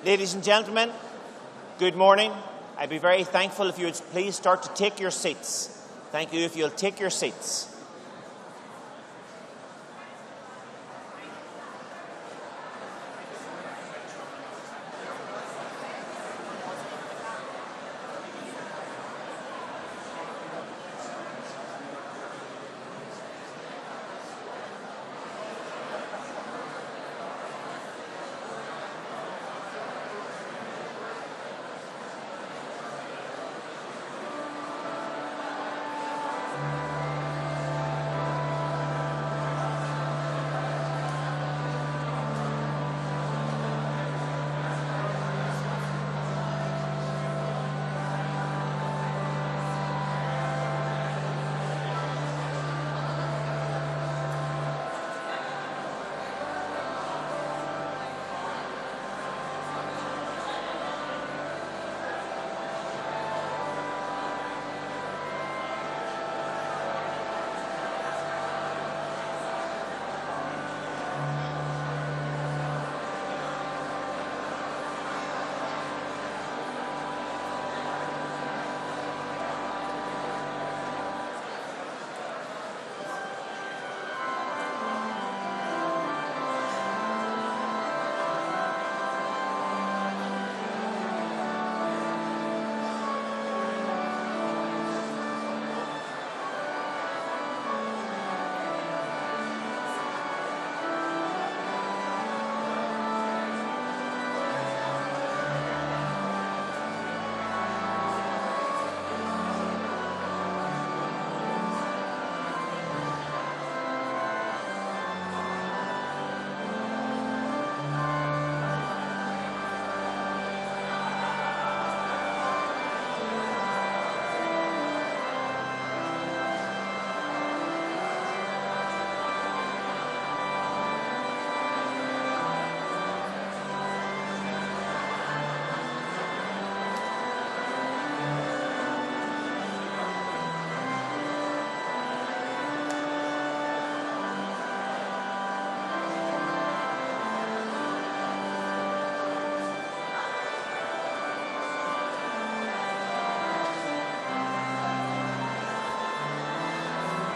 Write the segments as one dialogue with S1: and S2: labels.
S1: Ladies and gentlemen, good morning. I'd be very thankful if you would please start to take your seats. Thank you if you'll take your seats.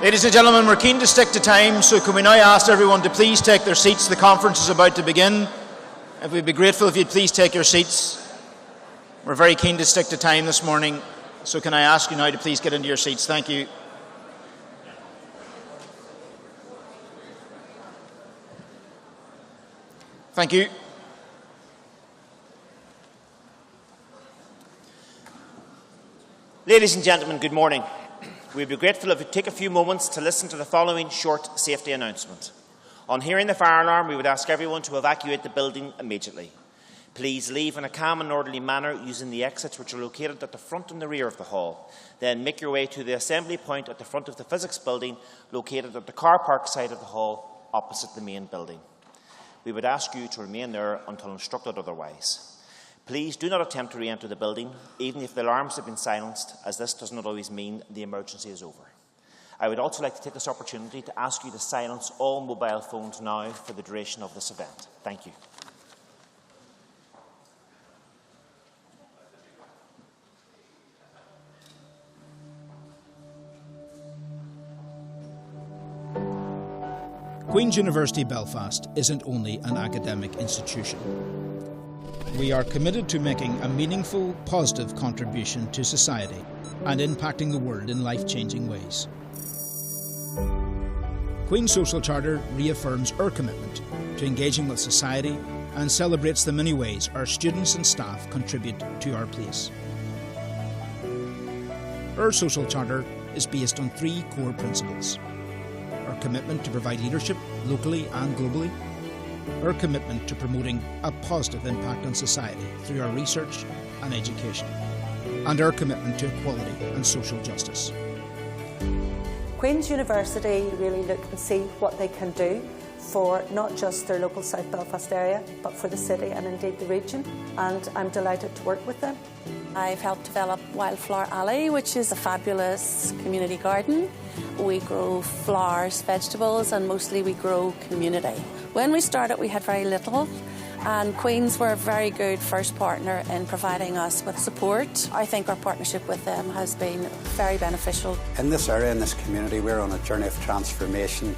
S2: Ladies and gentlemen, we're keen to stick to time, so can we now ask everyone to please take their seats? The conference is about to begin. If we'd be grateful if you'd please take your seats. We're very keen to stick to time this morning, so can I ask you now to please get into your seats? Thank you. Thank you.
S1: Ladies and gentlemen, good morning. We'd be grateful if you take a few moments to listen to the following short safety announcement. On hearing the fire alarm, we would ask everyone to evacuate the building immediately. Please leave in a calm and orderly manner using the exits which are located at the front and the rear of the hall. Then make your way to the assembly point at the front of the physics building, located at the car park side of the hall, opposite the main building. We would ask you to remain there until instructed otherwise. Please do not attempt to re-enter the building, even if the alarms have been silenced, as this does not always mean the emergency is over. I would also like to take this opportunity to ask you to silence all mobile phones now for the duration of this event. Thank you.
S3: Queen's University Belfast isn't only an academic institution. We are committed to making a meaningful, positive contribution to society and impacting the world in life-changing ways. Queen's Social Charter reaffirms our commitment to engaging with society and celebrates the many ways our students and staff contribute to our place. Our Social Charter is based on 3 core principles: our commitment to provide leadership locally and globally, our commitment to promoting a positive impact on society through our research and education, and our commitment to equality and social justice.
S4: Queen's University really look and see what they can do for not just their local South Belfast area, but for the city and indeed the region, and I'm delighted to work with them.
S5: I've helped develop Wildflower Alley, which is a fabulous community garden. We grow flowers, vegetables, and mostly we grow community. When we started, we had very little, And Queen's were a very good first partner in providing us with support. I think our partnership with them has been very beneficial.
S6: In this area, in this community, we're on a journey of transformation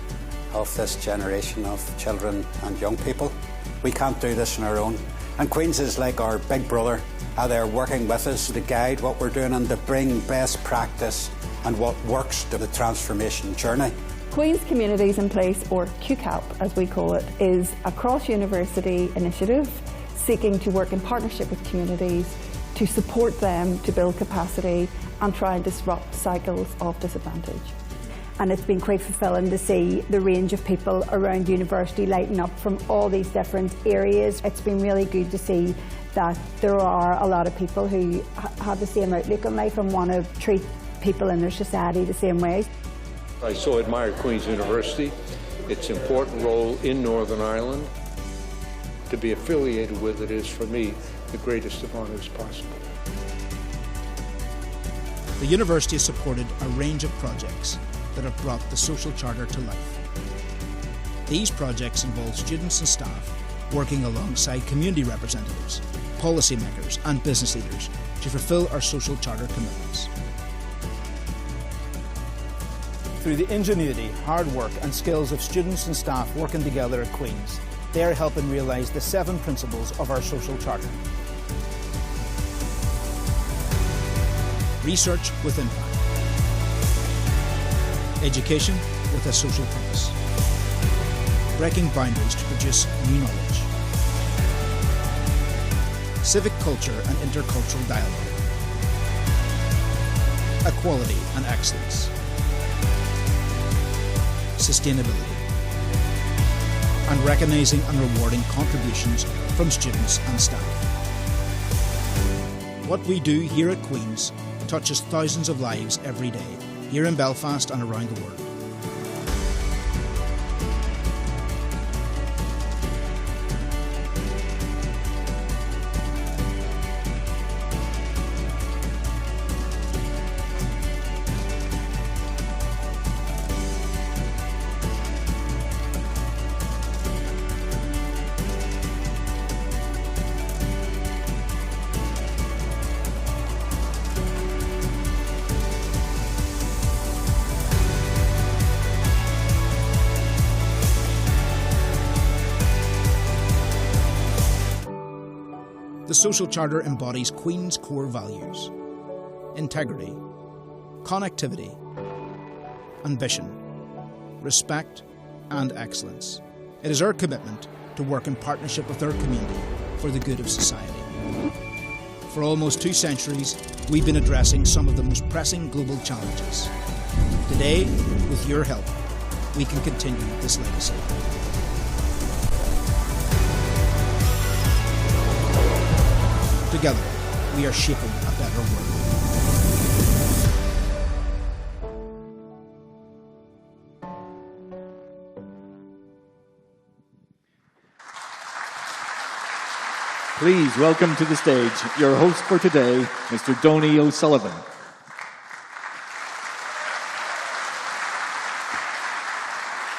S6: of this generation of children and young people. We can't do this on our own. And Queen's is like our big brother. They're working with us to guide what we're doing and to bring best practice and what works to the transformation journey.
S7: Queen's Communities in Place, or QCAP as we call it, is a cross-university initiative seeking to work in partnership with communities to support them to build capacity and try and disrupt cycles of disadvantage.
S8: And it's been quite fulfilling to see the range of people around university lighting up from all these different areas. It's been really good to see that there are a lot of people who have the same outlook on life and want to treat people in their society the same way.
S9: I so admire Queen's University, its important role in Northern Ireland. To be affiliated with it is, for me, the greatest of honours possible.
S3: The university has supported a range of projects that have brought the social charter to life. These projects involve students and staff working alongside community representatives, policymakers and business leaders to fulfil our social charter commitments.
S2: Through the ingenuity, hard work and skills of students and staff working together at Queen's, they are helping realise the 7 principles of our social charter.
S3: Research with impact. Education with a social purpose. Breaking boundaries to produce new knowledge. Civic culture and intercultural dialogue. Equality and excellence. Sustainability. And recognising and rewarding contributions from students and staff. What we do here at Queen's touches thousands of lives every day, here in Belfast and around the world. The Social Charter embodies Queen's core values: integrity, connectivity, ambition, respect and excellence. It is our commitment to work in partnership with our community for the good of society. For almost 2 centuries, we've been addressing some of the most pressing global challenges. Today, with your help, we can continue this legacy. Together, we are shaping a better world.
S10: Please welcome to the stage your host for today, Mr. Donny O'Sullivan.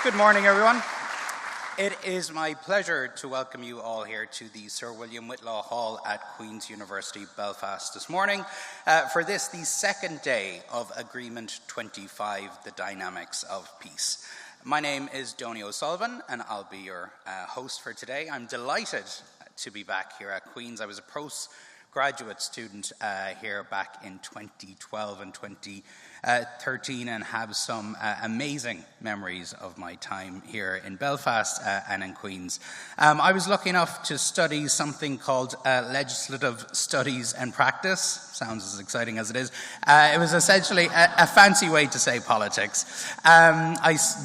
S11: Good morning, everyone. It is my pleasure to welcome you all here to the Sir William Whitlaw Hall at Queen's University Belfast this morning for the second day of Agreement 25, The Dynamics of Peace. My name is Donny O'Sullivan and I'll be your host for today. I'm delighted to be back here at Queen's. I was a postgraduate student here back in 2012 and 2013 and have some amazing memories of my time here in Belfast and in Queen's. I was lucky enough to study something called Legislative Studies and Practice. Sounds as exciting as it is. It was essentially a fancy way to say politics.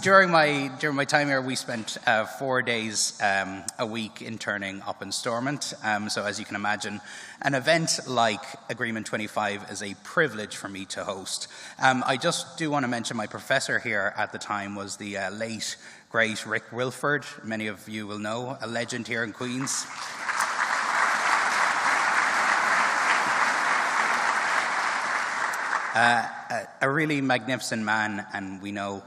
S11: During my time here, we spent 4 days a week interning up in Stormont. So as you can imagine, an event like Agreement 25 is a privilege for me to host. I just do want to mention my professor here at the time was the late, great Rick Wilford. Many of you will know, a legend here in Queen's. a really magnificent man, and we know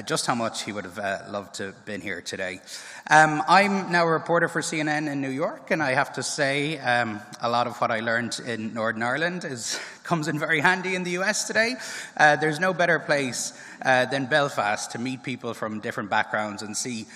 S11: just how much he would have loved to have been here today. I'm now a reporter for CNN in New York, and I have to say a lot of what I learned in Northern Ireland comes in very handy in the US today. There's no better place than Belfast to meet people from different backgrounds and see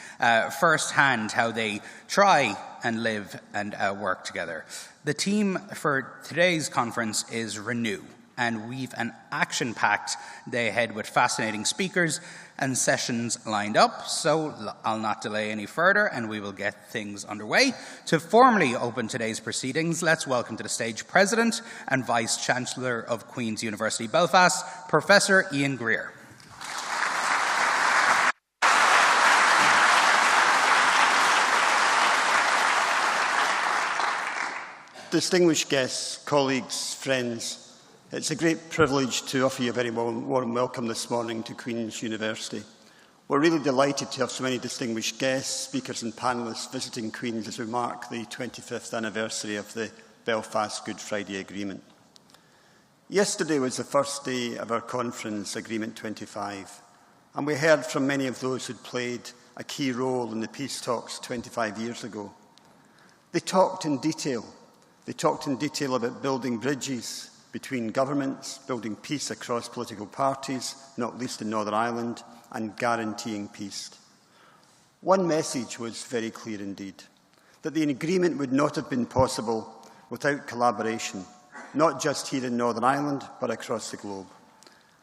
S11: firsthand how they try and live and work together. The theme for today's conference is Renew, and we've an action-packed day ahead with fascinating speakers and sessions lined up, so I'll not delay any further and we will get things underway. To formally open today's proceedings, let's welcome to the stage President and Vice-Chancellor of Queen's University Belfast, Professor Ian Greer.
S12: Distinguished guests, colleagues, friends, it's a great privilege to offer you a very warm welcome this morning to Queen's University. We're really delighted to have so many distinguished guests, speakers and panellists visiting Queen's as we mark the 25th anniversary of the Belfast Good Friday Agreement. Yesterday was the first day of our conference, Agreement 25, and we heard from many of those who'd played a key role in the peace talks 25 years ago. They talked in detail. They talked in detail about building bridges between governments, building peace across political parties, not least in Northern Ireland, and guaranteeing peace. One message was very clear indeed, that the agreement would not have been possible without collaboration, not just here in Northern Ireland, but across the globe.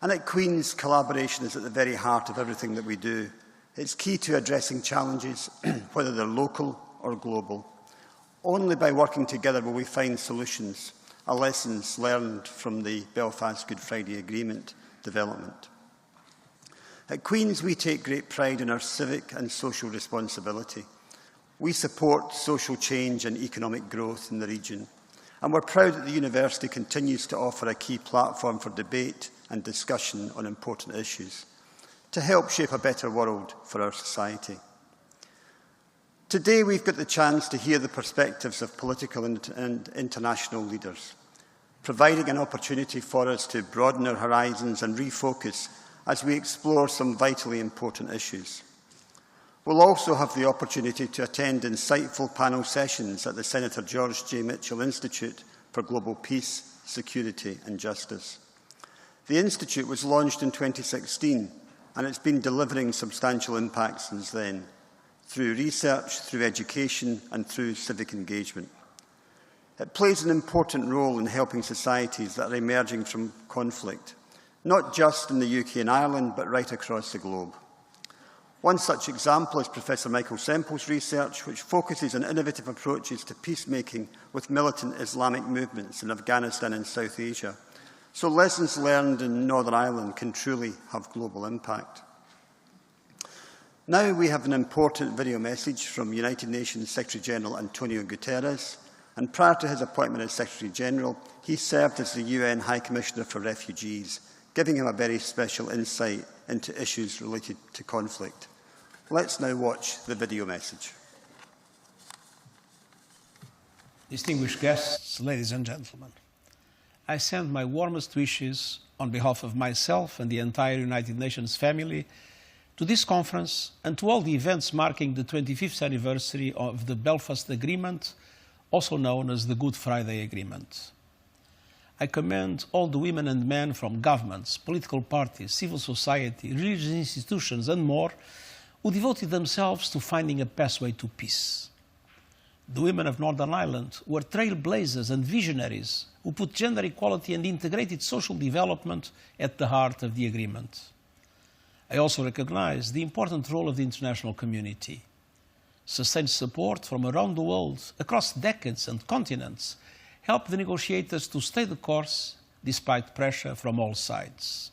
S12: And at Queen's, collaboration is at the very heart of everything that we do. It's key to addressing challenges, whether they're local or global. Only by working together will we find solutions, lessons learned from the Belfast Good Friday Agreement development. At Queen's, we take great pride in our civic and social responsibility. We support social change and economic growth in the region, and we're proud that the university continues to offer a key platform for debate and discussion on important issues to help shape a better world for our society. Today, we've got the chance to hear the perspectives of political and international leaders, providing an opportunity for us to broaden our horizons and refocus as we explore some vitally important issues. We'll also have the opportunity to attend insightful panel sessions at the Senator George J. Mitchell Institute for Global Peace, Security and Justice. The Institute was launched in 2016, and it's been delivering substantial impact since then, through research, through education and through civic engagement. It plays an important role in helping societies that are emerging from conflict, not just in the UK and Ireland, but right across the globe. One such example is Professor Michael Semple's research, which focuses on innovative approaches to peacemaking with militant Islamic movements in Afghanistan and South Asia. So lessons learned in Northern Ireland can truly have global impact. Now we have an important video message from United Nations Secretary-General António Guterres, and prior to his appointment as Secretary-General, he served as the UN High Commissioner for Refugees, giving him a very special insight into issues related to conflict. Let's now watch the video message.
S3: Distinguished guests, ladies and gentlemen, I send my warmest wishes on behalf of myself and the entire United Nations family to this conference and to all the events marking the 25th anniversary of the Belfast Agreement, also known as the Good Friday Agreement. I commend all the women and men from governments, political parties, civil society, religious institutions and more who devoted themselves to finding a pathway to peace. The women of Northern Ireland were trailblazers and visionaries who put gender equality and integrated social development at the heart of the agreement. I also recognize the important role of the international community. Sustained support from around the world, across decades and continents, helped the negotiators to stay the course despite pressure from all sides.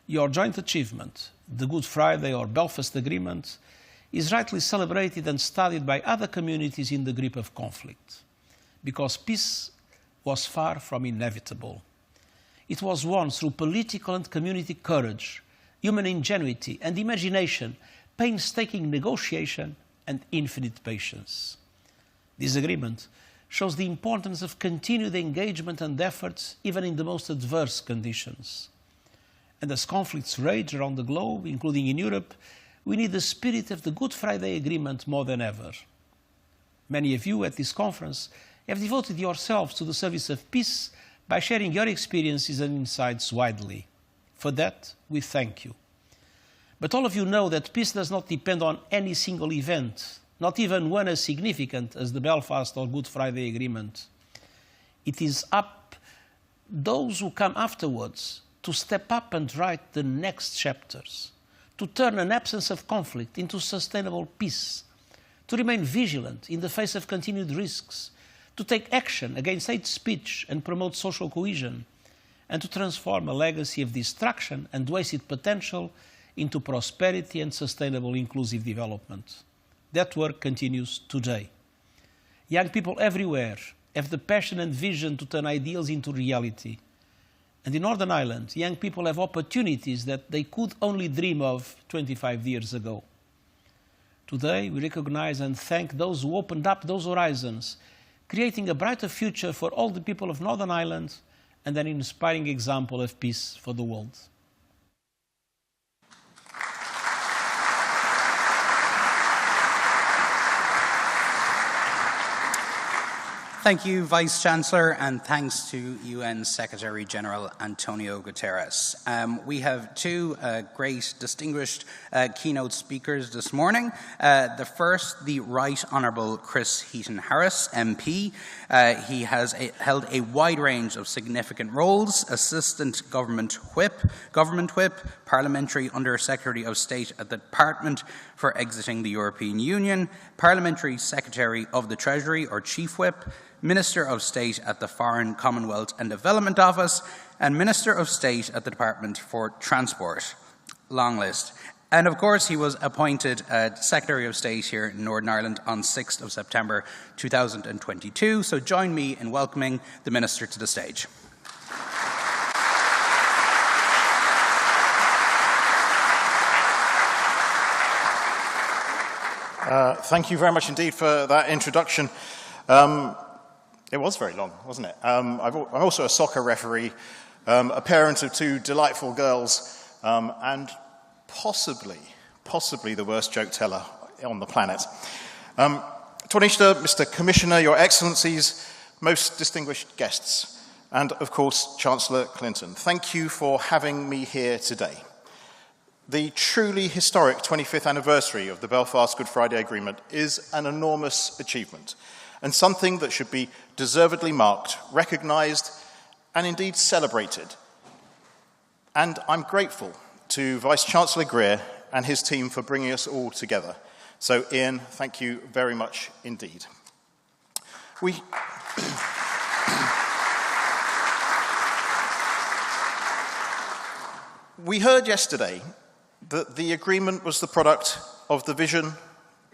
S3: Your joint achievement, the Good Friday or Belfast Agreement, is rightly celebrated and studied by other communities in the grip of conflict, because peace was far from inevitable. It was won through political and community courage, human ingenuity and imagination, painstaking negotiation and infinite patience. This agreement shows the importance of continued engagement and efforts even in the most adverse conditions. And as conflicts rage around the globe, including in Europe, we need the spirit of the Good Friday Agreement more than ever. Many of you at this conference have devoted yourselves to the service of peace by sharing your experiences and insights widely. For that, we thank you. But all of you know that peace does not depend on any single event, not even one as significant as the Belfast or Good Friday Agreement. It is up those who come afterwards to step up and write the next chapters, to turn an absence of conflict into sustainable peace, to remain vigilant in the face of continued risks, to take action against hate speech and promote social cohesion, and to transform a legacy of destruction and wasted potential into prosperity and sustainable inclusive development. That work continues today. Young people everywhere have the passion and vision to turn ideals into reality. And in Northern Ireland, young people have opportunities that they could only dream of 25 years ago. Today, we recognize and thank those who opened up those horizons, creating a brighter future for all the people of Northern Ireland and an inspiring example of peace for the world.
S11: Thank you, Vice-Chancellor, and thanks to UN Secretary-General António Guterres. We have two great, distinguished keynote speakers this morning. The first, the Right Honourable Chris Heaton-Harris, MP. He has held a wide range of significant roles: Assistant Government Whip, Parliamentary Under-Secretary of State at the Department for Exiting the European Union, Parliamentary Secretary of the Treasury or Chief Whip, Minister of State at the Foreign, Commonwealth and Development Office, and Minister of State at the Department for Transport. Long list. And of course, he was appointed Secretary of State here in Northern Ireland on 6th of September 2022. So join me in welcoming the Minister to the stage.
S13: Thank you very much indeed for that introduction. It was very long, wasn't it? I'm also a soccer referee, a parent of two delightful girls, and possibly the worst joke teller on the planet. Taoiseach, Mr. Commissioner, Your Excellencies, most distinguished guests, and of course, Chancellor Clinton, thank you for having me here today. The truly historic 25th anniversary of the Belfast Good Friday Agreement is an enormous achievement, and something that should be deservedly marked, recognised, and indeed celebrated. And I'm grateful to Vice-Chancellor Greer and his team for bringing us all together. So, Ian, thank you very much indeed. We heard yesterday that the agreement was the product of the vision,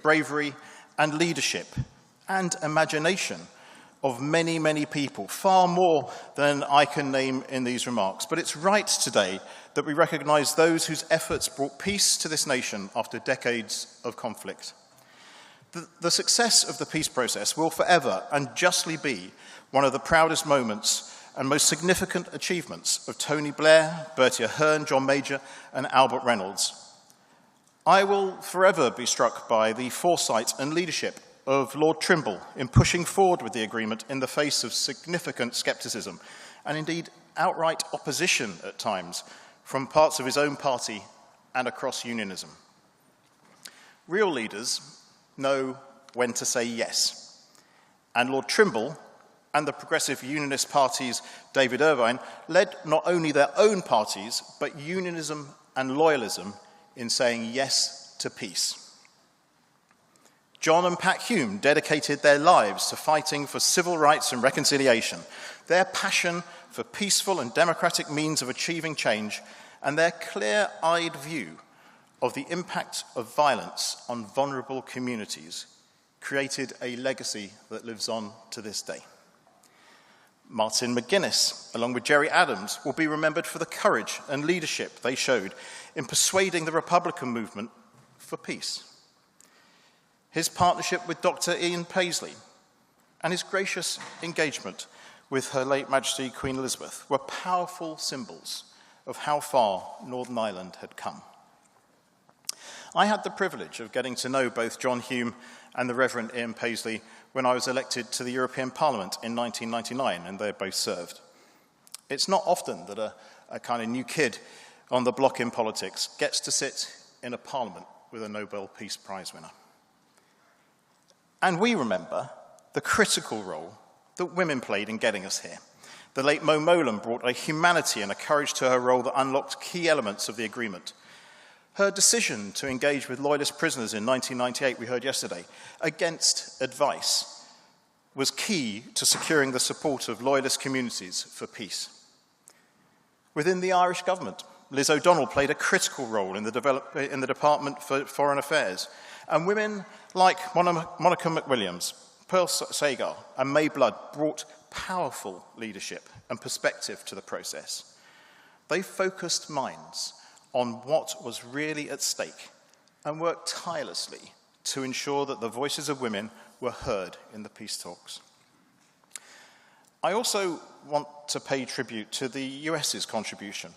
S13: bravery, and leadership and imagination of many, many people, far more than I can name in these remarks. But it's right today that we recognise those whose efforts brought peace to this nation after decades of conflict. The success of the peace process will forever and justly be one of the proudest moments and most significant achievements of Tony Blair, Bertie Ahern, John Major, and Albert Reynolds. I will forever be struck by the foresight and leadership of Lord Trimble in pushing forward with the agreement in the face of significant scepticism and indeed outright opposition at times from parts of his own party and across unionism. Real leaders know when to say yes, and Lord Trimble and the Progressive Unionist Party's David Irvine led not only their own parties but unionism and loyalism in saying yes to peace. John and Pat Hume dedicated their lives to fighting for civil rights and reconciliation. Their passion for peaceful and democratic means of achieving change and their clear-eyed view of the impact of violence on vulnerable communities created a legacy that lives on to this day. Martin McGuinness, along with Gerry Adams, will be remembered for the courage and leadership they showed in persuading the Republican movement for peace. His partnership with Dr. Ian Paisley and his gracious engagement with Her late Majesty Queen Elizabeth were powerful symbols of how far Northern Ireland had come. I had the privilege of getting to know both John Hume and the Reverend Ian Paisley when I was elected to the European Parliament in 1999, and they both served. It's not often that a kind of new kid on the block in politics gets to sit in a parliament with a Nobel Peace Prize winner. And we remember the critical role that women played in getting us here. The late Mo Molan brought a humanity and a courage to her role that unlocked key elements of the agreement. Her decision to engage with loyalist prisoners in 1998, we heard yesterday, against advice, was key to securing the support of loyalist communities for peace. Within the Irish government, Liz O'Donnell played a critical role in the Department for Foreign Affairs, and women like Monica McWilliams, Pearl Sagar, and May Blood brought powerful leadership and perspective to the process. They focused minds on what was really at stake and worked tirelessly to ensure that the voices of women were heard in the peace talks. I also want to pay tribute to the US's contribution,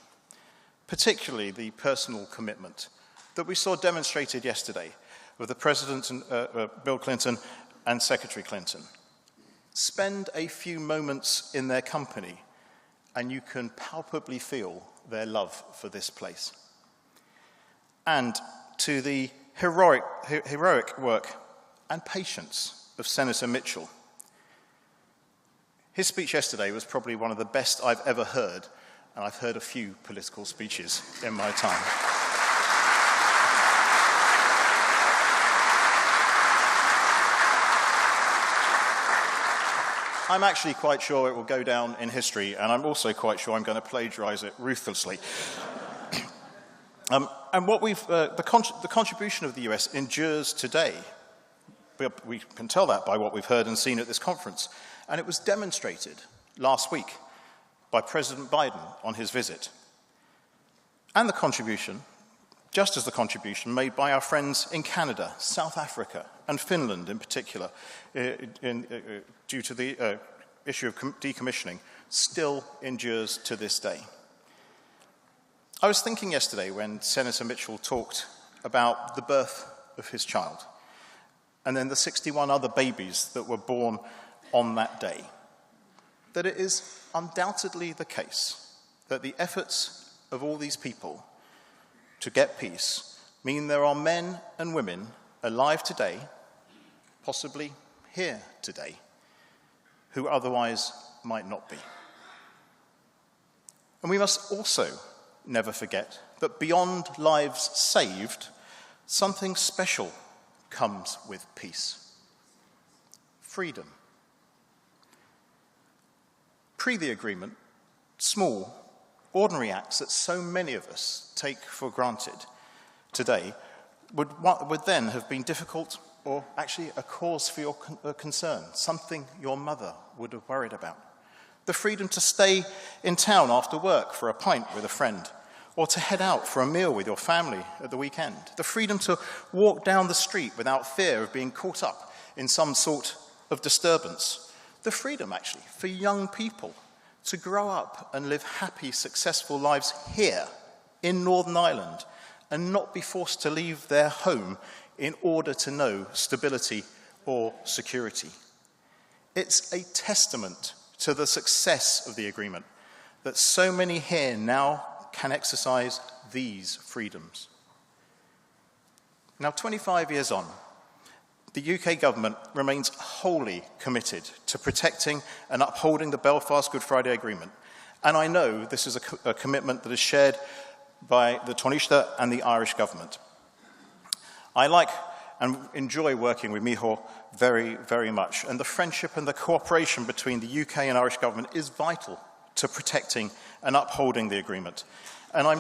S13: particularly the personal commitment that we saw demonstrated yesterday with the President, Bill Clinton, and Secretary Clinton. Spend a few moments in their company and you can palpably feel their love for this place. And to the heroic work and patience of Senator Micheál. His speech yesterday was probably one of the best I've ever heard, and I've heard a few political speeches in my time. I'm actually quite sure it will go down in history, and I'm also quite sure I'm going to plagiarise it ruthlessly. And what the contribution of the US endures today. We can tell that by what we've heard and seen at this conference. And it was demonstrated last week by President Biden on his visit. And the contribution, just as the contribution made by our friends in Canada, South Africa, and Finland in particular, due to the issue of decommissioning, still endures to this day. I was thinking yesterday when Senator Micheál talked about the birth of his child and then the 61 other babies that were born on that day, that it is undoubtedly the case that the efforts of all these people to get peace mean there are men and women alive today, possibly here today, who otherwise might not be. And we must also never forget that beyond lives saved, something special comes with peace. Freedom. Pre the agreement, small, ordinary acts that so many of us take for granted today would then have been difficult or actually a cause for your concern, something your mother would have worried about. The freedom to stay in town after work for a pint with a friend, or to head out for a meal with your family at the weekend. The freedom to walk down the street without fear of being caught up in some sort of disturbance. The freedom, actually, for young people to grow up and live happy, successful lives here in Northern Ireland and not be forced to leave their home in order to know stability or security. It's a testament to the success of the agreement that so many here now can exercise these freedoms. Now, 25 years on, the UK government remains wholly committed to protecting and upholding the Belfast Good Friday Agreement. And I know this is a commitment that is shared by the Taoiseach and the Irish government. I like and enjoy working with Micheál very, very much. And the friendship and the cooperation between the UK and Irish government is vital to protecting and upholding the agreement. And I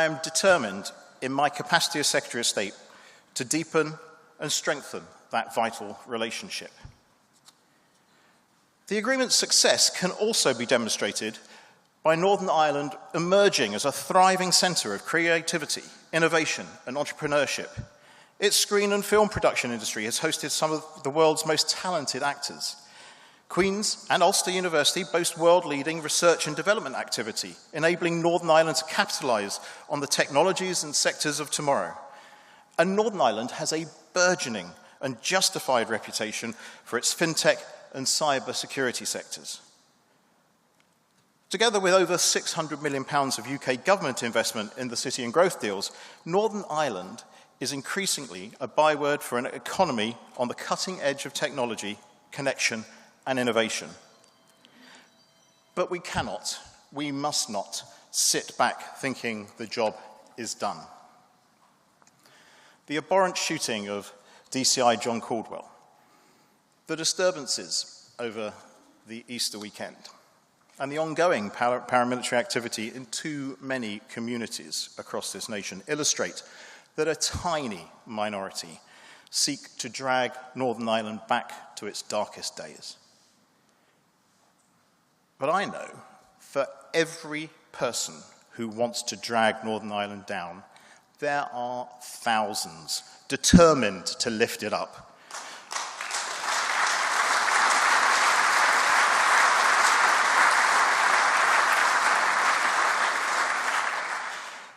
S13: am determined, in my capacity as Secretary of State, to deepen and strengthen that vital relationship. The agreement's success can also be demonstrated by Northern Ireland emerging as a thriving centre of creativity, innovation and entrepreneurship. Its screen and film production industry has hosted some of the world's most talented actors. Queen's and Ulster University boast world-leading research and development activity, enabling Northern Ireland to capitalise on the technologies and sectors of tomorrow. And Northern Ireland has a burgeoning and justified reputation for its fintech and cyber security sectors. Together with over £600 million of UK government investment in the city and growth deals, Northern Ireland is increasingly a byword for an economy on the cutting edge of technology, connection, and innovation. But we must not sit back thinking the job is done. The abhorrent shooting of DCI John Caldwell, the disturbances over the Easter weekend, and the ongoing paramilitary activity in too many communities across this nation illustrate that a tiny minority seek to drag Northern Ireland back to its darkest days. But I know for every person who wants to drag Northern Ireland down, there are thousands determined to lift it up.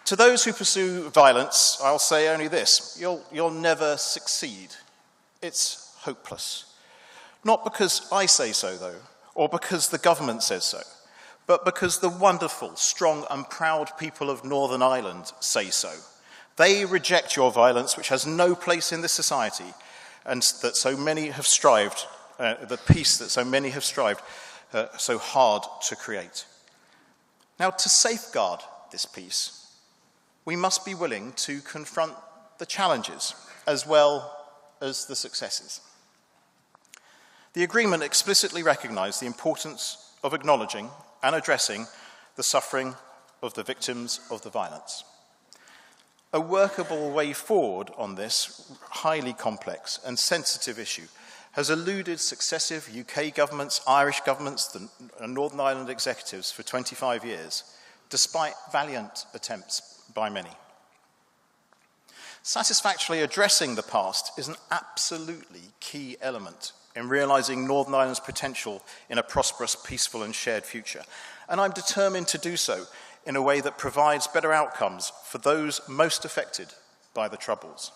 S13: To those who pursue violence, I'll say only this: you'll never succeed. It's hopeless. Not because I say so, though, or because the government says so, but because the wonderful, strong and proud people of Northern Ireland say so. They reject your violence, which has no place in this society, and that so many have strived, the peace that so many have strived so hard to create. Now, to safeguard this peace, we must be willing to confront the challenges as well as the successes. The agreement explicitly recognised the importance of acknowledging and addressing the suffering of the victims of the violence. A workable way forward on this highly complex and sensitive issue has eluded successive UK governments, Irish governments, and Northern Ireland executives for 25 years, despite valiant attempts by many. Satisfactorily addressing the past is an absolutely key element in realising Northern Ireland's potential in a prosperous, peaceful and shared future. And I'm determined to do so in a way that provides better outcomes for those most affected by the Troubles.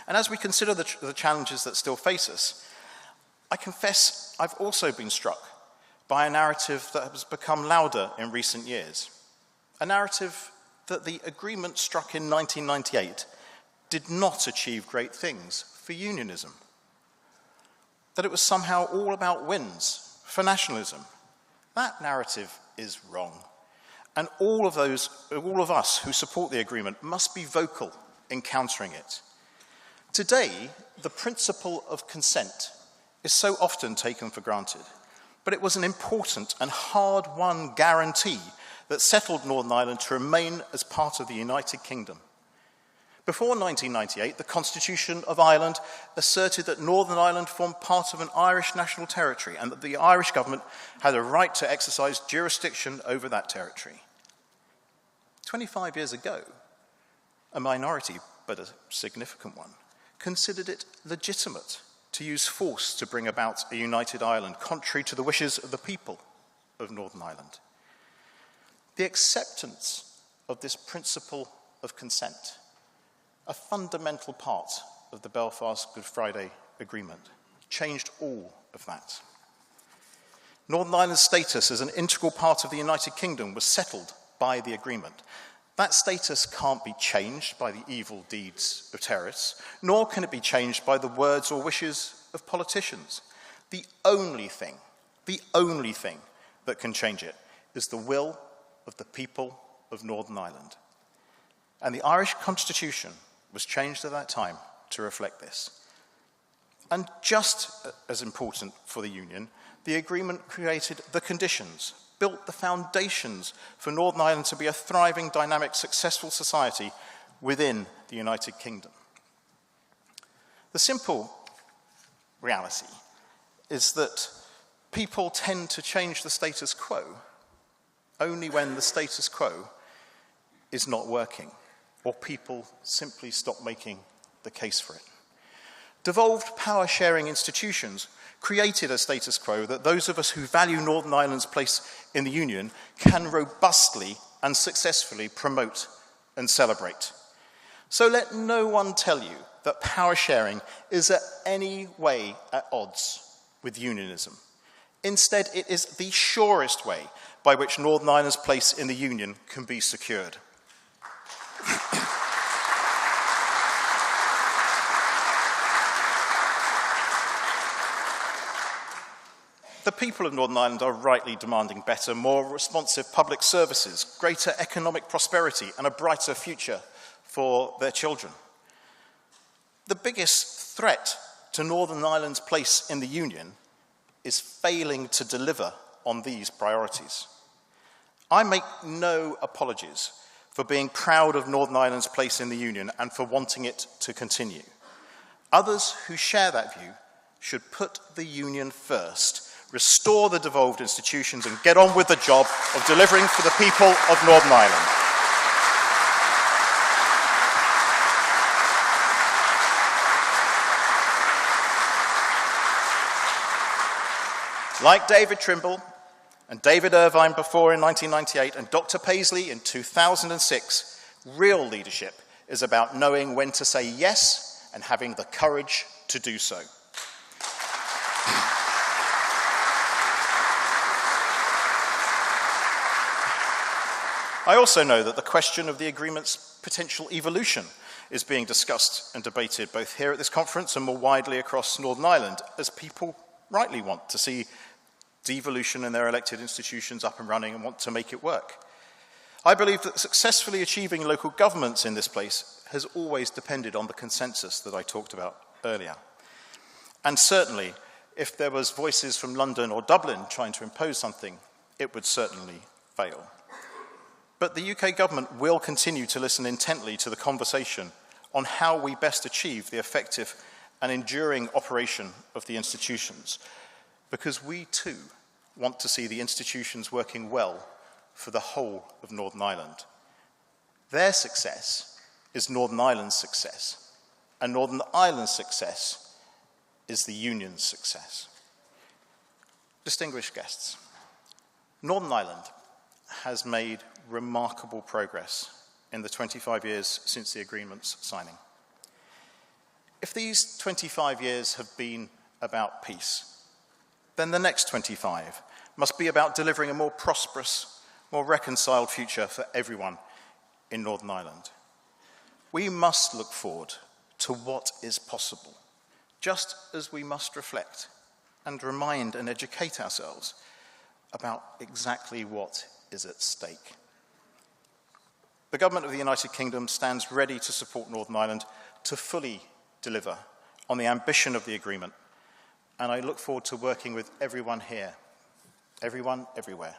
S13: And as we consider the challenges that still face us, I confess I've also been struck by a narrative that has become louder in recent years. A narrative that the agreement struck in 1998 did not achieve great things for unionism. That it was somehow all about wins for nationalism. That narrative is wrong. And all of us who support the agreement must be vocal in countering it. Today, the principle of consent is so often taken for granted, but it was an important and hard-won guarantee that settled Northern Ireland to remain as part of the United Kingdom. Before 1998, the Constitution of Ireland asserted that Northern Ireland formed part of an Irish national territory and that the Irish government had a right to exercise jurisdiction over that territory. 25 years ago, a minority, but a significant one, considered it legitimate to use force to bring about a united Ireland, contrary to the wishes of the people of Northern Ireland. The acceptance of this principle of consent, a fundamental part of the Belfast Good Friday Agreement, changed all of that. Northern Ireland's status as an integral part of the United Kingdom was settled by the agreement. That status can't be changed by the evil deeds of terrorists, nor can it be changed by the words or wishes of politicians. The only thing that can change it is the will of the people of Northern Ireland. And the Irish Constitution was changed at that time to reflect this. And just as important for the Union, the agreement created the conditions, built the foundations for Northern Ireland to be a thriving, dynamic, successful society within the United Kingdom. The simple reality is that people tend to change the status quo only when the status quo is not working. or people simply stop making the case for it. Devolved power-sharing institutions created a status quo that those of us who value Northern Ireland's place in the Union can robustly and successfully promote and celebrate. So let no one tell you that power-sharing is in any way at odds with unionism. Instead, it is the surest way by which Northern Ireland's place in the Union can be secured. The people of Northern Ireland are rightly demanding better, more responsive public services, greater economic prosperity, and a brighter future for their children. The biggest threat to Northern Ireland's place in the Union is failing to deliver on these priorities. I make no apologies for being proud of Northern Ireland's place in the Union and for wanting it to continue. Others who share that view should put the Union first, restore the devolved institutions, and get on with the job of delivering for the people of Northern Ireland. Like David Trimble and David Irvine before in 1998 and Dr. Paisley in 2006, real leadership is about knowing when to say yes and having the courage to do so. I also know that the question of the agreement's potential evolution is being discussed and debated both here at this conference and more widely across Northern Ireland, as people rightly want to see devolution in their elected institutions up and running and want to make it work. I believe that successfully achieving local governments in this place has always depended on the consensus that I talked about earlier. And certainly, if there was voices from London or Dublin trying to impose something, it would certainly fail. But the UK government will continue to listen intently to the conversation on how we best achieve the effective and enduring operation of the institutions, because we too want to see the institutions working well for the whole of Northern Ireland. Their success is Northern Ireland's success, and Northern Ireland's success is the Union's success. Distinguished guests, Northern Ireland has made remarkable progress in the 25 years since the agreement's signing. If these 25 years have been about peace, then the next 25 must be about delivering a more prosperous, more reconciled future for everyone in Northern Ireland. We must look forward to what is possible, just as we must reflect and remind and educate ourselves about exactly what is at stake. The Government of the United Kingdom stands ready to support Northern Ireland to fully deliver on the ambition of the agreement, and I look forward to working with everyone here, everyone, everywhere,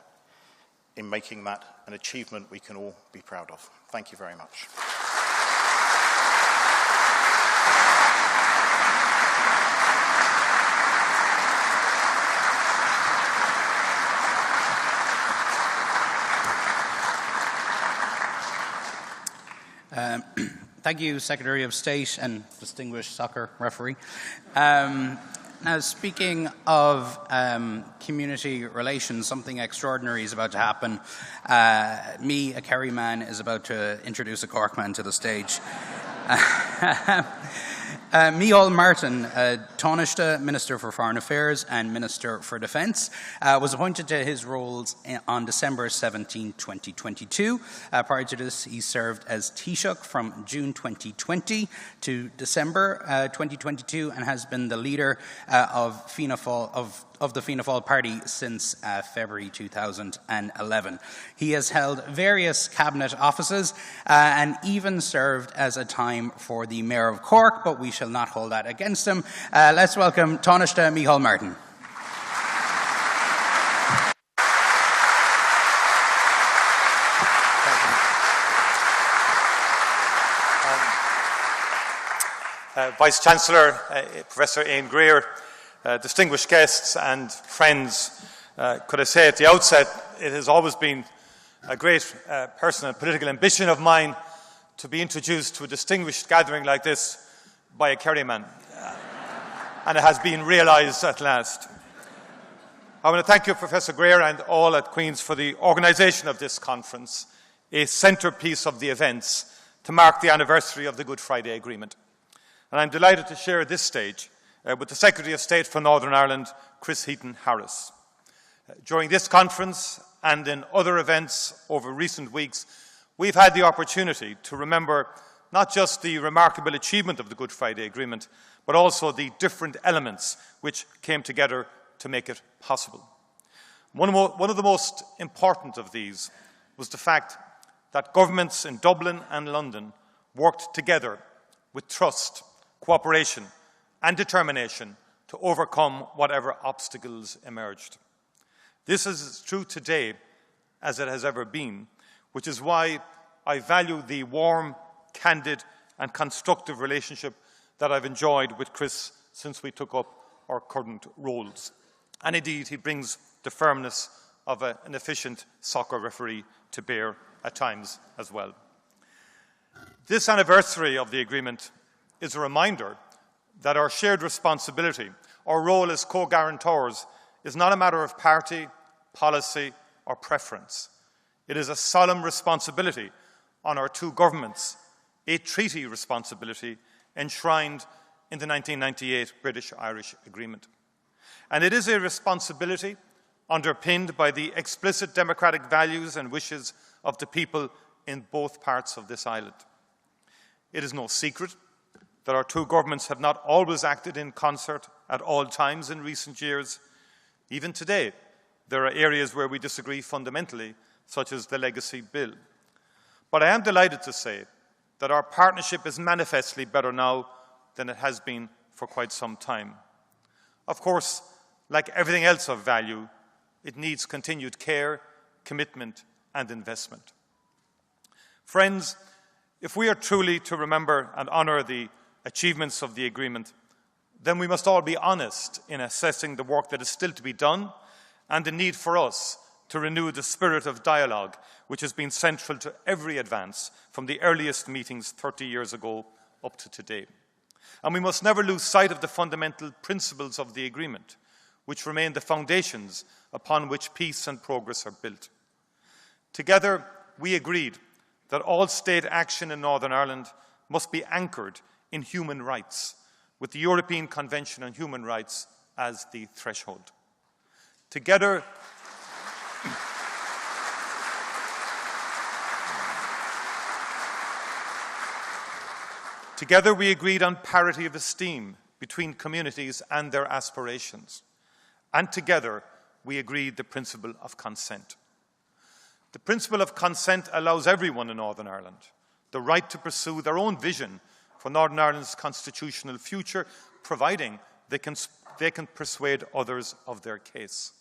S13: in making that an achievement we can all be proud of. Thank you very much.
S11: Thank you, Secretary of State and distinguished soccer referee. Now, speaking of community relations, something extraordinary is about to happen. Me, a Kerry man, is about to introduce a Cork man to the stage. Micheál Martin, Taoiseach, Minister for Foreign Affairs and Minister for Defence, was appointed to his roles on December 17, 2022. Prior to this, he served as Taoiseach from June 2020 to December 2022 and has been the leader of the Fianna Fáil party since February 2011. He has held various cabinet offices and even served as a time for the Mayor of Cork, but we shall not hold that against him. Let's welcome Taoiseach Micheál Martin.
S14: Vice-Chancellor, Professor Greer, distinguished guests and friends, could I say at the outset, it has always been a great personal political ambition of mine to be introduced to a distinguished gathering like this by a Kerryman. And it has been realised at last. I want to thank you, Professor Greer, and all at Queen's for the organisation of this conference, a centrepiece of the events to mark the anniversary of the Good Friday Agreement. And I'm delighted to share this stage with the Secretary of State for Northern Ireland, Chris Heaton-Harris. During this conference and in other events over recent weeks, we've had the opportunity to remember not just the remarkable achievement of the Good Friday Agreement, but also the different elements which came together to make it possible. One of the most important of these was the fact that governments in Dublin and London worked together with trust, cooperation and determination to overcome whatever obstacles emerged. This is as true today as it has ever been, which is why I value the warm, candid and constructive relationship that I've enjoyed with Chris since we took up our current roles. And indeed, he brings the firmness of an efficient soccer referee to bear at times as well. This anniversary of the agreement is a reminder that our shared responsibility, our role as co-guarantors, is not a matter of party, policy or preference. It is a solemn responsibility on our two governments, a treaty responsibility enshrined in the 1998 British-Irish Agreement. And it is a responsibility underpinned by the explicit democratic values and wishes of the people in both parts of this island. It is no secret that our two governments have not always acted in concert at all times in recent years. Even today, there are areas where we disagree fundamentally, such as the Legacy Bill. But I am delighted to say that our partnership is manifestly better now than it has been for quite some time. Of course, like everything else of value, it needs continued care, commitment and investment. Friends, if we are truly to remember and honour the achievements of the agreement, then we must all be honest in assessing the work that is still to be done and the need for us to renew the spirit of dialogue which has been central to every advance from the earliest meetings 30 years ago up to today. And we must never lose sight of the fundamental principles of the agreement, which remain the foundations upon which peace and progress are built. Together, we agreed that all state action in Northern Ireland must be anchored in human rights, with the European Convention on Human Rights as the threshold. Together, we agreed on parity of esteem between communities and their aspirations. And together, we agreed the principle of consent. The principle of consent allows everyone in Northern Ireland the right to pursue their own vision for Northern Ireland's constitutional future, providing they can persuade others of their case.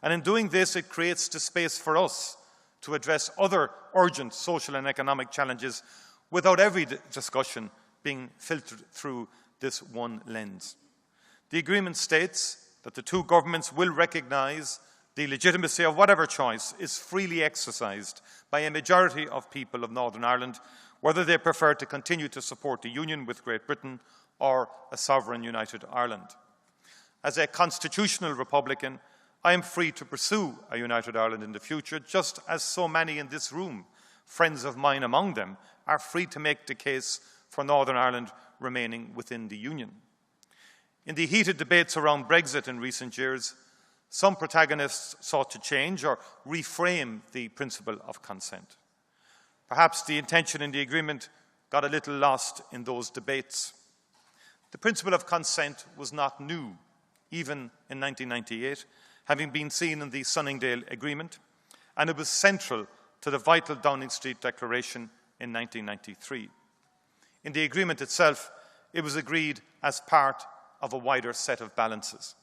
S14: And in doing this, it creates the space for us to address other urgent social and economic challenges without every discussion being filtered through this one lens. The agreement states that the two governments will recognise the legitimacy of whatever choice is freely exercised by a majority of people of Northern Ireland, whether they prefer to continue to support the union with Great Britain or a sovereign united Ireland. As a constitutional Republican, I am free to pursue a united Ireland in the future, just as so many in this room, friends of mine among them, are free to make the case for Northern Ireland remaining within the Union. In the heated debates around Brexit in recent years, some protagonists sought to change or reframe the principle of consent. Perhaps the intention in the agreement got a little lost in those debates. The principle of consent was not new, even in 1998, having been seen in the Sunningdale Agreement, and it was central to the vital Downing Street Declaration in 1993. In the agreement itself, it was agreed as part of a wider set of balances.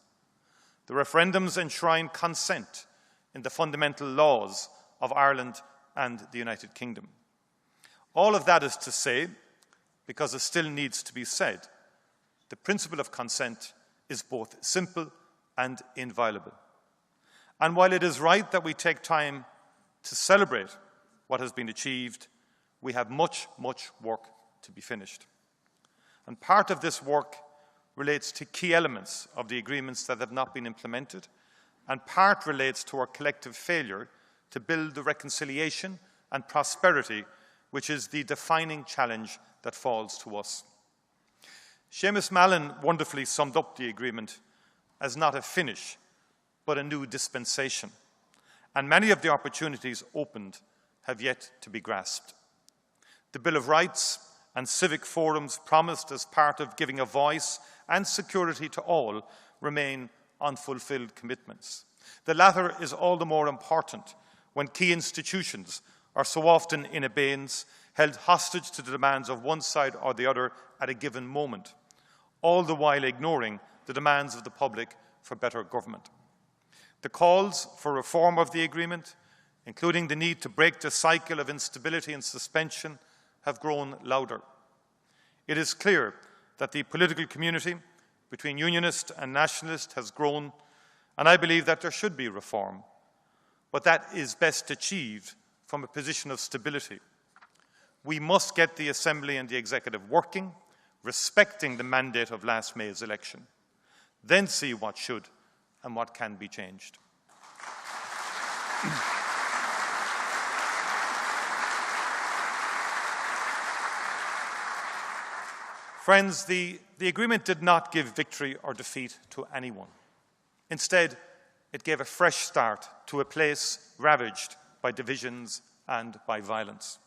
S14: The referendums enshrine consent in the fundamental laws of Ireland and the United Kingdom. All of that is to say, because it still needs to be said, the principle of consent is both simple and inviolable. And while it is right that we take time to celebrate what has been achieved, we have much, much work to be finished. And part of this work relates to key elements of the agreements that have not been implemented, and part relates to our collective failure to build the reconciliation and prosperity which is the defining challenge that falls to us. Seamus Mallon wonderfully summed up the agreement as not a finish, but a new dispensation, and many of the opportunities opened have yet to be grasped. The Bill of Rights and civic forums promised as part of giving a voice and security to all remain unfulfilled commitments. The latter is all the more important when key institutions are so often in abeyance, held hostage to the demands of one side or the other at a given moment, all the while ignoring the demands of the public for better government. The calls for reform of the agreement, including the need to break the cycle of instability and suspension, have grown louder. It is clear that the political community between unionist and nationalist has grown, and I believe that there should be reform, but that is best achieved from a position of stability. We must get the Assembly and the Executive working, respecting the mandate of last May's election, then see what should and what can be changed. Friends, the agreement did not give victory or defeat to anyone. Instead, it gave a fresh start to a place ravaged by divisions and by violence.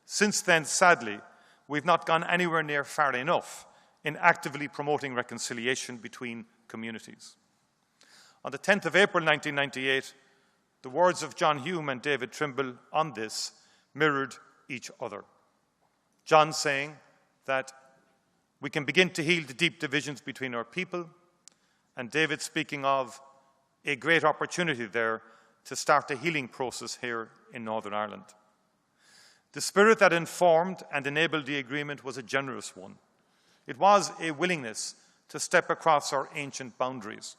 S14: Since then, sadly, we've not gone anywhere near far enough in actively promoting reconciliation between communities. On the 10th of April 1998, the words of John Hume and David Trimble on this mirrored each other. John saying that we can begin to heal the deep divisions between our people, and David speaking of a great opportunity there to start a healing process here in Northern Ireland. The spirit that informed and enabled the agreement was a generous one. It was a willingness to step across our ancient boundaries.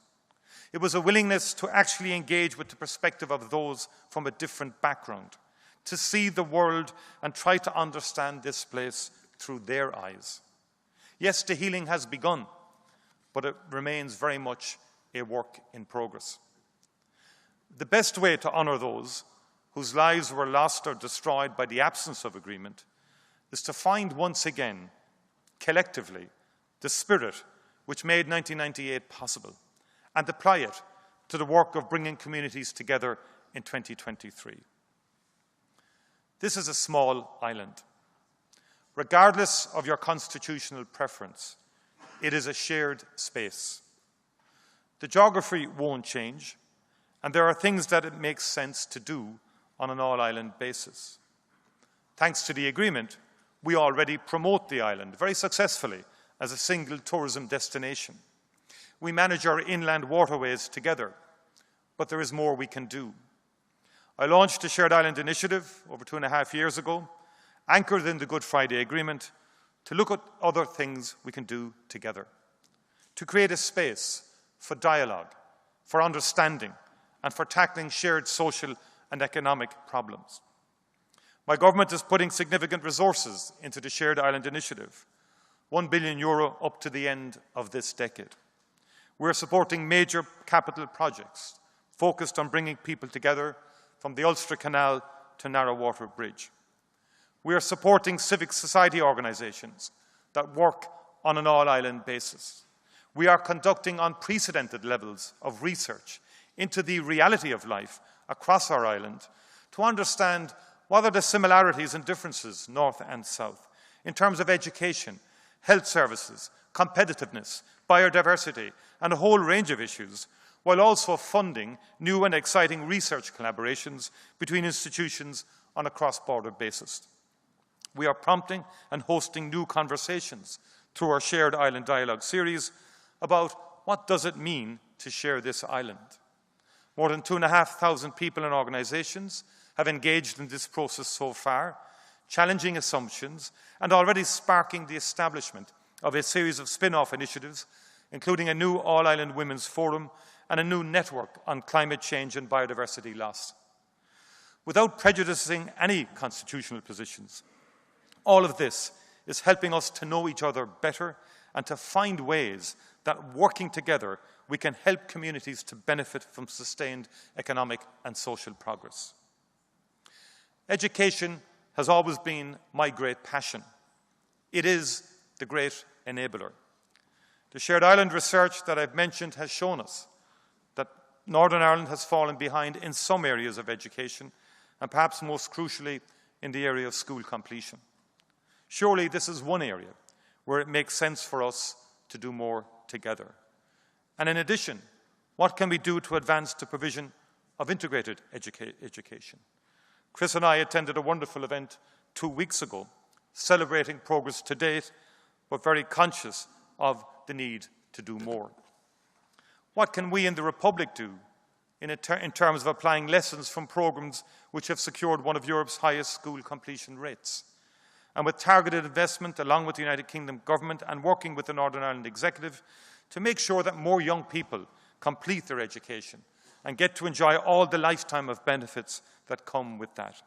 S14: It was a willingness to actually engage with the perspective of those from a different background, to see the world and try to understand this place through their eyes. Yes, the healing has begun, but it remains very much a work in progress. The best way to honour those whose lives were lost or destroyed by the absence of agreement is to find once again, collectively, the spirit which made 1998 possible and apply it to the work of bringing communities together in 2023. This is a small island. Regardless of your constitutional preference, it is a shared space. The geography won't change, and there are things that it makes sense to do on an all-island basis. Thanks to the agreement, we already promote the island very successfully as a single tourism destination. We manage our inland waterways together, but there is more we can do. I launched a Shared Island initiative over 2.5 years ago, anchored in the Good Friday Agreement, to look at other things we can do together, to create a space for dialogue, for understanding, and for tackling shared social and economic problems. My government is putting significant resources into the Shared Island initiative, €1 billion up to the end of this decade. We're supporting major capital projects focused on bringing people together from the Ulster Canal to Narrowwater Bridge. We are supporting civic society organisations that work on an all-island basis. We are conducting unprecedented levels of research into the reality of life across our island to understand what are the similarities and differences north and south in terms of education, health services, competitiveness, biodiversity, and a whole range of issues, while also funding new and exciting research collaborations between institutions on a cross-border basis. We are prompting and hosting new conversations through our Shared Island Dialogue series about what does it mean to share this island. More than 2,500 people and organisations have engaged in this process so far, challenging assumptions and already sparking the establishment of a series of spin-off initiatives, including a new All-Island Women's Forum and a new network on climate change and biodiversity loss. Without prejudicing any constitutional positions, All of this is helping us to know each other better and to find ways that, working together, we can help communities to benefit from sustained economic and social progress. Education has always been my great passion. It is the great enabler. The Shared Ireland research that I've mentioned has shown us that Northern Ireland has fallen behind in some areas of education, and perhaps most crucially in the area of school completion. Surely this is one area where it makes sense for us to do more together. And in addition, what can we do to advance the provision of integrated education? Chris and I attended a wonderful event 2 weeks ago, celebrating progress to date, but very conscious of the need to do more. What can we in the Republic do in terms of applying lessons from programmes which have secured one of Europe's highest school completion rates? And with targeted investment, along with the United Kingdom Government and working with the Northern Ireland Executive, to make sure that more young people complete their education and get to enjoy all the lifetime of benefits that come with that.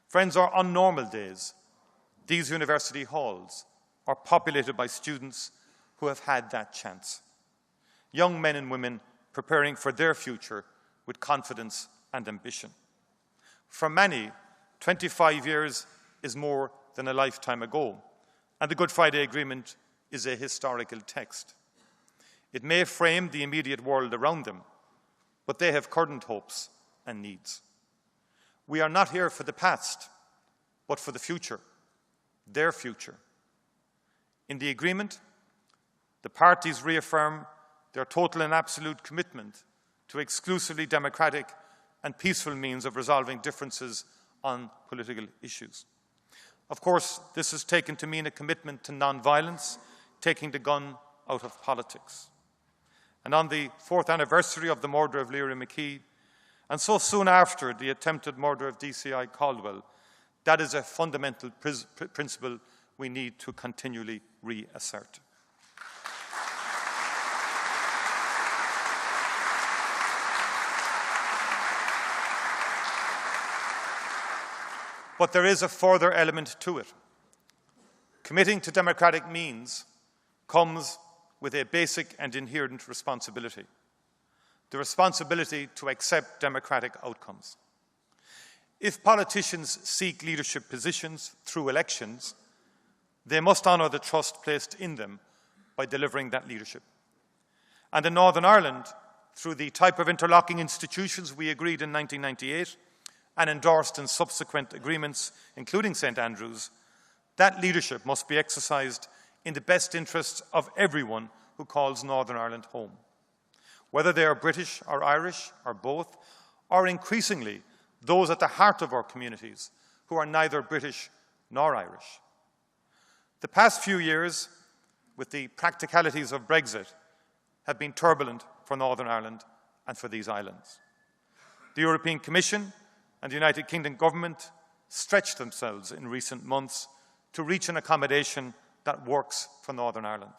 S14: Friends, on normal days, these university halls are populated by students who have had that chance. Young men and women preparing for their future with confidence and ambition. For many, 25 years is more than a lifetime ago, and the Good Friday Agreement is a historical text. It may frame the immediate world around them, but they have current hopes and needs. We are not here for the past, but for the future, their future. In the agreement, the parties reaffirm their total and absolute commitment to exclusively democratic and peaceful means of resolving differences on political issues. Of course, this is taken to mean a commitment to non-violence, taking the gun out of politics. And on the 4th anniversary of the murder of Leary McKee, and so soon after the attempted murder of DCI Caldwell, that is a fundamental principle we need to continually reassert. But there is a further element to it. Committing to democratic means comes with a basic and inherent responsibility: the responsibility to accept democratic outcomes. If politicians seek leadership positions through elections, they must honour the trust placed in them by delivering that leadership. And in Northern Ireland, through the type of interlocking institutions we agreed in 1998 and endorsed in subsequent agreements, including St Andrews, that leadership must be exercised in the best interests of everyone who calls Northern Ireland home, whether they are British or Irish or both, or increasingly those at the heart of our communities who are neither British nor Irish. The past few years, with the practicalities of Brexit, have been turbulent for Northern Ireland and for these islands. The European Commission and the United Kingdom Government stretched themselves in recent months to reach an accommodation that works for Northern Ireland.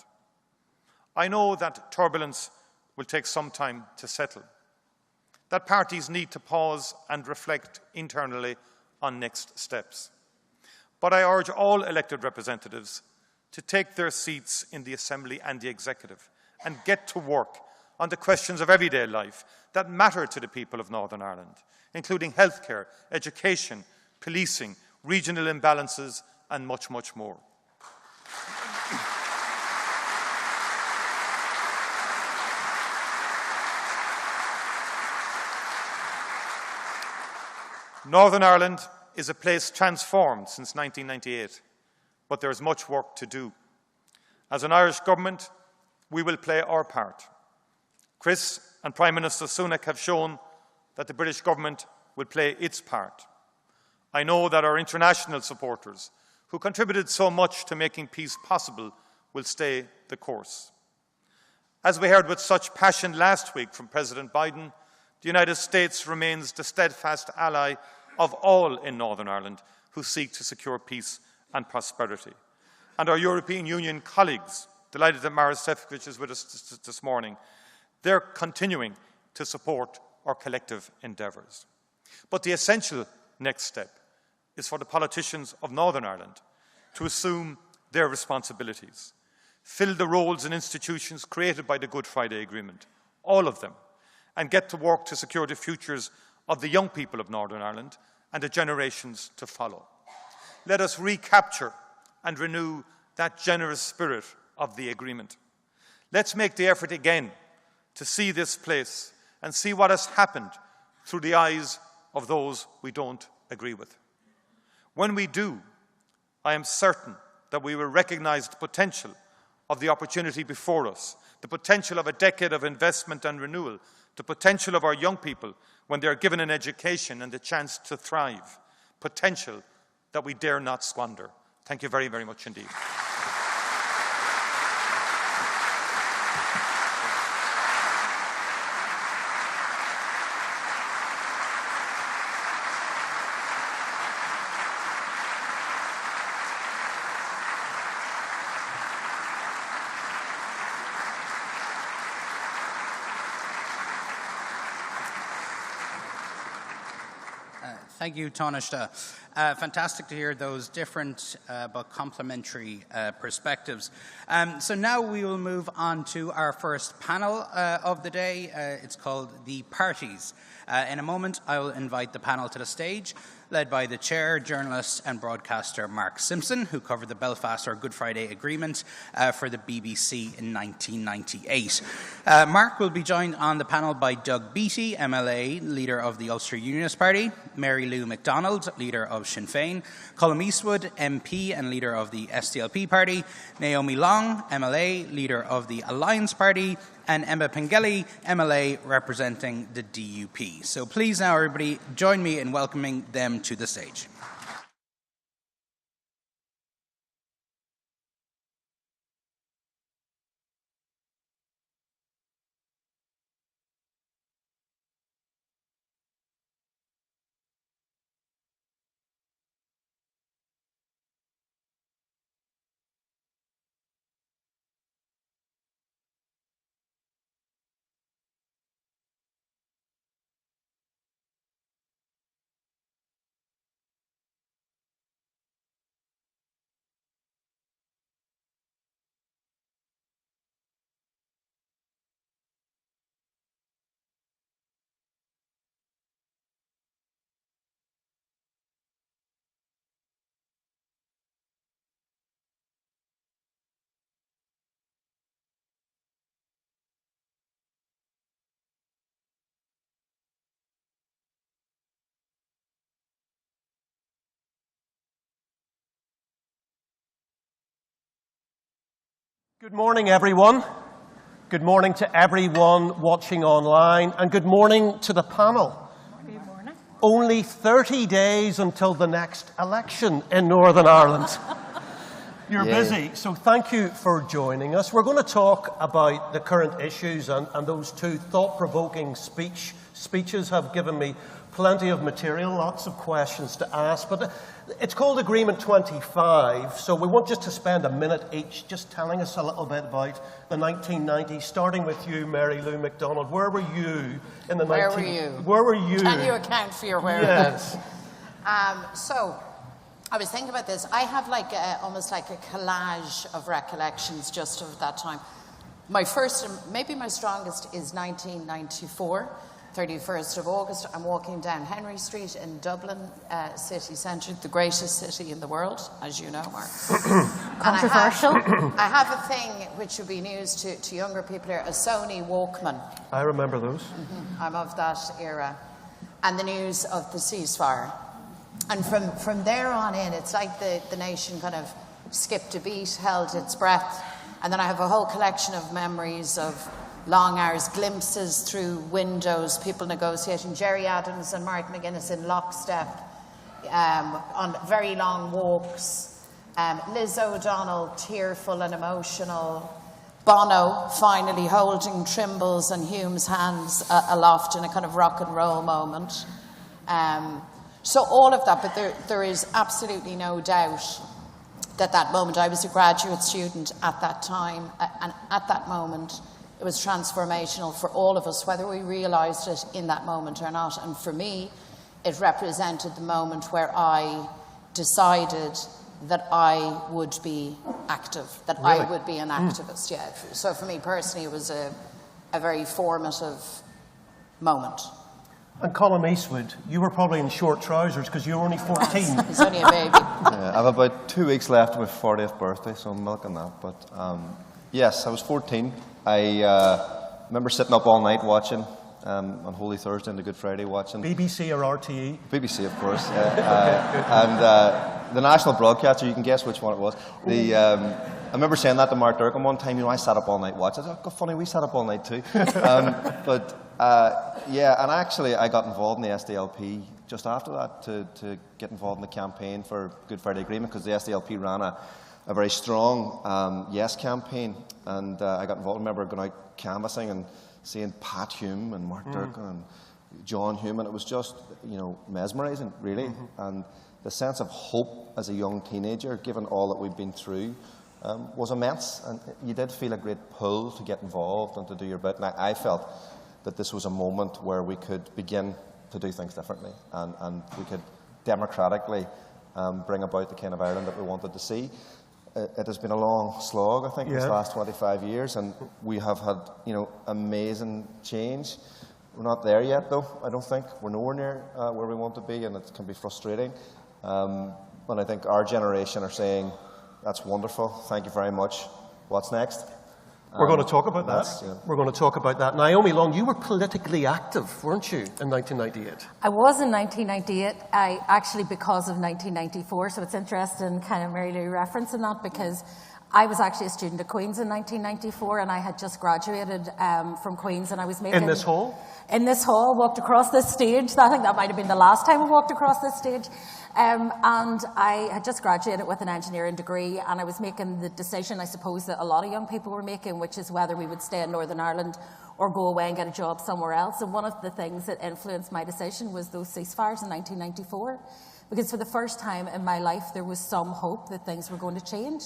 S14: I know that turbulence will take some time to settle, that parties need to pause and reflect internally on next steps. But I urge all elected representatives to take their seats in the Assembly and the Executive and get to work on the questions of everyday life that matter to the people of Northern Ireland, including healthcare, education, policing, regional imbalances, and much, much more. Northern Ireland is a place transformed since 1998, but there is much work to do. As an Irish government, we will play our part. Chris and Prime Minister Sunak have shown that the British government will play its part. I know that our international supporters, who contributed so much to making peace possible, will stay the course. As we heard with such passion last week from President Biden, the United States remains the steadfast ally of all in Northern Ireland who seek to secure peace and prosperity. And our European Union colleagues, delighted that Maros Sefcovic is with us this morning, they're continuing to support our collective endeavours. But the essential next step is for the politicians of Northern Ireland to assume their responsibilities, fill the roles and institutions created by the Good Friday Agreement, all of them, and get to work to secure the futures of the young people of Northern Ireland and the generations to follow. Let us recapture and renew that generous spirit of the agreement. Let's make the effort again to see this place and see what has happened through the eyes of those we don't agree with. When we do, I am certain that we will recognise the potential of the opportunity before us, the potential of a decade of investment and renewal, the potential of our young people when they are given an education and the chance to thrive, potential that we dare not squander. Thank you very, very much indeed.
S11: Thank you, Taoiseach. Fantastic to hear those different but complementary perspectives. So now we will move on to our first panel of the day. It's called The Parties. In a moment, I will invite the panel to the stage, led by the chair, journalist and broadcaster Mark Simpson, who covered the Belfast or Good Friday Agreement for the BBC in 1998. Mark will be joined on the panel by Doug Beattie, MLA, leader of the Ulster Unionist Party, Mary Lou MacDonald, leader of Sinn Féin, Colm Eastwood, MP and leader of the SDLP Party, Naomi Long, MLA, leader of the Alliance Party, and Emma Pengelly, MLA, representing the DUP. So please now, everybody, join me in welcoming them to the stage.
S15: Good morning, everyone. Good morning to everyone watching online, and good morning to the panel.
S16: Good morning.
S15: Only 30 days until the next election in Northern Ireland. You're busy, so thank you for joining us. We're going to talk about the current issues, and those two thought-provoking speeches have given me plenty of material, lots of questions to ask. But it's called Agreement 25, so we want just to spend a minute each just telling us a little bit about the 1990s, starting with you, Mary Lou MacDonald. Where were you in the
S16: Where
S15: 19...
S16: were you?
S15: Where were you?
S16: Can you account for your whereabouts?
S15: Yes.
S16: So, I was thinking about this. I have like almost like a collage of recollections just of that time. My first, and maybe my strongest, is 1994. 31st of August, I'm walking down Henry Street in Dublin city centre, the greatest city in the world, as you know, Mark. Controversial. I have a thing which would be news to younger people here, a Sony Walkman.
S15: I remember those.
S16: I'm of that era. And the news of the ceasefire. And from there on in, it's like the nation kind of skipped a beat, held its breath. And then I have a whole collection of memories of long hours, glimpses through windows, people negotiating, Gerry Adams and Martin McGuinness in lockstep, on very long walks, Liz O'Donnell tearful and emotional, Bono finally holding Trimble's and Hume's hands aloft in a kind of rock and roll moment. So all of that, but there is absolutely no doubt that moment, I was a graduate student at that time, and at that moment, it was transformational for all of us, whether we realised it in that moment or not. And for me, it represented the moment where I decided that I would be active, that
S15: Really?
S16: I would be an activist, yeah. So for me personally, it was a very formative moment.
S15: And Colin Eastwood, you were probably in short trousers because you were only 14.
S16: He's only a baby.
S17: I have about 2 weeks left of my 40th birthday, so I'm milking that. But yes, I was 14. I remember sitting up all night watching on Holy Thursday and the Good Friday watching.
S15: BBC or RTE?
S17: BBC, of course. And the national broadcaster, you can guess which one it was. I remember saying that to Mark Durkin one time. I sat up all night watching. I said, "Oh, funny, we sat up all night too." Yeah, and actually I got involved in the SDLP just after that to get involved in the campaign for Good Friday Agreement, because the SDLP ran a very strong yes campaign, and I got involved. I remember going out canvassing and seeing Pat Hume and Mark Durkin and John Hume, and it was just, mesmerising, really. And the sense of hope as a young teenager, given all that we've been through, was immense. And you did feel a great pull to get involved and to do your bit. And I felt that this was a moment where we could begin to do things differently, and we could democratically bring about the kind of Ireland that we wanted to see. It has been a long slog, I think, this last 25 years, and we have had, amazing change. We're not there yet, though, I don't think. We're nowhere near where we want to be, and it can be frustrating. And I think our generation are saying, "That's wonderful, thank you very much. What's next?"
S15: We're going to talk about that. We're going to talk about that. Naomi Long, you were politically active, weren't you, in 1998?
S18: I was in 1998, actually because of 1994, so it's interesting kind of Mary Lou referencing that, because I was actually a student at Queen's in 1994, and I had just graduated from Queen's, and I was making...
S15: In this hall?
S18: In this hall, walked across this stage. I think that might have been the last time I walked across this stage. And I had just graduated with an engineering degree, and I was making the decision, I suppose, that a lot of young people were making, which is whether we would stay in Northern Ireland or go away and get a job somewhere else. And one of the things that influenced my decision was those ceasefires in 1994, because for the first time in my life there was some hope that things were going to change.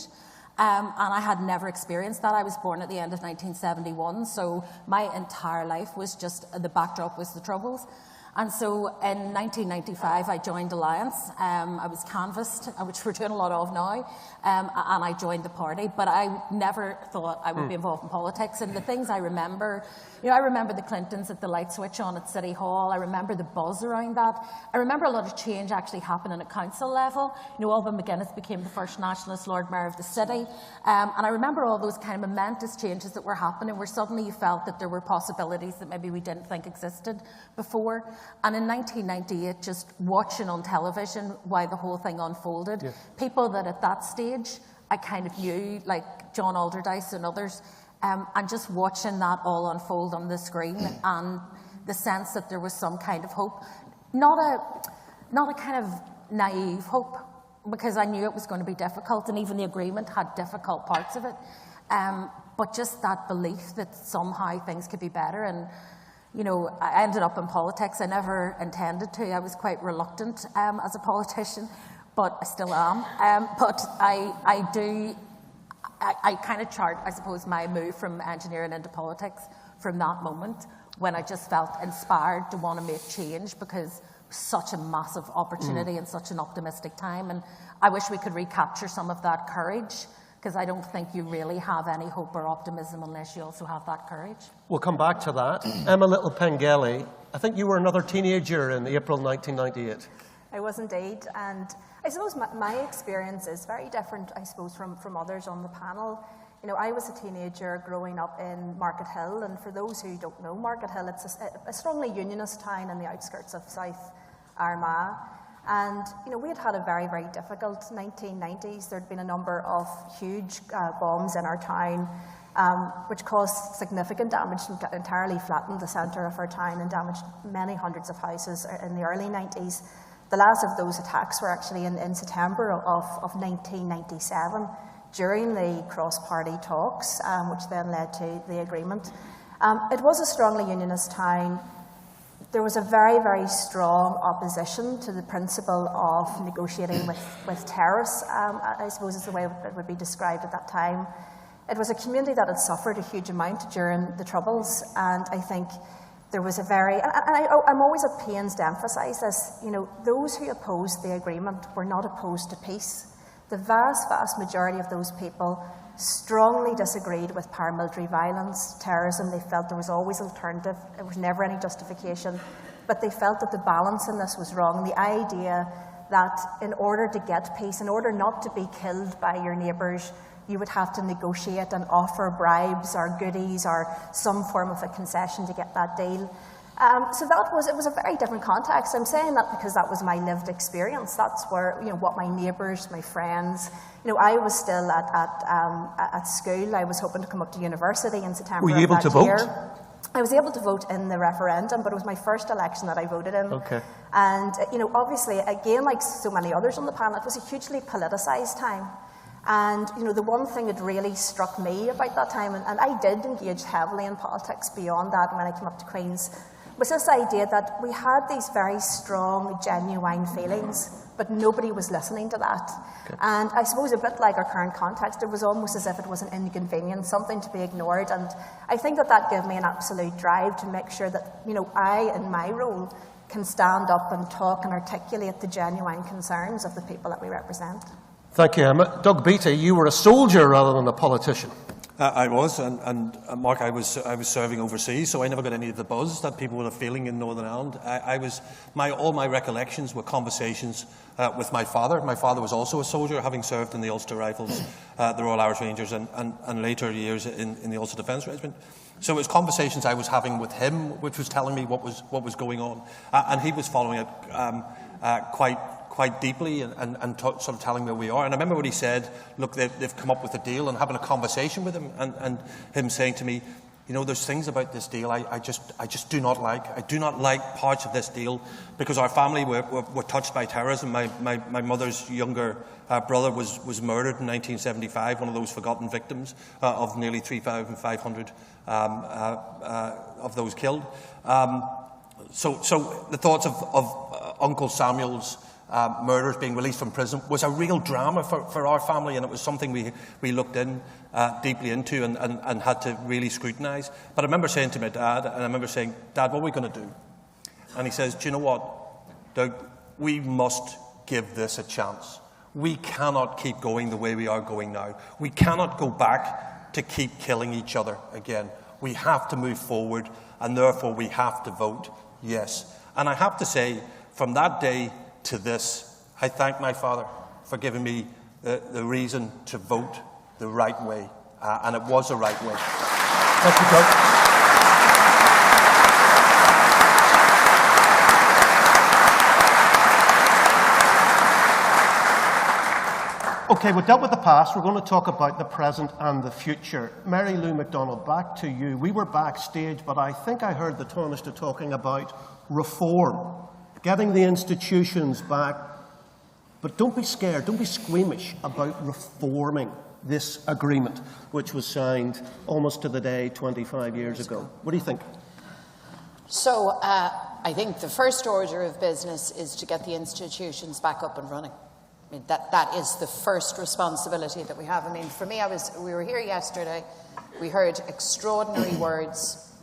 S18: And I had never experienced that. I was born at the end of 1971, so my entire life was just, the backdrop was the Troubles. And so in 1995, I joined Alliance. I was canvassed, which we're doing a lot of now, and I joined the party. But I never thought I would be involved in politics. And the things I remember, I remember the Clintons at the light switch on at City Hall. I remember the buzz around that. I remember a lot of change actually happening at council level. Alban McGuinness became the first nationalist Lord Mayor of the city. And I remember all those kind of momentous changes that were happening, where suddenly you felt that there were possibilities that maybe we didn't think existed before. And in 1998, just watching on television while the whole thing unfolded, people that at that stage I kind of knew, like John Alderdice and others, and just watching that all unfold on the screen, and the sense that there was some kind of hope, not a kind of naive hope, because I knew it was going to be difficult, and even the agreement had difficult parts of it, but just that belief that somehow things could be better. And I ended up in politics. I never intended to. I was quite reluctant as a politician, but I still am. But I kind of chart, I suppose, my move from engineering into politics from that moment, when I just felt inspired to want to make change, because it was such a massive opportunity and such an optimistic time. And I wish we could recapture some of that courage, because I don't think you really have any hope or optimism unless you also have that courage.
S15: We'll come back to that. Emma Little Pengelly, I think you were another teenager in April 1998.
S19: I was indeed, and I suppose my experience is very different, I suppose, from others on the panel. I was a teenager growing up in Market Hill, and for those who don't know Market Hill, it's a strongly unionist town in the outskirts of South Armagh. And, we had a very, very difficult 1990s. There'd been a number of huge bombs in our town, which caused significant damage and entirely flattened the centre of our town and damaged many hundreds of houses in the early 90s. The last of those attacks were actually in September of 1997, during the cross-party talks, which then led to the agreement. It was a strongly unionist town. There was a very, very strong opposition to the principle of negotiating with terrorists, I suppose is the way it would be described at that time. It was a community that had suffered a huge amount during the Troubles, and I think there was a very, and I'm always at pains to emphasise this, you know, those who opposed the agreement were not opposed to peace. The vast, vast majority of those people strongly disagreed with paramilitary violence, terrorism. They felt there was always an alternative. There was never any justification. But they felt that the balance in this was wrong. The idea that in order to get peace, in order not to be killed by your neighbours, you would have to negotiate and offer bribes or goodies or some form of a concession to get that deal. So it was a very different context. I'm saying that because that was my lived experience. That's where, you know, what my neighbours, my friends, you know, I was still at school. I was hoping to come up to university in September.
S15: Were you able to vote?
S19: I was able to vote in the referendum, but it was my first election that I voted in.
S15: Okay.
S19: And, you know, obviously, again, like so many others on the panel, it was a hugely politicised time. And, you know, the one thing that really struck me about that time, and I did engage heavily in politics beyond that when I came up to Queen's, was this idea that we had these very strong, genuine feelings, but nobody was listening to that. Okay. And I suppose a bit like our current context, it was almost as if it was an inconvenience, something to be ignored. And I think that gave me an absolute drive to make sure that, you know, I, in my role, can stand up and talk and articulate the genuine concerns of the people that we represent.
S15: Thank you, Emma. Doug Beattie, you were a soldier rather than a politician.
S20: I was, and Mark, I was serving overseas, so I never got any of the buzz that people were feeling in Northern Ireland. All my recollections were conversations with my father. My father was also a soldier, having served in the Ulster Rifles, the Royal Irish Rangers, and later years in the Ulster Defence Regiment. So it was conversations I was having with him, which was telling me what was going on, and he was following it quite deeply and sort of telling where we are. And I remember what he said, look, they've come up with a deal, and having a conversation with him and him saying to me, you know, there's things about this deal I just do not like. I do not like parts of this deal because our family were touched by terrorism. My mother's younger brother was murdered in 1975, one of those forgotten victims of nearly 3,500 of those killed. So the thoughts of Uncle Samuel's murders being released from prison was a real drama for our family, and it was something we looked in deeply into and had to really scrutinise. But I remember saying to my dad, and I remember saying, Dad, what are we going to do? And he says, do you know what, Doug, we must give this a chance. We cannot keep going the way we are going now. We cannot go back to keep killing each other again. We have to move forward, and therefore we have to vote yes. And I have to say, from that day to this, I thank my father for giving me the reason to vote the right way, and it was the right way.
S15: Thank you, Doug. Okay, we've dealt with the past. We're going to talk about the present and the future. Mary Lou MacDonald, back to you. We were backstage, but I think I heard the Tánaiste talking about reform, getting the institutions back. But don't be scared, don't be squeamish about reforming this agreement, which was signed almost to the day 25 years ago. What do you think?
S16: So I think the first order of business is to get the institutions back up and running. I mean, that is the first responsibility that we have. I mean, for me, we were here yesterday. We heard extraordinary words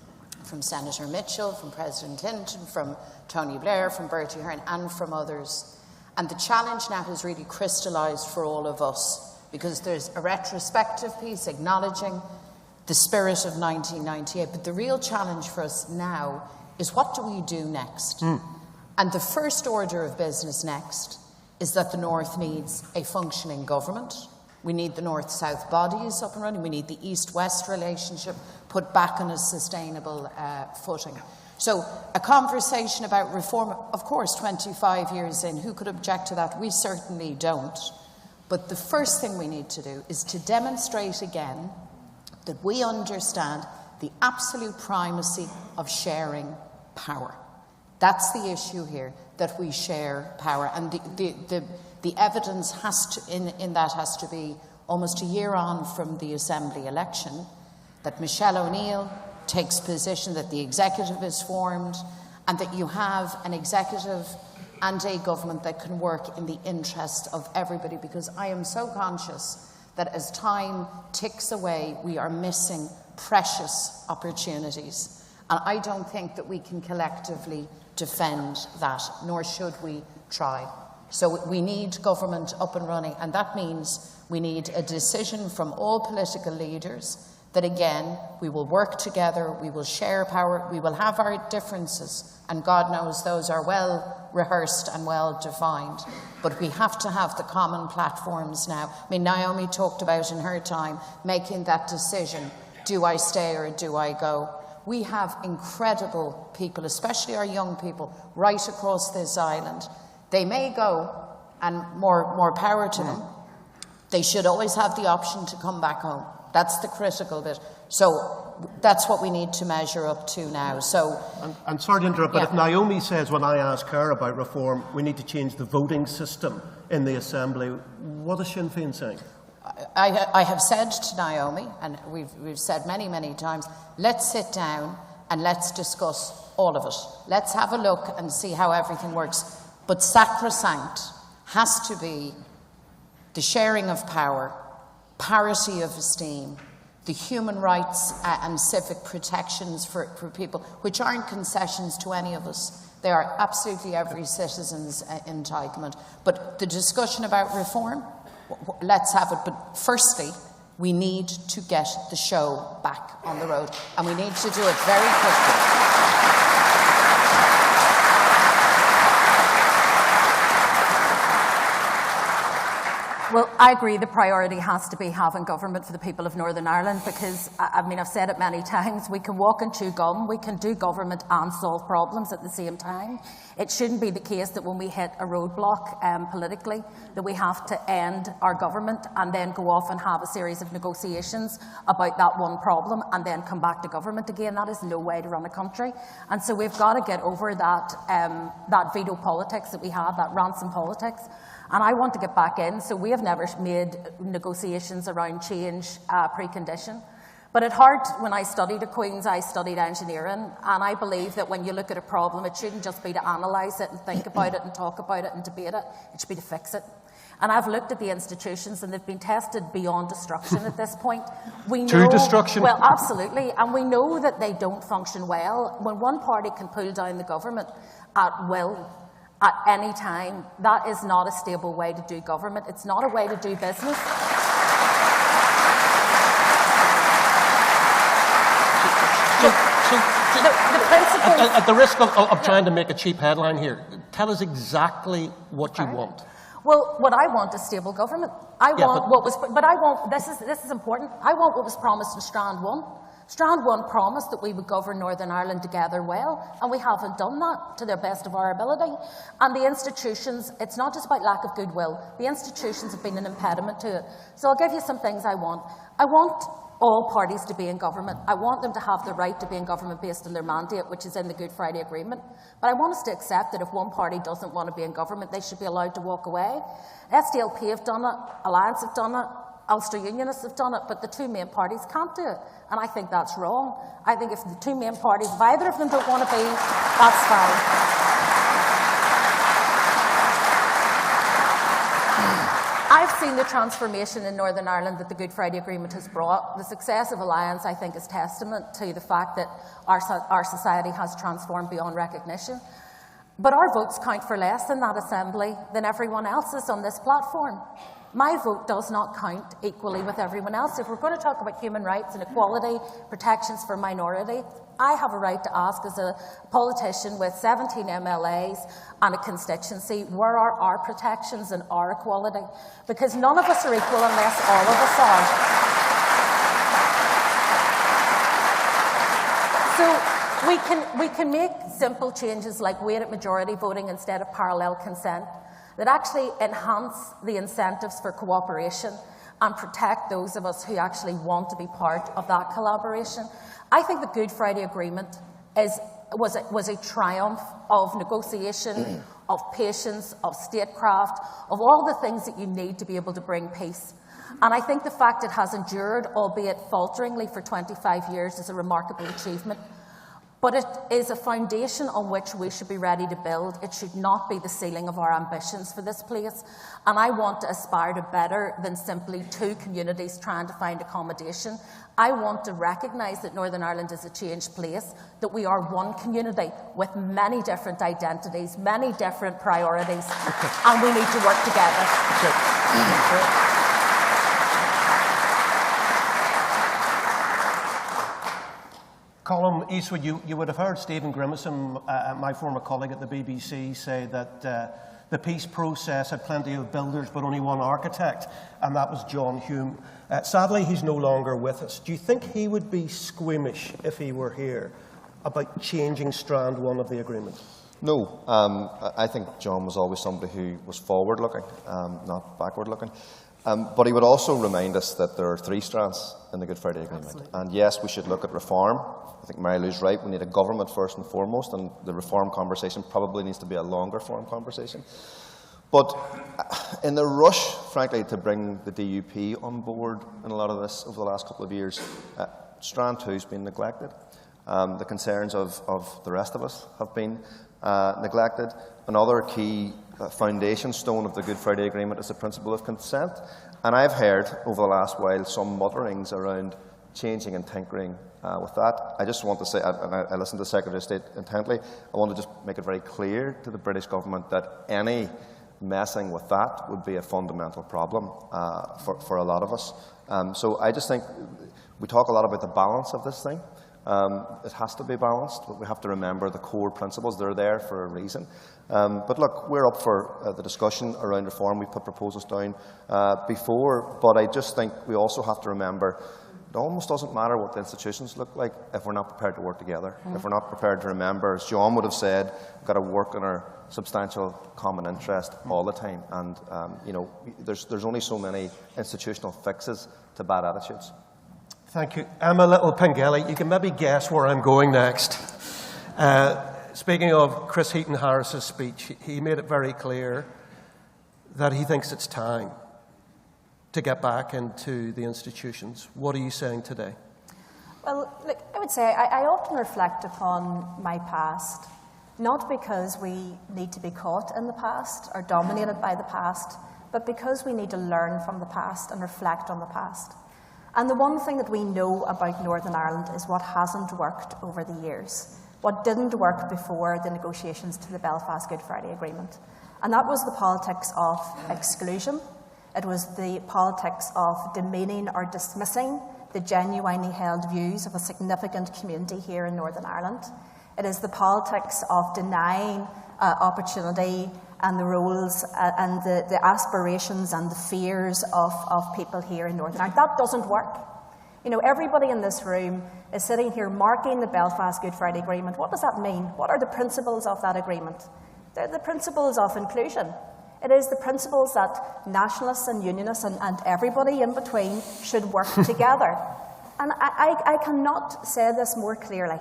S16: from Senator Micheál, from President Hinton, from Tony Blair, from Bertie Ahern, and from others. And the challenge now has really crystallised for all of us, because there's a retrospective piece acknowledging the spirit of 1998. But the real challenge for us now is, what do we do next? And the first order of business next is that the North needs a functioning government. We need the North-South bodies up and running. We need the East-West relationship put back on a sustainable footing. So a conversation about reform, of course, 25 years in, who could object to that? We certainly don't. But the first thing we need to do is to demonstrate again that we understand the absolute primacy of sharing power. That's the issue here, that we share power. And the evidence in that has to be almost a year on from the Assembly election, that Micheál O'Neill takes position, that the executive is formed, and that you have an executive and a government that can work in the interest of everybody. Because I am so conscious that as time ticks away, we are missing precious opportunities. And I don't think that we can collectively defend that, nor should we try. So we need government up and running, and that means we need a decision from all political leaders that, again, we will work together, we will share power, we will have our differences, and God knows those are well rehearsed and well defined. But we have to have the common platforms now. I mean, Naomi talked about in her time making that decision, do I stay or do I go? We have incredible people, especially our young people, right across this island. They may go, and more power to them. They should always have the option to come back home. That's the critical bit. So that's what we need to measure up to now. So,
S15: and sorry to interrupt, but if Naomi says when I ask her about reform, we need to change the voting system in the Assembly, what is Sinn Féin saying?
S16: I have said to Naomi, and we've said many, many times, let's sit down and let's discuss all of it. Let's have a look and see how everything works. But sacrosanct has to be the sharing of power, parity of esteem, the human rights and civic protections for people, which aren't concessions to any of us. They are absolutely every citizen's entitlement. But the discussion about reform, let's have it. But firstly, we need to get the show back on the road, and we need to do it very quickly.
S18: Well, I agree the priority has to be having government for the people of Northern Ireland, because, I mean, I've said it many times, we can walk and chew gum, we can do government and solve problems at the same time. It shouldn't be the case that when we hit a roadblock politically, that we have to end our government and then go off and have a series of negotiations about that one problem and then come back to government again. That is no way to run a country. And so we've got to get over that, that veto politics that we have, that ransom politics. And I want to get back in, so we have never made negotiations around change precondition. But at heart, when I studied at Queen's, I studied engineering, and I believe that when you look at a problem, it shouldn't just be to analyse it and think about it and talk about it and debate it, it should be to fix it. And I've looked at the institutions, and they've been tested beyond destruction at this point. We know,
S15: to destruction?
S18: Well, absolutely, and we know that they don't function well. When one party can pull down the government at will, at any time, that is not a stable way to do government. It's not a way to do business.
S15: The principle. At the risk of trying to make a cheap headline here, tell us exactly what you want.
S18: Well, what I want is stable government. I want this is important. I want what was promised in Strand 1. Strand 1 promised that we would govern Northern Ireland together well, and we haven't done that to the best of our ability. And the institutions, it's not just about lack of goodwill, the institutions have been an impediment to it. So I'll give you some things I want. I want all parties to be in government. I want them to have the right to be in government based on their mandate, which is in the Good Friday Agreement. But I want us to accept that if one party doesn't want to be in government, they should be allowed to walk away. SDLP have done it, Alliance have done it, Ulster Unionists have done it, but the two main parties can't do it. And I think that's wrong. I think if the two main parties, if either of them don't want to be, that's fine. I've seen the transformation in Northern Ireland that the Good Friday Agreement has brought. The success of Alliance, I think, is testament to the fact that our society has transformed beyond recognition. But our votes count for less in that assembly than everyone else's on this platform. My vote does not count equally with everyone else. If we're going to talk about human rights and equality, protections for minority, I have a right to ask as a politician with 17 MLAs and a constituency, where are our protections and our equality? Because none of us are equal unless all of us are. So we can make simple changes like weighted majority voting instead of parallel consent that actually enhance the incentives for cooperation and protect those of us who actually want to be part of that collaboration. I think the Good Friday Agreement was a triumph of negotiation, of patience, of statecraft, of all the things that you need to be able to bring peace. And I think the fact it has endured, albeit falteringly, for 25 years is a remarkable achievement. But it is a foundation on which we should be ready to build. It should not be the ceiling of our ambitions for this place. And I want to aspire to better than simply two communities trying to find accommodation. I want to recognise that Northern Ireland is a changed place, that we are one community with many different identities, many different priorities, and we need to work together.
S15: Colm Eastwood, you would have heard Stephen Grimison, my former colleague at the BBC, say that the peace process had plenty of builders but only one architect, and that was John Hume. Sadly, he's no longer with us. Do you think he would be squeamish if he were here about changing Strand 1 of the agreement?
S17: No. I think John was always somebody who was forward-looking, not backward-looking. But he would also remind us that there are three strands in the Good Friday Agreement. Absolutely. And yes, we should look at reform. I think Mary Lou's right. We need a government first and foremost, and the reform conversation probably needs to be a longer form conversation. But in the rush, frankly, to bring the DUP on board in a lot of this over the last couple of years, Strand 2 has been neglected. The concerns of the rest of us have been neglected. Another key foundation stone of the Good Friday Agreement is the principle of consent. And I've heard over the last while some mutterings around changing and tinkering with that. I just want to say, and I listened to the Secretary of State intently, I want to just make it very clear to the British government that any messing with that would be a fundamental problem for a lot of us. So I just think we talk a lot about the balance of this thing. It has to be balanced, but we have to remember the core principles. They're there for a reason. But look, we're up for the discussion around reform. We've put proposals down before, but I just think we also have to remember it almost doesn't matter what the institutions look like if we're not prepared to work together. If we're not prepared to remember, as John would have said, we've got to work on our substantial common interest all the time. And you know, there's only so many institutional fixes to bad attitudes.
S15: Thank you. Emma Little-Pengelly, you can maybe guess where I'm going next. Speaking of Chris Heaton-Harris's speech, he made it very clear that he thinks it's time to get back into the institutions. What are you saying today?
S19: Well, look, I would say I often reflect upon my past, not because we need to be caught in the past or dominated by the past, but because we need to learn from the past and reflect on the past. And the one thing that we know about Northern Ireland is what hasn't worked over the years, what didn't work before the negotiations to the Belfast Good Friday Agreement. And that was the politics of exclusion. It was the politics of demeaning or dismissing the genuinely held views of a significant community here in Northern Ireland. It is the politics of denying opportunity and the roles and the aspirations and the fears of people here in Northern Ireland. That doesn't work. You know, everybody in this room is sitting here marking the Belfast Good Friday Agreement. What does that mean? What are the principles of that agreement? They're the principles of inclusion. It is the principles that nationalists and unionists and everybody in between should work together. And I cannot say this more clearly.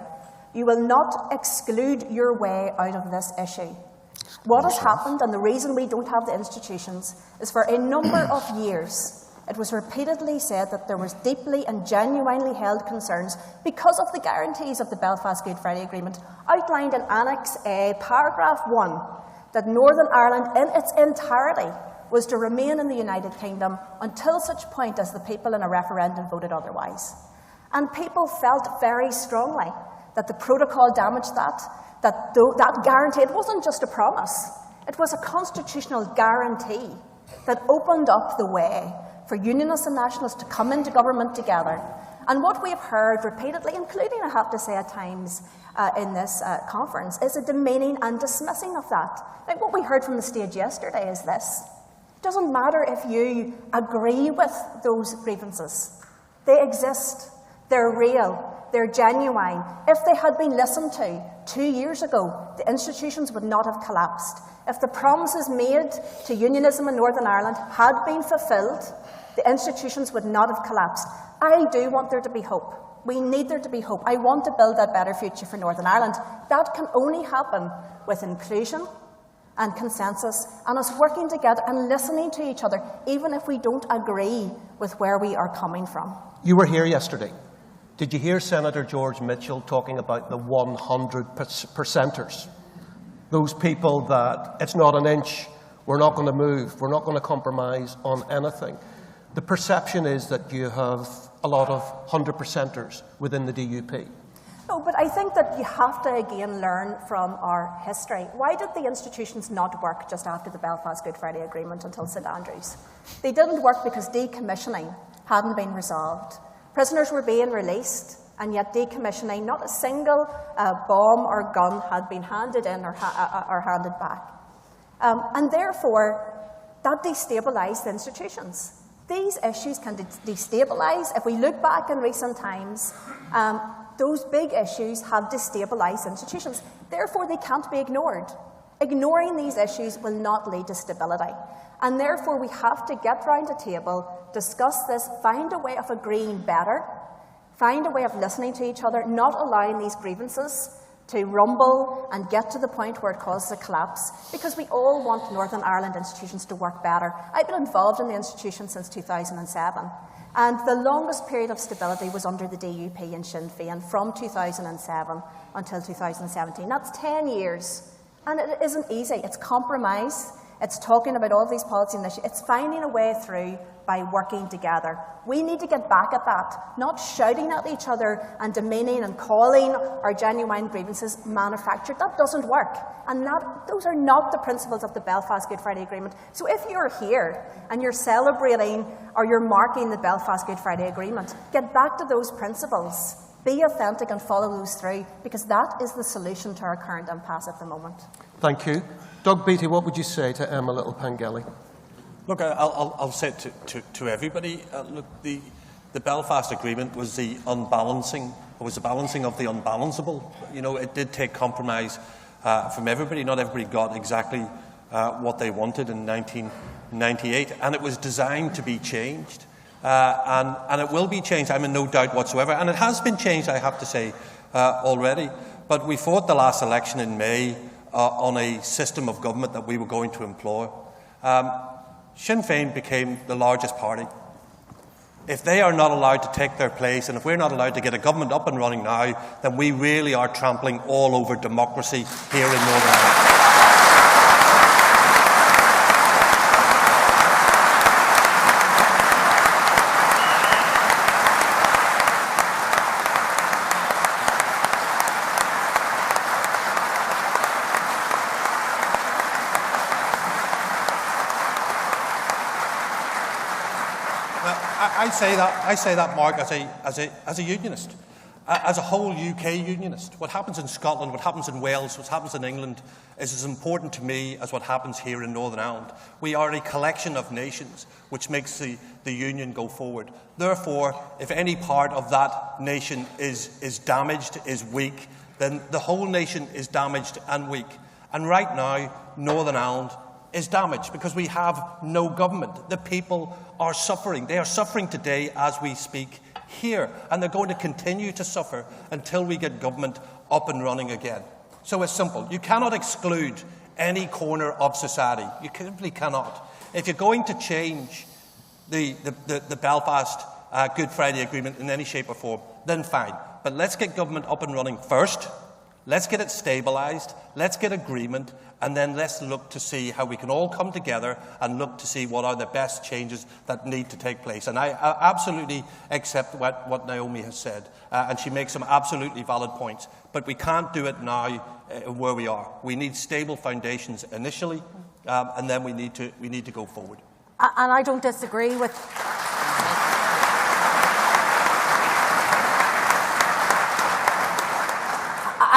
S19: You will not exclude your way out of this issue. What has happened, and the reason we don't have the institutions, is for a number of years, it was repeatedly said that there was deeply and genuinely held concerns because of the guarantees of the Belfast Good Friday Agreement outlined in Annex A, paragraph 1, that Northern Ireland in its entirety was to remain in the United Kingdom until such point as the people in a referendum voted otherwise. And people felt very strongly that the protocol damaged that guarantee. It wasn't just a promise, it was a constitutional guarantee that opened up the way for unionists and nationalists to come into government together. And what we've heard repeatedly, including, I have to say, at times in this conference, is a demeaning and dismissing of that. Like what we heard from the stage yesterday is this. It doesn't matter if you agree with those grievances. They exist. They're real. They're genuine. If they had been listened to 2 years ago, the institutions would not have collapsed. If the promises made to unionism in Northern Ireland had been fulfilled, the institutions would not have collapsed. I do want there to be hope. We need there to be hope. I want to build a better future for Northern Ireland. That can only happen with inclusion and consensus and us working together and listening to each other, even if we don't agree with where we are coming from.
S15: You were here yesterday. Did you hear Senator George Mitchell talking about the 100%ers? Those people that it's not an inch, we're not going to move, we're not going to compromise on anything. The perception is that you have a lot of 100%ers within the DUP.
S19: No, but I think that you have to again learn from our history. Why did the institutions not work just after the Belfast Good Friday Agreement until St Andrews? They didn't work because decommissioning hadn't been resolved. Prisoners were being released, and yet decommissioning, not a single bomb or gun had been handed in or handed back. And therefore, that destabilised the institutions. These issues can destabilise. If we look back in recent times, those big issues have destabilised institutions. Therefore, they can't be ignored. Ignoring these issues will not lead to stability. And therefore, we have to get round a table, discuss this, find a way of agreeing better, find a way of listening to each other, not allowing these grievances to rumble and get to the point where it causes a collapse, because we all want Northern Ireland institutions to work better. I've been involved in the institution since 2007. And the longest period of stability was under the DUP and Sinn Féin from 2007 until 2017. That's 10 years. And it isn't easy. It's compromise. It's talking about all these policy initiatives. It's finding a way through by working together. We need to get back at that, not shouting at each other and demeaning and calling our genuine grievances manufactured. That doesn't work. And those are not the principles of the Belfast Good Friday Agreement. So if you're here and you're celebrating or you're marking the Belfast Good Friday Agreement, get back to those principles. Be authentic and follow those through, because that is the solution to our current impasse at the moment.
S15: Thank you. Doug Beattie, what would you say to Emma Little-Pengelly?
S20: Look, I'll say to everybody, look, the Belfast Agreement was the unbalancing, it was the balancing of the unbalanceable. You know, it did take compromise from everybody. Not everybody got exactly what they wanted in 1998, and it was designed to be changed. And it will be changed, I'm in no doubt whatsoever. And it has been changed, I have to say, already. But we fought the last election in May on a system of government that we were going to employ. Sinn Féin became the largest party. If they are not allowed to take their place, and if we're not allowed to get a government up and running now, then we really are trampling all over democracy here in Northern Ireland. I say that, Mark, as a unionist, as a whole UK unionist. What happens in Scotland, what happens in Wales, what happens in England is as important to me as what happens here in Northern Ireland. We are a collection of nations, which makes the union go forward. Therefore, if any part of that nation is damaged, is weak, then the whole nation is damaged and weak. And right now, Northern Ireland is damaged because we have no government. The people are suffering. They are suffering today as we speak here, and they're going to continue to suffer until we get government up and running again. So it's simple. You cannot exclude any corner of society. You simply cannot. If you're going to change the Belfast Good Friday Agreement in any shape or form, then fine. But let's get government up and running first. Let's get it stabilised, let's get agreement, and then let's look to see how we can all come together and look to see what are the best changes that need to take place. And I absolutely accept what Naomi has said, and she makes some absolutely valid points. But we can't do it now where we are. We need stable foundations initially, and then we need to go forward.
S18: And I don't disagree with...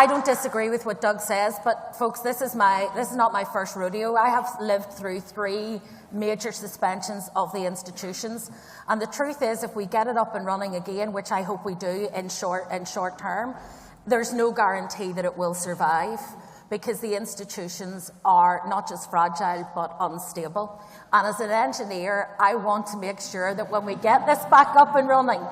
S18: I don't disagree with what Doug says, but folks, this is not my first rodeo. I have lived through 3 major suspensions of the institutions, and the truth is, if we get it up and running again, which I hope we do in short term, there's no guarantee that it will survive, because the institutions are not just fragile but unstable. And as an engineer, I want to make sure that when we get this back up and running,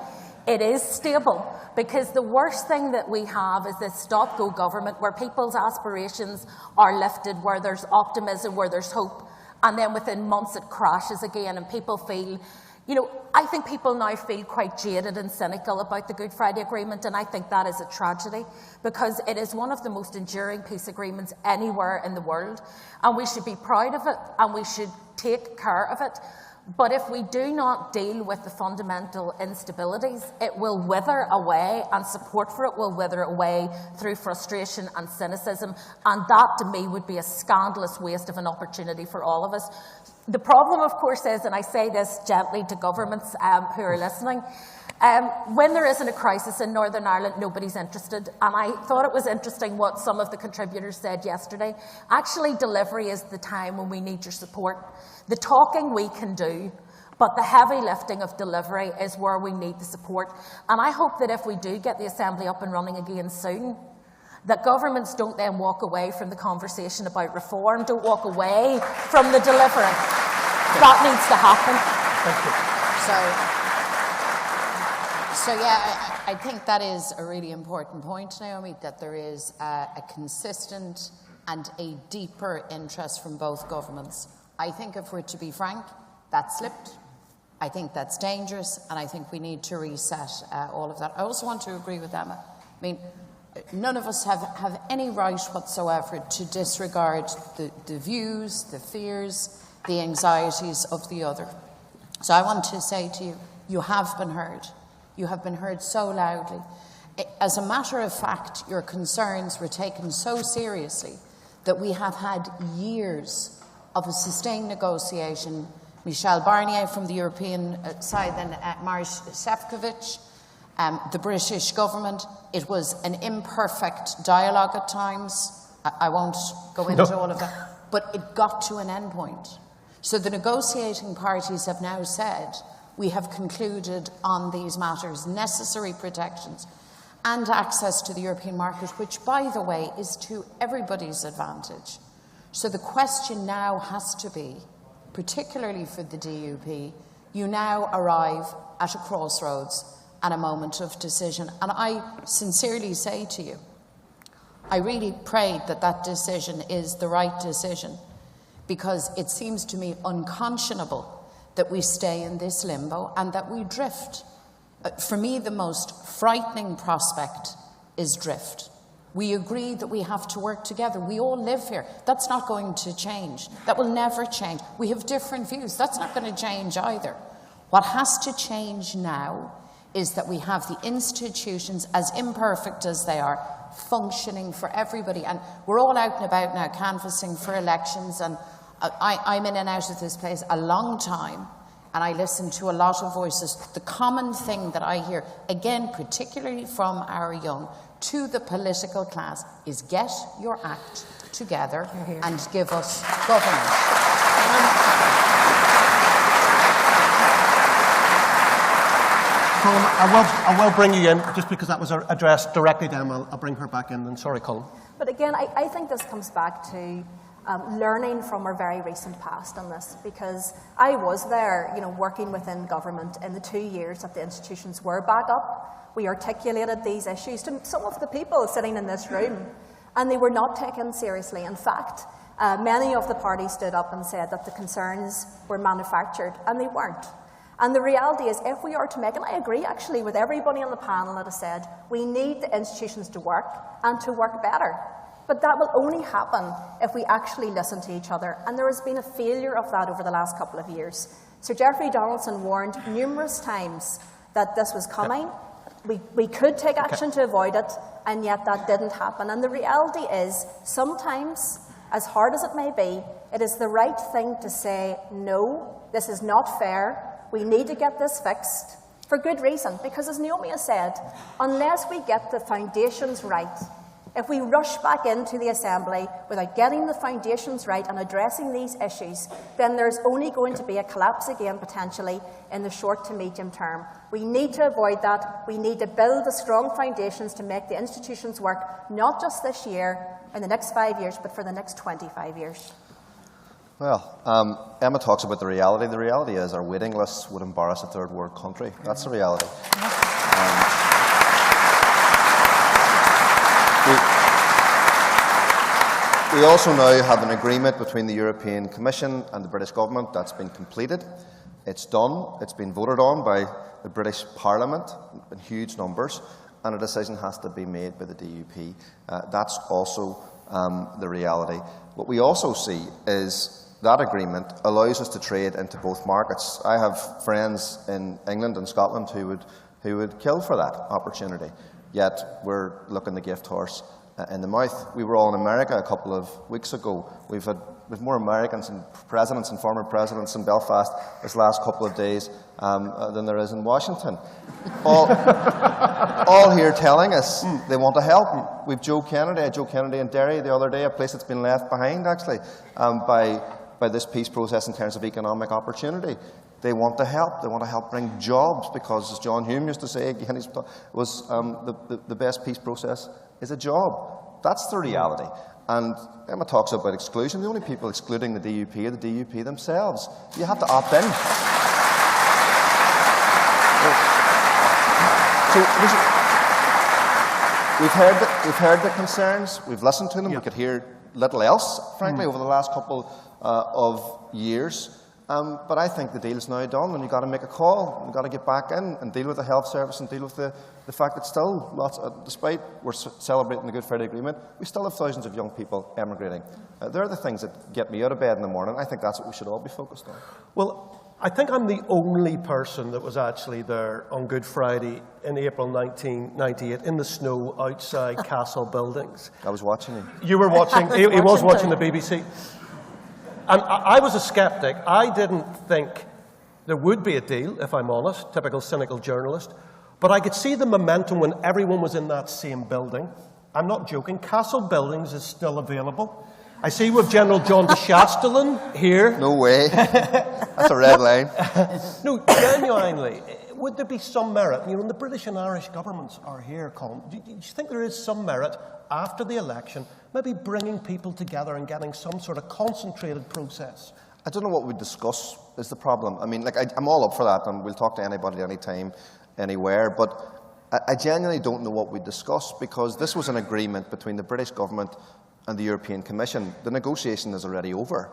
S18: it is stable, because the worst thing that we have is this stop-go government where people's aspirations are lifted, where there's optimism, where there's hope, and then within months it crashes again and people feel You know, I think people now feel quite jaded and cynical about the Good Friday Agreement, and I think that is a tragedy, because it is one of the most enduring peace agreements anywhere in the world, and we should be proud of it, and we should take care of it. But if we do not deal with the fundamental instabilities, it will wither away, and support for it will wither away through frustration and cynicism, and that, to me, would be a scandalous waste of an opportunity for all of us. The problem, of course, is, and I say this gently to governments who are listening, when there isn't a crisis in Northern Ireland, nobody's interested. And I thought it was interesting what some of the contributors said yesterday. Actually, delivery is the time when we need your support. The talking we can do, but the heavy lifting of delivery is where we need the support. And I hope that if we do get the Assembly up and running again soon, that governments don't then walk away from the conversation about reform, don't walk away from the delivery. That needs to happen.
S16: So yeah, I think that is a really important point, Naomi, that there is a consistent and a deeper interest from both governments. I think, if we're to be frank, that slipped. I think that's dangerous, and I think we need to reset all of that. I also want to agree with Emma. I mean, none of us have any right whatsoever to disregard the views, the fears, the anxieties of the other. So I want to say to you, you have been heard. You have been heard so loudly. As a matter of fact, your concerns were taken so seriously that we have had years of a sustained negotiation. Micheál Barnier from the European side, then Maroš Šefčovič, the British government. It was an imperfect dialogue at times. I won't go into all of that. But it got to an end point. So the negotiating parties have now said, we have concluded on these matters, necessary protections and access to the European market, which, by the way, is to everybody's advantage. So the question now has to be, particularly for the DUP, you now arrive at a crossroads and a moment of decision. And I sincerely say to you, I really pray that that decision is the right decision, because it seems to me unconscionable that we stay in this limbo and that we drift. For me, the most frightening prospect is drift. We agree that we have to work together. We all live here. That's not going to change. That will never change. We have different views. That's not going to change either. What has to change now is that we have the institutions, as imperfect as they are, functioning for everybody. And we're all out and about now canvassing for elections, and I'm in and out of this place a long time, and I listen to a lot of voices. The common thing that I hear, again, particularly from our young, to the political class, is get your act together and give us governance.
S15: Colin, I will bring you in, just because that was addressed directly to Emma. I'll bring her back in, and sorry, Colin.
S19: But again, I think this comes back to learning from our very recent past on this, because I was there, working within government in the 2 years that the institutions were back up. We articulated these issues to some of the people sitting in this room, and they were not taken seriously. In fact, many of the parties stood up and said that the concerns were manufactured, and they weren't. And the reality is, if we are to make, and I agree actually with everybody on the panel that has said, we need the institutions to work and to work better. But that will only happen if we actually listen to each other. And there has been a failure of that over the last couple of years. Sir Geoffrey Donaldson warned numerous times that this was coming. We could take action to avoid it, and yet that didn't happen. And the reality is, sometimes, as hard as it may be, it is the right thing to say, no, this is not fair. We need to get this fixed for good reason. Because as Naomi has said, unless we get the foundations right, if we rush back into the Assembly without getting the foundations right and addressing these issues, then there's only going to be a collapse again, potentially, in the short to medium term. We need to avoid that. We need to build the strong foundations to make the institutions work, not just this year, in the next 5 years, but for the next 25 years.
S17: Well, Emma talks about the reality. The reality is our waiting lists would embarrass a third world country. That's the reality. We also now have an agreement between the European Commission and the British government that's been completed. It's done. It's been voted on by the British Parliament in huge numbers, and a decision has to be made by the DUP. That's also the reality. What we also see is that agreement allows us to trade into both markets. I have friends in England and Scotland who would kill for that opportunity, yet we're looking the gift horse in the mouth. We were all in America a couple of weeks ago. We've had more Americans and presidents and former presidents in Belfast this last couple of days than there is in Washington. All here telling us they want to help. We've Joe Kennedy in Derry the other day, a place that's been left behind actually by this peace process in terms of economic opportunity. They want to help. They want to help bring jobs because, as John Hume used to say, again, the best peace process is a job. That's the reality. And Emma talks about exclusion. The only people excluding the DUP are the DUP themselves. You have to opt in. So we've heard the concerns. We've listened to them. We could hear little else, frankly, over the last couple of years. But I think the deal is now done, and you've got to make a call. You've got to get back in and deal with the health service and deal with the fact that still, despite we're celebrating the Good Friday Agreement, we still have thousands of young people emigrating. They're the things that get me out of bed in the morning. I think that's what we should all be focused on.
S15: Well, I think I'm the only person that was actually there on Good Friday in April 1998 in the snow outside Castle buildings.
S17: I was watching you.
S15: You were watching. He was watching the BBC. And I was a sceptic. I didn't think there would be a deal, if I'm honest, typical cynical journalist. But I could see the momentum when everyone was in that same building. I'm not joking. Castle Buildings is still available. I see we have General John de Chastelain here.
S17: No way. That's a red line.
S15: No, genuinely, would there be some merit? You know, when the British and Irish governments are here, Colin, do you think there is some merit after the election, maybe bringing people together and getting some sort of concentrated process?
S17: I don't know what we discuss is the problem. I mean, like, I'm all up for that, and we'll talk to anybody anytime, anywhere, but I genuinely don't know what we discuss, because this was an agreement between the British government and the European Commission. The negotiation is already over.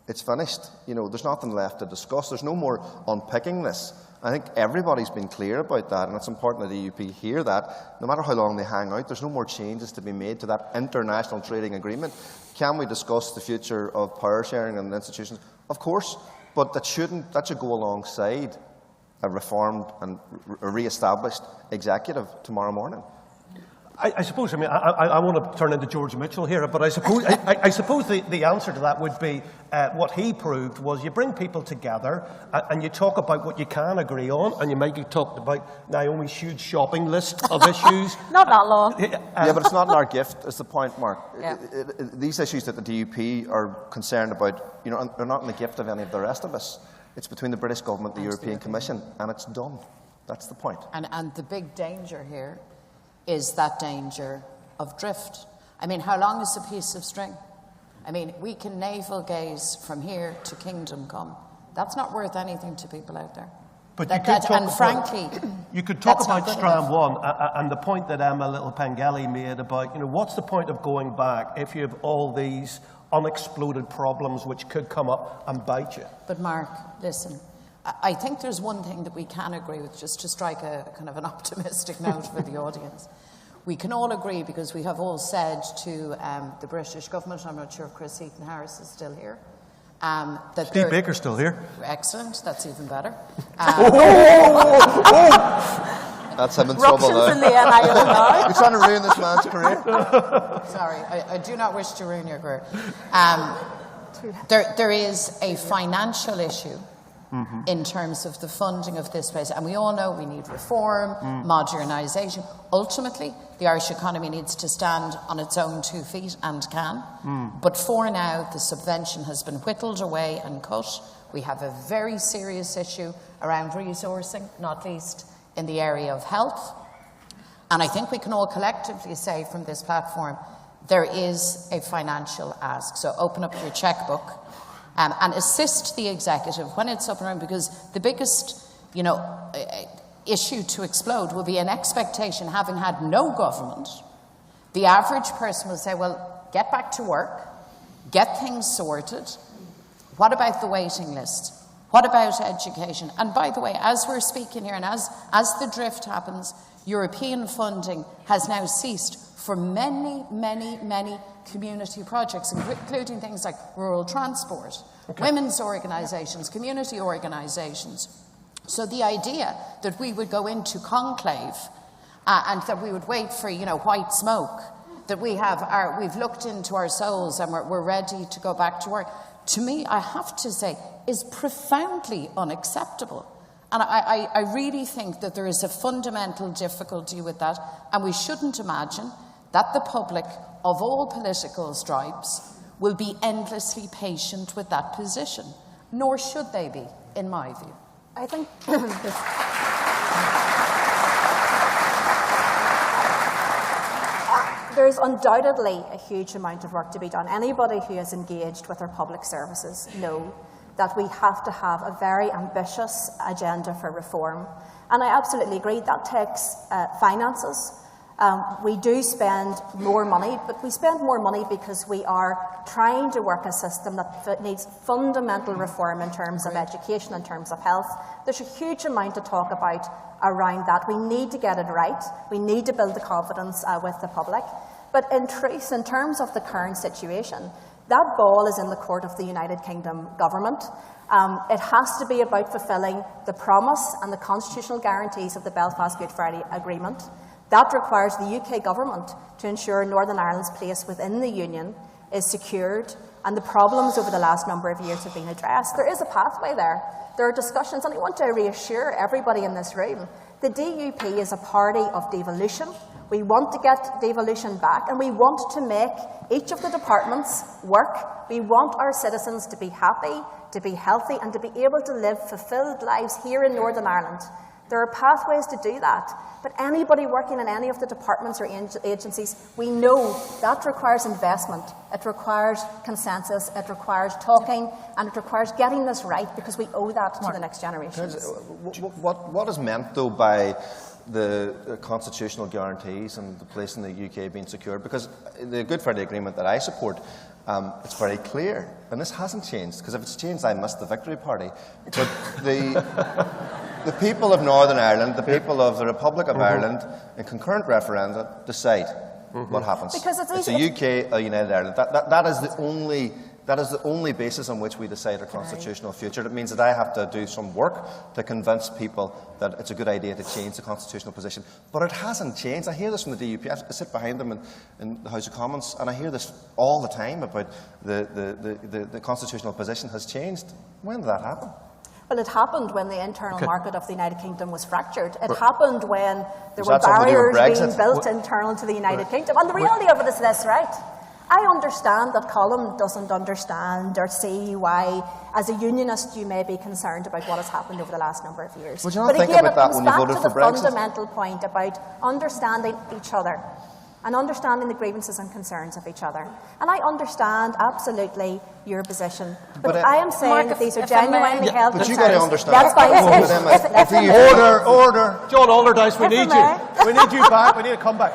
S17: It's finished. You know, there's nothing left to discuss. There's no more unpicking this. I think everybody's been clear about that, and it's important that the EUP hear that. No matter how long they hang out, there's no more changes to be made to that international trading agreement. Can we discuss the future of power sharing and institutions? Of course, but that should go alongside a reformed and re-established executive tomorrow morning.
S15: I suppose, I mean, I want to turn into George Mitchell here, but I suppose the answer to that would be what he proved was you bring people together and you talk about what you can agree on, and you might have talked about Naomi's huge shopping list of issues.
S18: Not that long.
S17: Yeah, but it's not in our gift, is the point, Mark.
S18: Yeah.
S17: These issues that the DUP are concerned about, you know, they're not in the gift of any of the rest of us. It's between the British government and the European Commission, and it's done. That's the point.
S16: And the big danger here is that danger of drift. I mean, how long is a piece of string? I mean, we can navel gaze from here to kingdom come. That's not worth anything to people out there.
S15: But
S16: frankly,
S15: you could talk about Strand 1 and the point that Emma Little-Pengelly made about, you know, what's the point of going back if you have all these unexploded problems which could come up and bite you?
S16: But Mark, listen, I think there's one thing that we can agree with, just to strike a kind of an optimistic note for the audience. We can all agree, because we have all said to the British government, I'm not sure if Chris Heaton-Harris is still here, that
S15: Steve Baker's still here.
S16: Excellent, that's even better.
S17: That's him in trouble now. You're trying to ruin this man's career.
S16: Sorry, I do not wish to ruin your career. There is a financial issue in terms of the funding of this place. And we all know we need reform, modernisation. Ultimately, the Irish economy needs to stand on its own 2 feet, and can. But for now, the subvention has been whittled away and cut. We have a very serious issue around resourcing, not least in the area of health. And I think we can all collectively say from this platform, there is a financial ask. So open up your chequebook. And assist the executive when it's up and running, because the biggest, you know, issue to explode will be an expectation, having had no government. The average person will say, well, get back to work, get things sorted. What about the waiting list? What about education? And by the way, as we're speaking here and as the drift happens, European funding has now ceased for many, many, many community projects, including things like rural transport, women's organisations, community organisations. So the idea that we would go into conclave and that we would wait for, white smoke, that we've looked into our souls and we're ready to go back to work, to me, I have to say, is profoundly unacceptable. And I really think that there is a fundamental difficulty with that, and we shouldn't imagine that the public of all political stripes will be endlessly patient with that position, nor should they be, in my view.
S19: I think there's undoubtedly a huge amount of work to be done. Anybody who is engaged with our public services know that we have to have a very ambitious agenda for reform. And I absolutely agree, that takes finances. We do spend more money, but we spend more money because we are trying to work a system that needs fundamental reform in terms of education, in terms of health. There's a huge amount to talk about around that. We need to get it right. We need to build the confidence with the public. But in truth, in terms of the current situation, that ball is in the court of the United Kingdom government. It has to be about fulfilling the promise and the constitutional guarantees of the Belfast Good Friday Agreement. That requires the UK government to ensure Northern Ireland's place within the Union is secured and the problems over the last number of years have been addressed. There is a pathway there. There are discussions, and I want to reassure everybody in this room, the DUP is a party of devolution. We want to get devolution back, and we want to make each of the departments work. We want our citizens to be happy, to be healthy, and to be able to live fulfilled lives here in Northern Ireland. There are pathways to do that, but anybody working in any of the departments or agencies, we know that requires investment, it requires consensus, it requires talking, and it requires getting this right, because we owe that to the next generations.
S17: What is meant, though, by the constitutional guarantees and the place in the UK being secured? Because the Good Friday Agreement that I support, it's very clear, and this hasn't changed, because if it's changed, I missed the victory party. But the people of Northern Ireland, the people of the Republic of Ireland, in concurrent referenda, decide what happens.
S19: Because
S17: it's a UK, a United Ireland. That is the only basis on which we decide our constitutional future. It means that I have to do some work to convince people that it's a good idea to change the constitutional position. But it hasn't changed. I hear this from the DUP. I sit behind them in the House of Commons, and I hear this all the time about the constitutional position has changed. When did that happen?
S19: Well, it happened when the internal market of the United Kingdom was fractured. It happened when there were barriers being built internal to the United Kingdom. And the reality of it is this, right? I understand that Colin doesn't understand or see why, as a unionist, you may be concerned about what has happened over the last number of years.
S17: But again, it comes back to the
S19: fundamental point about understanding each other and understanding the grievances and concerns of each other. And I understand absolutely your position. But I am saying that these are genuinely held concerns.
S17: But you've got to understand.
S19: That's fine.
S15: Order. John Allardyce, we need you. We need you back. We need to come back.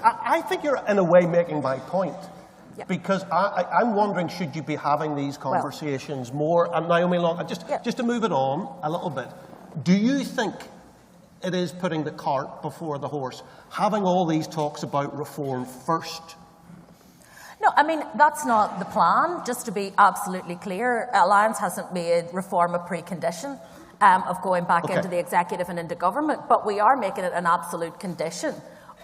S15: I think you're, in a way, making my point. Because I'm wondering, should you be having these conversations more? And Naomi Long, just to move it on a little bit, do you think it is putting the cart before the horse, having all these talks about reform first?
S18: No, I mean, that's not the plan. Just to be absolutely clear, Alliance hasn't made reform a precondition of going back into the executive and into government, but we are making it an absolute condition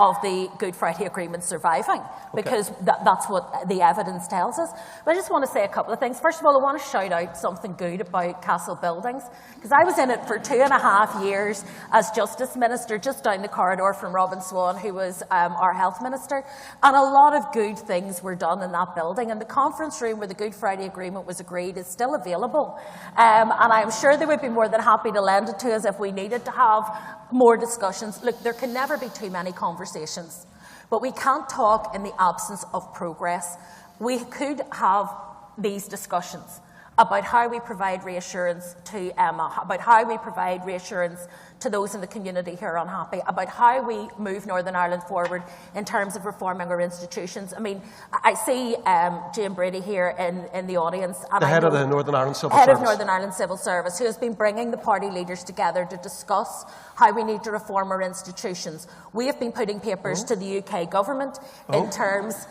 S18: of the Good Friday Agreement surviving, because that's what the evidence tells us. But I just want to say a couple of things. First of all, I want to shout out something good about Castle Buildings, because I was in it for 2.5 years as Justice Minister, just down the corridor from Robin Swan, who was our Health Minister, and a lot of good things were done in that building, and the conference room where the Good Friday Agreement was agreed is still available, and I'm sure they would be more than happy to lend it to us if we needed to have more discussions. Look, there can never be too many conversations, but we can't talk in the absence of progress. We could have these discussions about how we provide reassurance to Emma, about how we provide reassurance to those in the community who are unhappy about how we move Northern Ireland forward in terms of reforming our institutions. I mean, I see Jane Brady here in the audience. And
S15: the head of the Northern Ireland Civil
S18: Service.
S15: Head
S18: of Northern Ireland Civil Service, who has been bringing the party leaders together to discuss how we need to reform our institutions. We have been putting papers to the UK government in terms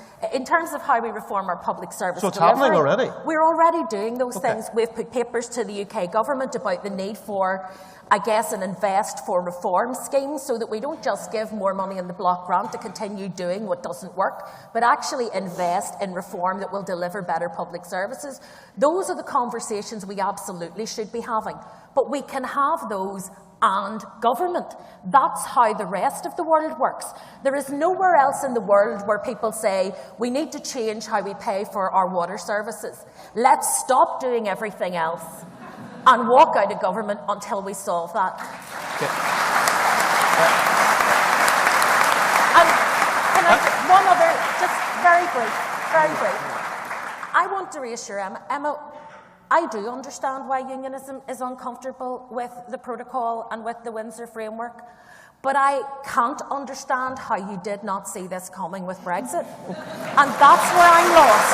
S18: of how we reform our public service
S15: So it's
S18: delivery.
S15: happening already?
S18: We're already doing those things. We've put papers to the UK government about the need for, I guess, an invest for reform scheme, so that we don't just give more money in the block grant to continue doing what doesn't work, but actually invest in reform that will deliver better public services. Those are the conversations we absolutely should be having. But we can have those and government. That's how the rest of the world works. There is nowhere else in the world where people say, we need to change how we pay for our water services. Let's stop doing everything else and walk out of government until we solve that.
S15: Okay.
S18: And can I, one other, just very brief. I want to reassure Emma, I do understand why unionism is uncomfortable with the protocol and with the Windsor framework, but I can't understand how you did not see this coming with Brexit. And that's where I'm lost.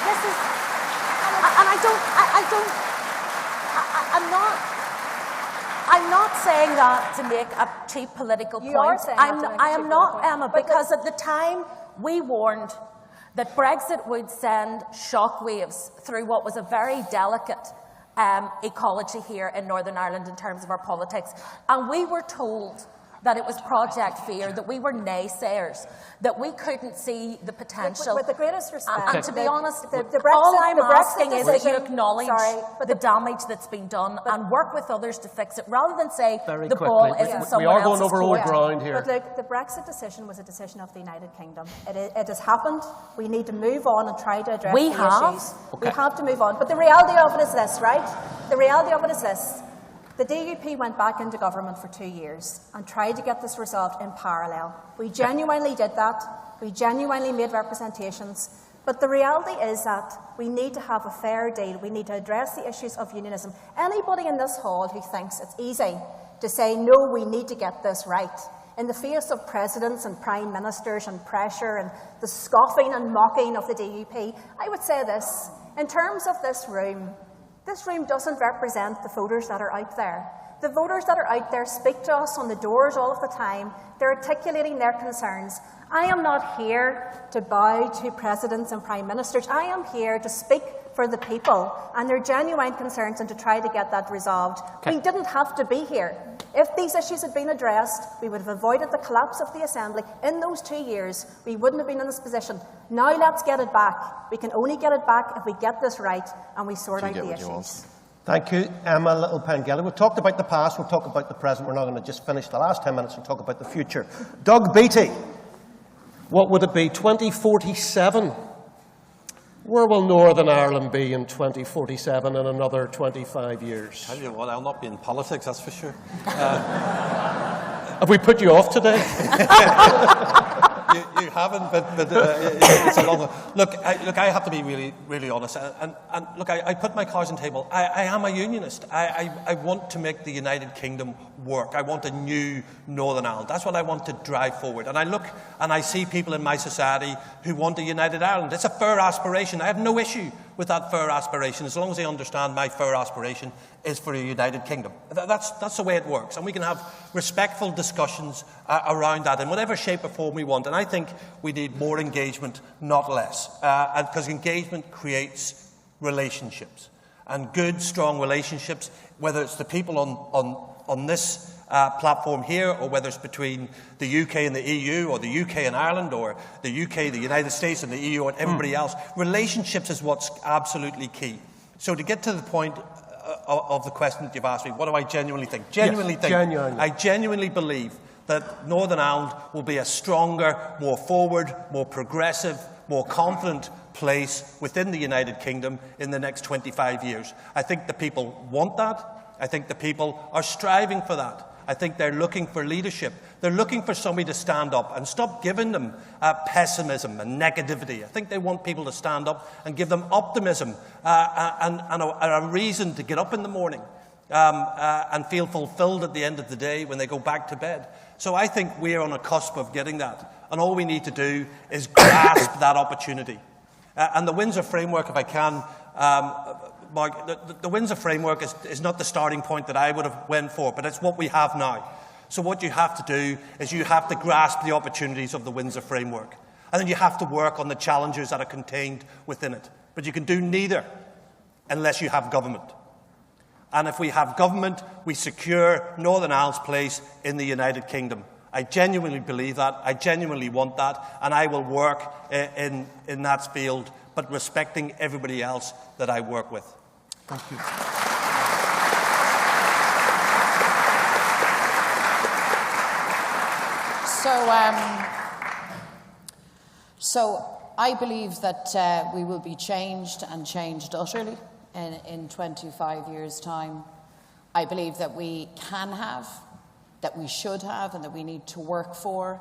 S18: This is, and I'm not saying that to make a cheap political point.
S19: You are saying that to make a
S18: I am
S19: cheap
S18: not,
S19: political
S18: Emma,
S19: point.
S18: because at the time we warned that Brexit would send shockwaves through what was a very delicate ecology here in Northern Ireland in terms of our politics. And we were told that it was Project Fear, that we were naysayers, that we couldn't see the potential.
S19: With the greatest respect.
S18: And to be honest,
S19: the Brexit,
S18: all I'm asking is that you
S19: decision,
S18: acknowledge the damage that's been done and work with others to fix it, rather than say the ball is in someone else's court.
S15: We are going over old ground here.
S19: But look, the Brexit decision was a decision of the United Kingdom. It has happened. We need to move on and try to address the issues.
S18: Okay.
S19: We have to move on. But the reality of it is this, right? The reality of it is this. The DUP went back into government for 2 years and tried to get this resolved in parallel. We genuinely did that. We genuinely made representations. But the reality is that we need to have a fair deal. We need to address the issues of unionism. Anybody in this hall who thinks it's easy to say, no, we need to get this right, in the face of presidents and prime ministers and pressure and the scoffing and mocking of the DUP, I would say this. In terms of this room doesn't represent the voters that are out there. The voters that are out there speak to us on the doors all of the time. They're articulating their concerns. I am not here to bow to presidents and prime ministers. I am here to speak for the people and their genuine concerns and to try to get that resolved.
S15: Okay.
S19: We didn't have to be here. If these issues had been addressed, we would have avoided the collapse of the Assembly. In those 2 years, we wouldn't have been in this position. Now let's get it back. We can only get it back if we get this right and we sort out the issues.
S15: Thank you, Emma Little-Pengelly. We've talked about the past, we've talked about the present. We're now going to just finish the last 10 minutes and talk about the future. Doug Beattie, what would it be, 2047? Where will Northern Ireland be in 2047 in another 25 years?
S20: Tell you what, I'll not be in politics, that's for sure.
S15: Have we put you off today?
S20: You haven't, but it's a long one. Look, I have to be really honest. And look, I put my cards on the table. I am a unionist. I want to make the United Kingdom work. I want a new Northern Ireland. That's what I want to drive forward. And I look and I see people in my society who want a united Ireland. It's a fair aspiration. I have no issue with that fair aspiration, as long as they understand my fair aspiration is for a united kingdom. That's the way it works. And we can have respectful discussions around that in whatever shape or form we want. And I think we need more engagement, not less. Because engagement creates relationships. And good, strong relationships, whether it's the people on this platform here, or whether it's between the UK and the EU, or the UK and Ireland, or the UK, the United States and the EU and everybody else. Relationships is what's absolutely key. So to get to the point of the question that you've asked me, what do I genuinely think? I genuinely believe that Northern Ireland will be a stronger, more forward, more progressive, more confident place within the United Kingdom in the next 25 years. I think the people want that. I think the people are striving for that. I think they're looking for leadership. They're looking for somebody to stand up and stop giving them pessimism and negativity. I think they want people to stand up and give them optimism and a reason to get up in the morning and feel fulfilled at the end of the day when they go back to bed. So I think we're on a cusp of getting that. And all we need to do is grasp that opportunity. And the Windsor Framework, if I can, Mark, the Windsor Framework is not the starting point that I would have went for, but it's what we have now. So what you have to do is you have to grasp the opportunities of the Windsor Framework. And then you have to work on the challenges that are contained within it. But you can do neither unless you have government. And if we have government, we secure Northern Ireland's place in the United Kingdom. I genuinely believe that. I genuinely want that. And I will work in that field, but respecting everybody else that I work with. Thank you.
S16: So I believe that we will be changed and changed utterly in 25 years' time. I believe that we can have, that we should have, and that we need to work for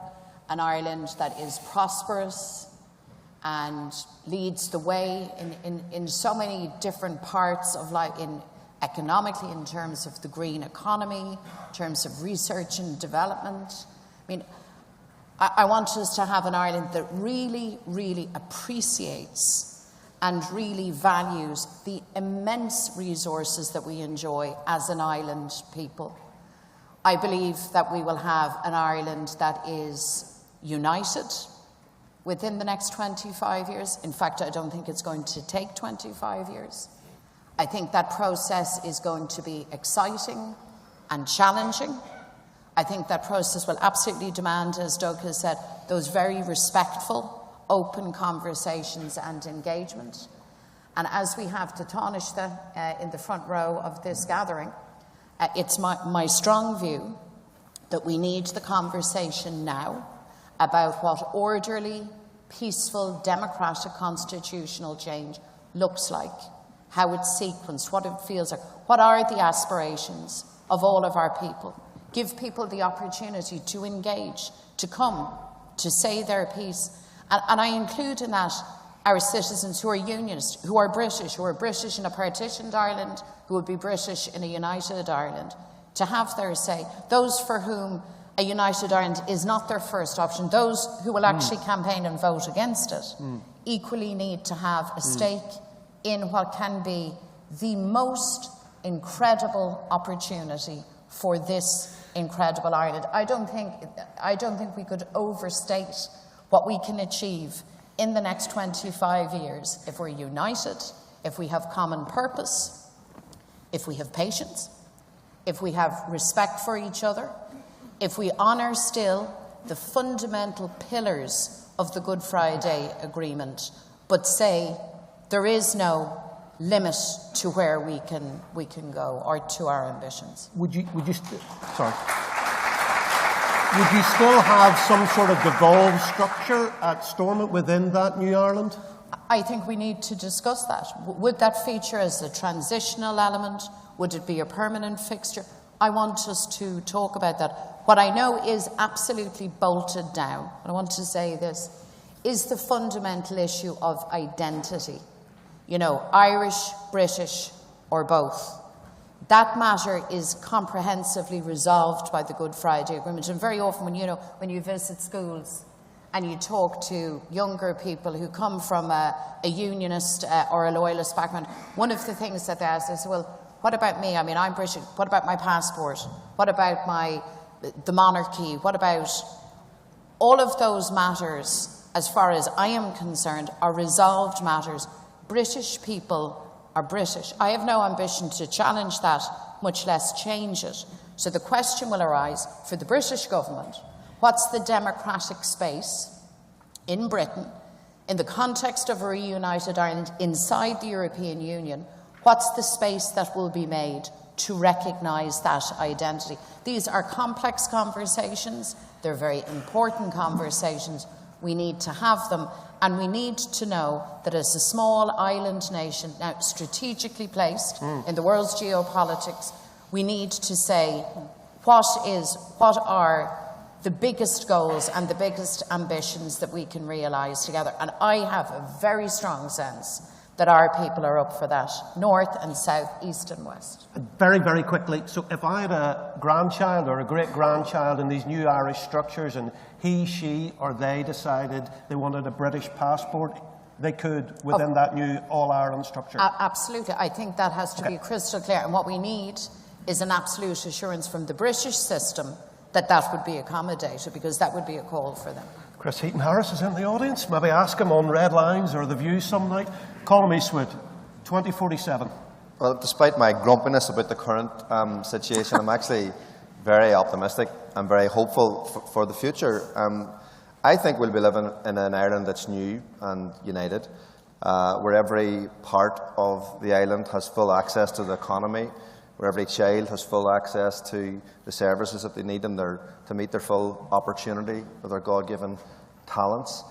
S16: an Ireland that is prosperous and leads the way in so many different parts of life, economically, in terms of the green economy, in terms of research and development. I mean, I want us to have an Ireland that really, really appreciates and really values the immense resources that we enjoy as an island people. I believe that we will have an Ireland that is united within the next 25 years. In fact, I don't think it's going to take 25 years. I think that process is going to be exciting and challenging. I think that process will absolutely demand, as Doug has said, those very respectful, open conversations and engagement. And as we have António in the front row of this gathering, it's my strong view that we need the conversation now about what orderly, peaceful, democratic constitutional change looks like, how it's sequenced, what it feels like, what are the aspirations of all of our people. Give people the opportunity to engage, to come, to say their piece. And I include in that our citizens who are unionists, who are British in a partitioned Ireland, who would be British in a united Ireland, to have their say. Those for whom a united Ireland is not their first option, those who will actually campaign and vote against it, equally need to have a stake in what can be the most incredible opportunity for this incredible Ireland. I don't think we could overstate what we can achieve in the next 25 years if we're united, if we have common purpose, if we have patience, if we have respect for each other, if we honour still the fundamental pillars of the Good Friday Agreement, but say there is no limit to where we can go, or to our ambitions.
S15: Would you still have some sort of devolved structure at Stormont within that New Ireland?
S16: I think we need to discuss that. Would that feature as a transitional element? Would it be a permanent fixture? I want us to talk about that. What I know is absolutely bolted down, and I want to say this, is the fundamental issue of identity. You know, Irish, British, or both. That matter is comprehensively resolved by the Good Friday Agreement. And very often when you visit schools and you talk to younger people who come from a unionist or a loyalist background, one of the things that they ask is, well, what about me? I mean, I'm British. What about my passport? What about the monarchy? What about all of those matters, as far as I am concerned, are resolved matters. British people are British. I have no ambition to challenge that, much less change it. So the question will arise for the British government, what's the democratic space in Britain, in the context of a reunited Ireland inside the European Union, what's the space that will be made to recognise that identity? These are complex conversations. They're very important conversations. We need to have them. And we need to know that as a small island nation, now strategically placed in the world's geopolitics, we need to say, what are the biggest goals and the biggest ambitions that we can realise together. And I have a very strong sense that our people are up for that, north and south, east and west.
S15: Very, very quickly, so if I had a grandchild or a great-grandchild in these new Irish structures and he, she or they decided they wanted a British passport, they could within that new All-Ireland structure?
S16: Absolutely. I think that has to be crystal clear. And what we need is an absolute assurance from the British system that that would be accommodated, because that would be a call for them.
S15: Chris Heaton-Harris is in the audience. Maybe ask him on Red Lines or The View some night. Colm Eastwood, 2047.
S17: Well, despite my grumpiness about the current situation, I'm actually very optimistic. I'm very hopeful for the future. I think we'll be living in an Ireland that's new and united, where every part of the island has full access to the economy, where every child has full access to the services that they need to meet their full opportunity with their God-given talents.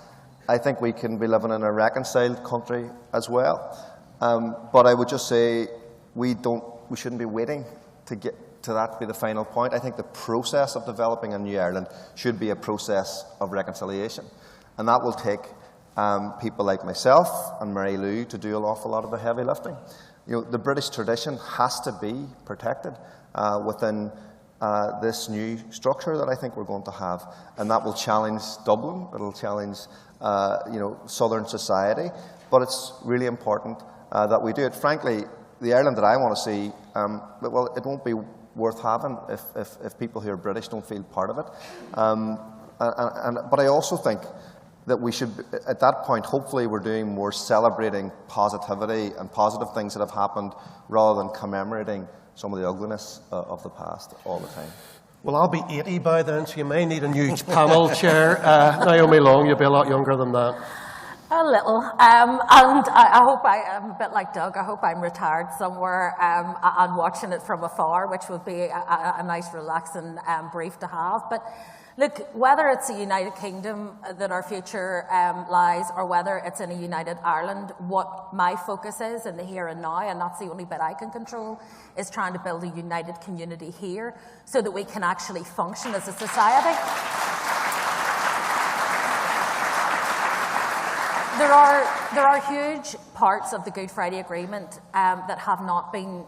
S17: I think we can be living in a reconciled country as well. But I would just say we shouldn't be waiting to get to that to be the final point. I think the process of developing a new Ireland should be a process of reconciliation. And that will take people like myself and Mary Lou to do an awful lot of the heavy lifting. You know, the British tradition has to be protected within this new structure that I think we're going to have, and that will challenge Dublin. It'll challenge, southern society. But it's really important that we do it. Frankly, the Ireland that I want to see, well, it won't be worth having if people who are British don't feel part of it. But I also think that we should, at that point, hopefully we're doing more celebrating positivity and positive things that have happened rather than commemorating some of the ugliness of the past all the time.
S15: Well, I'll be 80 by then, so you may need a new panel chair. Naomi Long, you'll be a lot younger than that.
S18: A little. And I hope I'm a bit like Doug. I hope I'm retired somewhere and watching it from afar, which would be a nice, relaxing brief to have. But look, whether it's a United Kingdom that our future lies, or whether it's in a United Ireland, what my focus is in the here and now, and that's the only bit I can control, is trying to build a united community here so that we can actually function as a society. There are huge parts of the Good Friday Agreement that have not been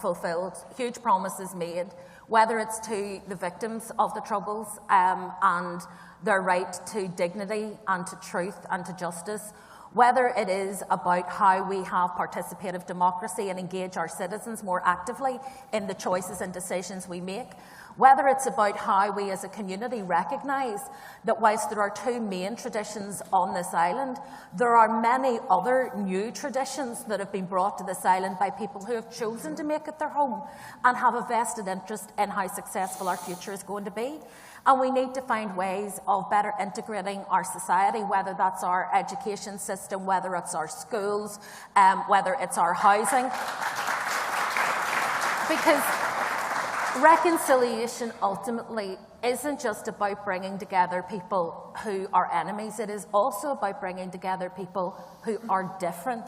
S18: fulfilled, huge promises made, whether it's to the victims of the Troubles and their right to dignity and to truth and to justice, whether it is about how we have participative democracy and engage our citizens more actively in the choices and decisions we make, whether it's about how we as a community recognise that whilst there are two main traditions on this island, there are many other new traditions that have been brought to this island by people who have chosen to make it their home and have a vested interest in how successful our future is going to be. And we need to find ways of better integrating our society, whether that's our education system, whether it's our schools, whether it's our housing. Because reconciliation ultimately isn't just about bringing together people who are enemies. It is also about bringing together people who are different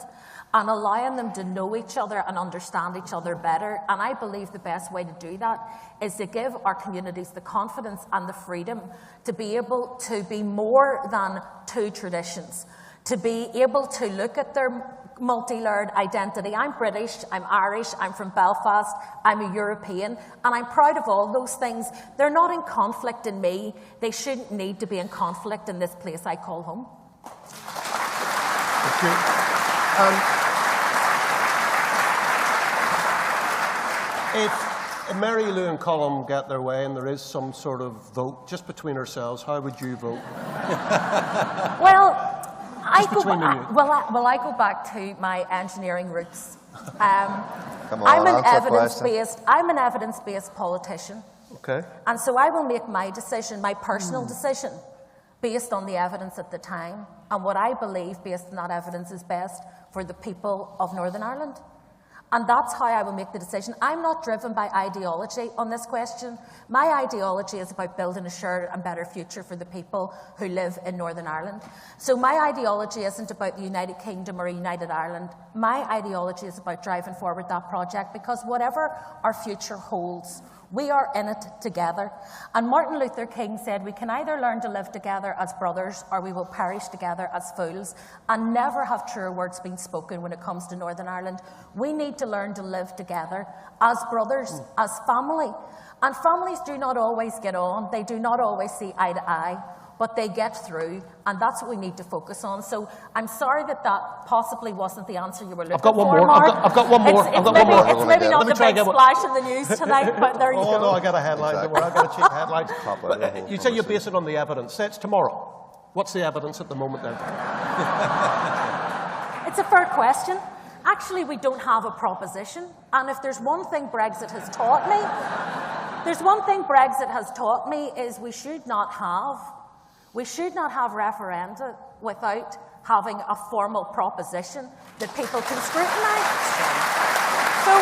S18: and allowing them to know each other and understand each other better. And I believe the best way to do that is to give our communities the confidence and the freedom to be able to be more than two traditions, to be able to look at their multi-layered identity. I'm British, I'm Irish, I'm from Belfast, I'm a European, and I'm proud of all those things. They're not in conflict in me. They shouldn't need to be in conflict in this place I call home.
S15: Thank you. If Mary Lou and Colm get their way and there is some sort of vote just between ourselves, how would you vote?
S18: Well, I go back to my engineering roots. I'm an evidence-based politician.
S15: Okay.
S18: And so I will make my decision, my personal decision, based on the evidence at the time and what I believe, based on that evidence, is best for the people of Northern Ireland. And that's how I will make the decision. I'm not driven by ideology on this question. My ideology is about building a shared and better future for the people who live in Northern Ireland. So my ideology isn't about the United Kingdom or a United Ireland. My ideology is about driving forward that project, because whatever our future holds, We are in it together. And Martin Luther King said, we can either learn to live together as brothers or we will perish together as fools. And never have truer words been spoken when it comes to Northern Ireland. We need to learn to live together as brothers, as family. And families do not always get on. They do not always see eye to eye. But they get through, and that's what we need to focus on. So I'm sorry that possibly wasn't the answer you were looking for.
S15: I've got one more. I've got one more.
S18: It's maybe not the big splash in the news tonight, but there you go.
S15: Oh, no, I got a headline. Exactly. I've got a cheap headline. You say you base it on the evidence. Say it's tomorrow. What's the evidence at the moment then?
S18: It's a fair question. Actually, we don't have a proposition. And if there's one thing Brexit has taught me, is we should not have referenda without having a formal proposition that people can scrutinise. So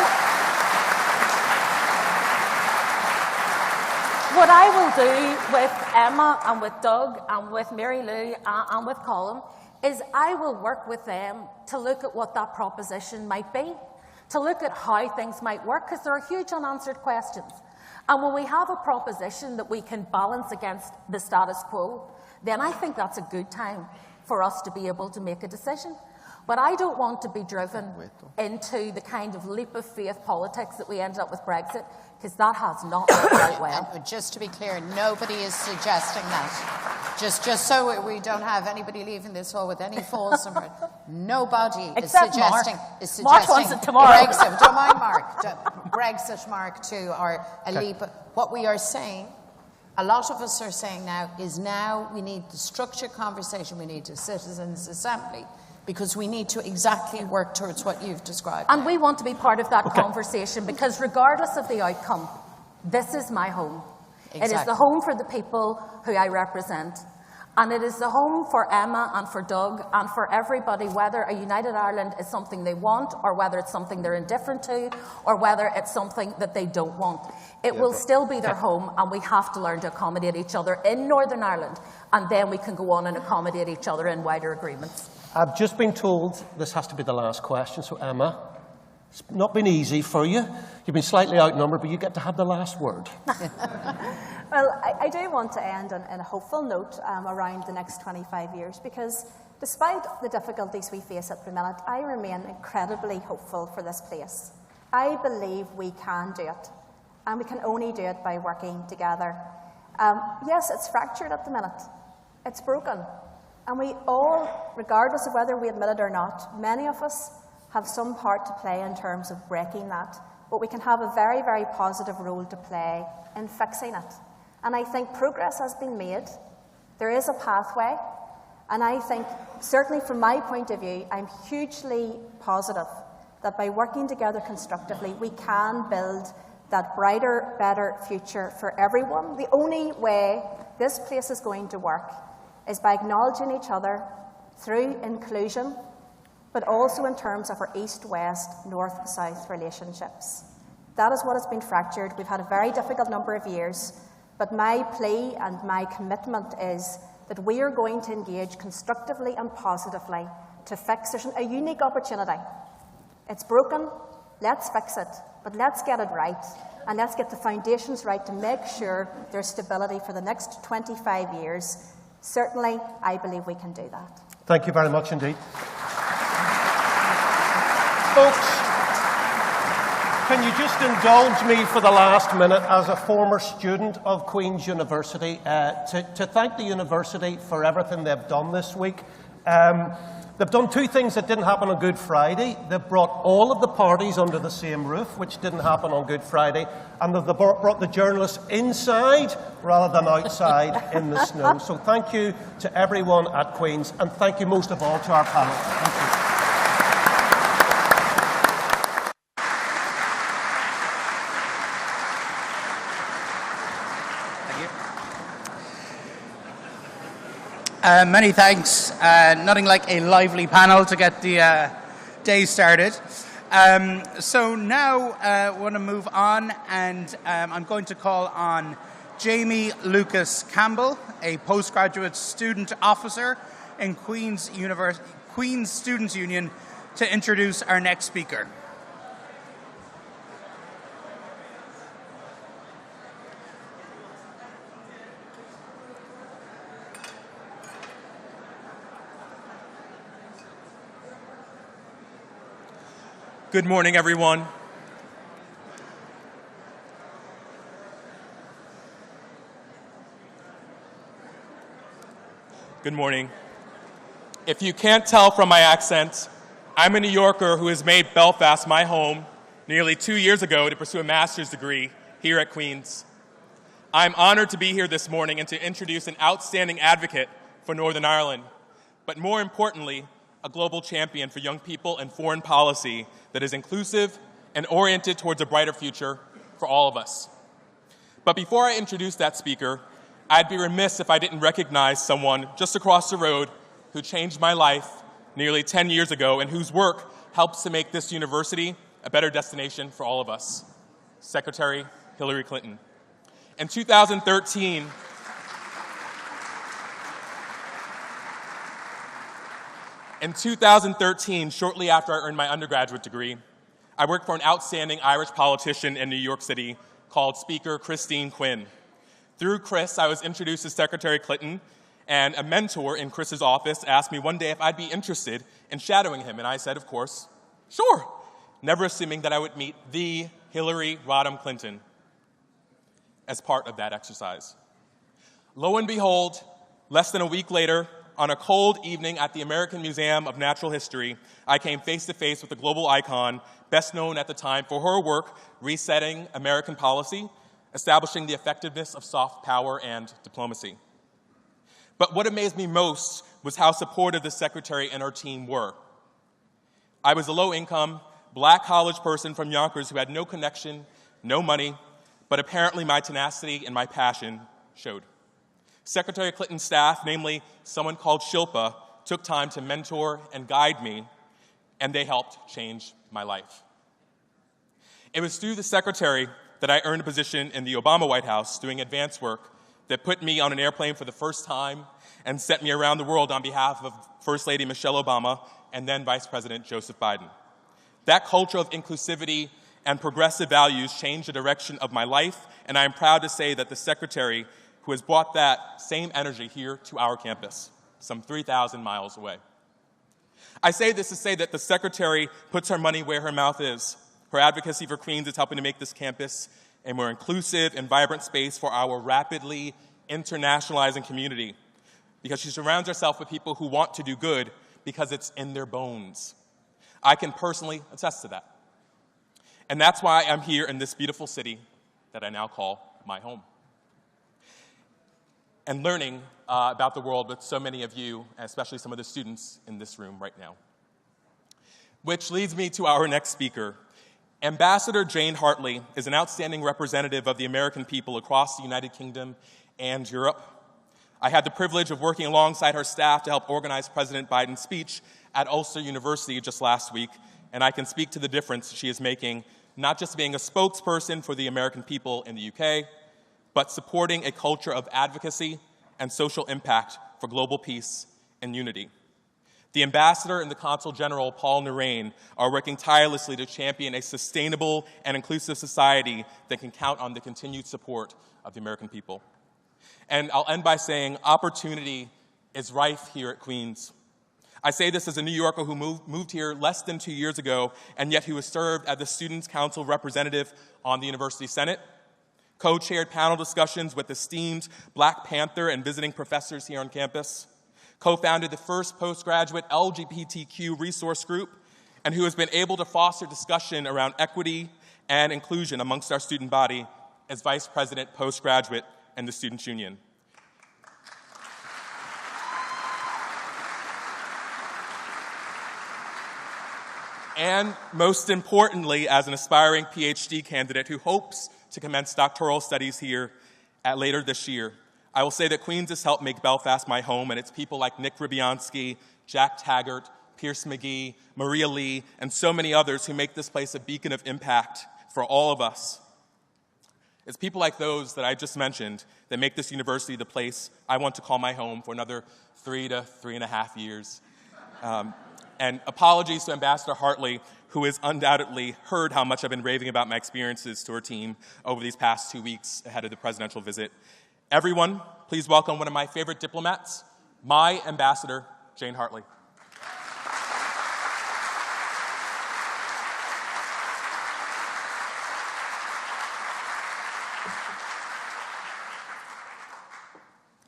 S18: what I will do with Emma and with Doug and with Mary Lou and with Colin is I will work with them to look at what that proposition might be, to look at how things might work, because there are huge unanswered questions. And when we have a proposition that we can balance against the status quo, then I think that's a good time for us to be able to make a decision. But I don't want to be driven into the kind of leap of faith politics that we ended up with Brexit, because that has not worked out well.
S16: And just to be clear, nobody is suggesting that. Just so we don't have anybody leaving this hall with any false information. Nobody is suggesting
S18: Mark wants it tomorrow.
S16: Brexit. Don't mind Mark. Brexit, Mark 2, or a leap. What we are saying, a lot of us are saying now we need the structured conversation, we need a citizens' assembly, because we need to exactly work towards what you've described.
S18: And we want to be part of that conversation, because regardless of the outcome, this is my home. Exactly. It is the home for the people who I represent. And it is the home for Emma and for Doug and for everybody, whether a United Ireland is something they want or whether it's something they're indifferent to or whether it's something that they don't want. It will still be their home, and we have to learn to accommodate each other in Northern Ireland, and then we can go on and accommodate each other in wider agreements.
S15: I've just been told this has to be the last question, so Emma, it's not been easy for you. You've been slightly outnumbered, but you get to have the last word.
S19: Well, I do want to end on a hopeful note around the next 25 years, because despite the difficulties we face at the minute, I remain incredibly hopeful for this place. I believe we can do it, and we can only do it by working together. Yes, it's fractured at the minute. It's broken. And we all, regardless of whether we admit it or not, many of us have some part to play in terms of breaking that. But we can have a very, very positive role to play in fixing it. And I think progress has been made. There is a pathway. And I think, certainly from my point of view, I'm hugely positive that by working together constructively, we can build that brighter, better future for everyone. The only way this place is going to work is by acknowledging each other through inclusion, but also in terms of our east-west, north-south relationships. That is what has been fractured. We've had a very difficult number of years, but my plea and my commitment is that we are going to engage constructively and positively to fix. There's a unique opportunity. It's broken, let's fix it, but let's get it right, and let's get the foundations right to make sure there's stability for the next 25 years. Certainly, I believe we can do that.
S15: Thank you very much indeed. Folks, can you just indulge me for the last minute as a former student of Queen's University to thank the university for everything they've done this week. They've done two things that didn't happen on Good Friday. They've brought all of the parties under the same roof, which didn't happen on Good Friday, and they've brought the journalists inside rather than outside in the snow. So thank you to everyone at Queen's, and thank you most of all to our panel. Thank you.
S11: Many thanks. Nothing like a lively panel to get the day started. So now I want to move on, and I'm going to call on Jamie-Lukas Campbell, a postgraduate student officer in Queen's Students' Union, to introduce our next speaker.
S21: Good morning, everyone. Good morning. If you can't tell from my accent, I'm a New Yorker who has made Belfast my home nearly 2 years ago to pursue a master's degree here at Queen's. I'm honored to be here this morning and to introduce an outstanding advocate for Northern Ireland, but more importantly, a global champion for young people and foreign policy that is inclusive and oriented towards a brighter future for all of us. But before I introduce that speaker, I'd be remiss if I didn't recognize someone just across the road who changed my life nearly 10 years ago and whose work helps to make this university a better destination for all of us, Secretary Hillary Clinton. In 2013, shortly after I earned my undergraduate degree, I worked for an outstanding Irish politician in New York City called Speaker Christine Quinn. Through Chris, I was introduced to Secretary Clinton, and a mentor in Chris's office asked me one day if I'd be interested in shadowing him, and I said, of course, sure, never assuming that I would meet the Hillary Rodham Clinton as part of that exercise. Lo and behold, less than a week later, on a cold evening at the American Museum of Natural History, I came face to face with a global icon, best known at the time for her work resetting American policy, establishing the effectiveness of soft power and diplomacy. But what amazed me most was how supportive the Secretary and her team were. I was a low-income, black college person from Yonkers who had no connection, no money, but apparently my tenacity and my passion showed. Secretary Clinton's staff, namely someone called Shilpa, took time to mentor and guide me, and they helped change my life. It was through the Secretary that I earned a position in the Obama White House doing advance work that put me on an airplane for the first time and sent me around the world on behalf of First Lady Micheál Obama and then Vice President Joseph Biden. That culture of inclusivity and progressive values changed the direction of my life, and I am proud to say that the Secretary who has brought that same energy here to our campus, some 3,000 miles away. I say this to say that the Secretary puts her money where her mouth is. Her advocacy for Queens is helping to make this campus a more inclusive and vibrant space for our rapidly internationalizing community, because she surrounds herself with people who want to do good because it's in their bones. I can personally attest to that. And that's why I'm here in this beautiful city that I now call my home, and learning about the world with so many of you, especially some of the students in this room right now. Which leads me to our next speaker. Ambassador Jane Hartley is an outstanding representative of the American people across the United Kingdom and Europe. I had the privilege of working alongside her staff to help organize President Biden's speech at Ulster University just last week, and I can speak to the difference she is making, not just being a spokesperson for the American people in the UK, but supporting a culture of advocacy and social impact for global peace and unity. The Ambassador and the Consul General, Paul Narain, are working tirelessly to champion a sustainable and inclusive society that can count on the continued support of the American people. And I'll end by saying opportunity is rife here at Queen's. I say this as a New Yorker who moved here less than 2 years ago, and yet who has served as the Students' Council representative on the University Senate, co-chaired panel discussions with esteemed Black Panther and visiting professors here on campus, co-founded the first postgraduate LGBTQ resource group, and who has been able to foster discussion around equity and inclusion amongst our student body as Vice President Postgraduate and the Students' Union. And most importantly, as an aspiring PhD candidate who hopes to commence doctoral studies here later this year, I will say that Queen's has helped make Belfast my home, and it's people like Nick Rybionski, Jack Taggart, Pierce McGee, Maria Lee, and so many others who make this place a beacon of impact for all of us. It's people like those that I just mentioned that make this university the place I want to call my home for another 3 to 3.5 years. And apologies to Ambassador Hartley, who has undoubtedly heard how much I've been raving about my experiences to her team over these past 2 weeks ahead of the presidential visit. Everyone, please welcome one of my favorite diplomats, my Ambassador, Jane Hartley.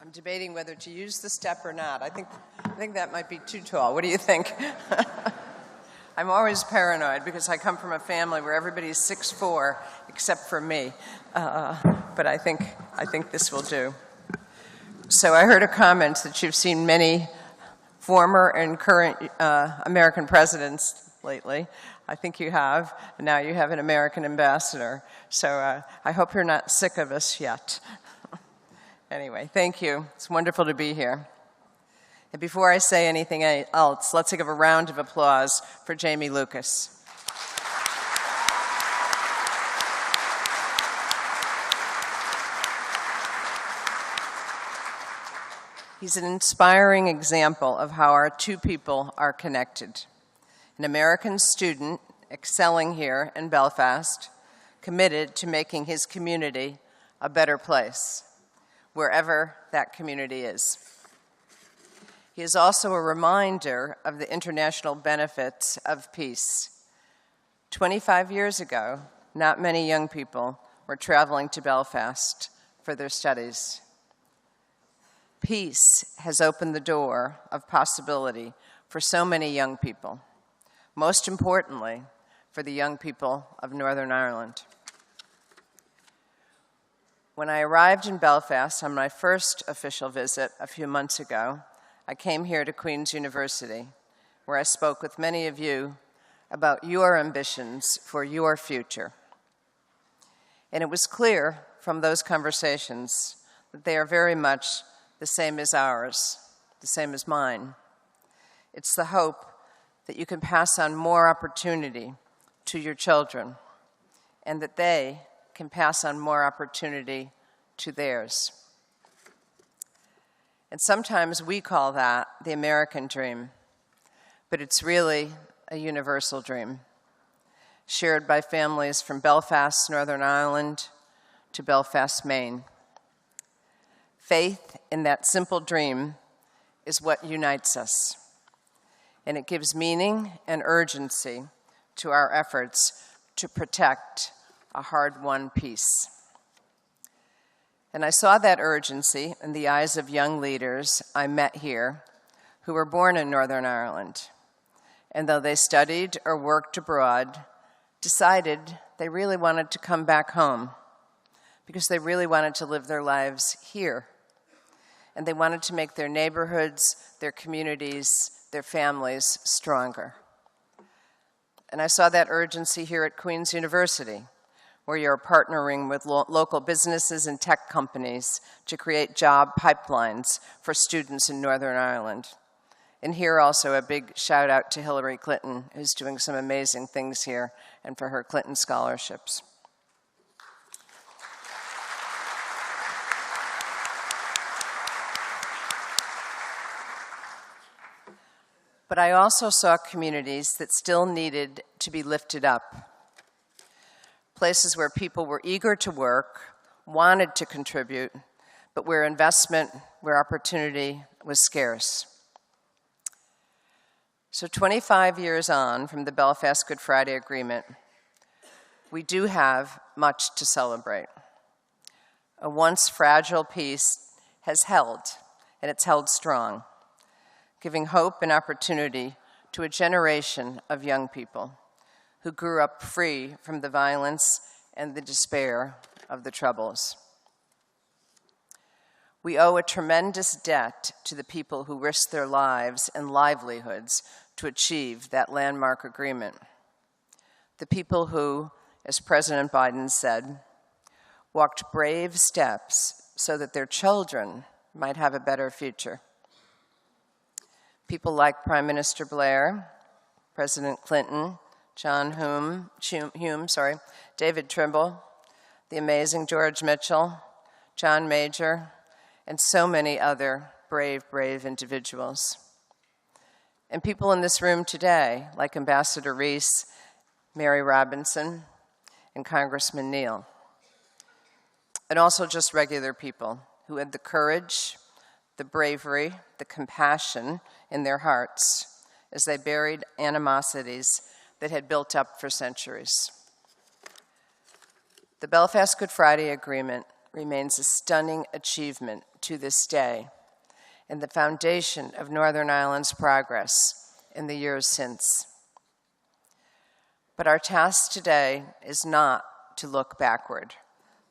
S1: I'm debating whether to use the step or not. I think that might be too tall. What do you think? I'm always paranoid because I come from a family where everybody's 6'4", except for me. But I think this will do. So I heard a comment that you've seen many former and current American presidents lately. I think you have. And now you have an American ambassador. So I hope you're not sick of us yet. Anyway, thank you. It's wonderful to be here. And before I say anything else, let's give a round of applause for Jamie-Lukas. He's an inspiring example of how our two people are connected. An American student excelling here in Belfast, committed to making his community a better place, wherever that community is. He is also a reminder of the international benefits of peace. 25 years ago, not many young people were traveling to Belfast for their studies. Peace has opened the door of possibility for so many young people, most importantly, for the young people of Northern Ireland. When I arrived in Belfast on my first official visit a few months ago, I came here to Queen's University, where I spoke with many of you about your ambitions for your future. And it was clear from those conversations that they are very much the same as ours, the same as mine. It's the hope that you can pass on more opportunity to your children and that they can pass on more opportunity to theirs. And sometimes we call that the American dream, but it's really a universal dream, shared by families from Belfast, Northern Ireland, to Belfast, Maine. Faith in that simple dream is what unites us, and it gives meaning and urgency to our efforts to protect a hard-won peace. And I saw that urgency in the eyes of young leaders I met here who were born in Northern Ireland, and though they studied or worked abroad, decided they really wanted to come back home because they really wanted to live their lives here. And they wanted to make their neighborhoods, their communities, their families stronger. And I saw that urgency here at Queen's University, where you're partnering with local businesses and tech companies to create job pipelines for students in Northern Ireland. And here also a big shout out to Hillary Clinton, who's doing some amazing things here, and for her Clinton scholarships. But I also saw communities that still needed to be lifted up. Places where people were eager to work, wanted to contribute, but where investment, where opportunity was scarce. So 25 years on from the Belfast Good Friday Agreement, we do have much to celebrate. A once fragile peace has held, and it's held strong, giving hope and opportunity to a generation of young people who grew up free from the violence and the despair of the Troubles. We owe a tremendous debt to the people who risked their lives and livelihoods to achieve that landmark agreement. The people who, as President Biden said, walked brave steps so that their children might have a better future. People like Prime Minister Blair, President Clinton, John Hume, David Trimble, the amazing George Mitchell, John Major, and so many other brave, brave individuals. And people in this room today, like Ambassador Rees, Mary Robinson, and Congressman Neal. And also just regular people who had the courage, the bravery, the compassion in their hearts as they buried animosities that had built up for centuries. The Belfast Good Friday Agreement remains a stunning achievement to this day and the foundation of Northern Ireland's progress in the years since. But our task today is not to look backward.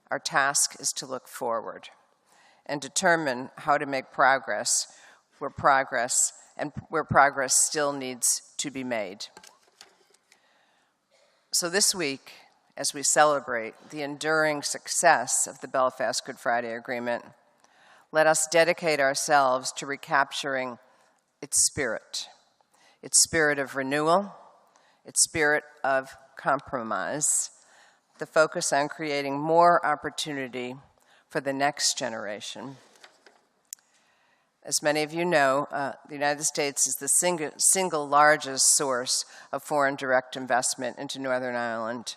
S1: Our task is to look forward and determine how to make progress where progress still needs to be made. So this week, as we celebrate the enduring success of the Belfast Good Friday Agreement, let us dedicate ourselves to recapturing its spirit of renewal, its spirit of compromise, the focus on creating more opportunity for the next generation. As many of you know, the United States is the single largest source of foreign direct investment into Northern Ireland.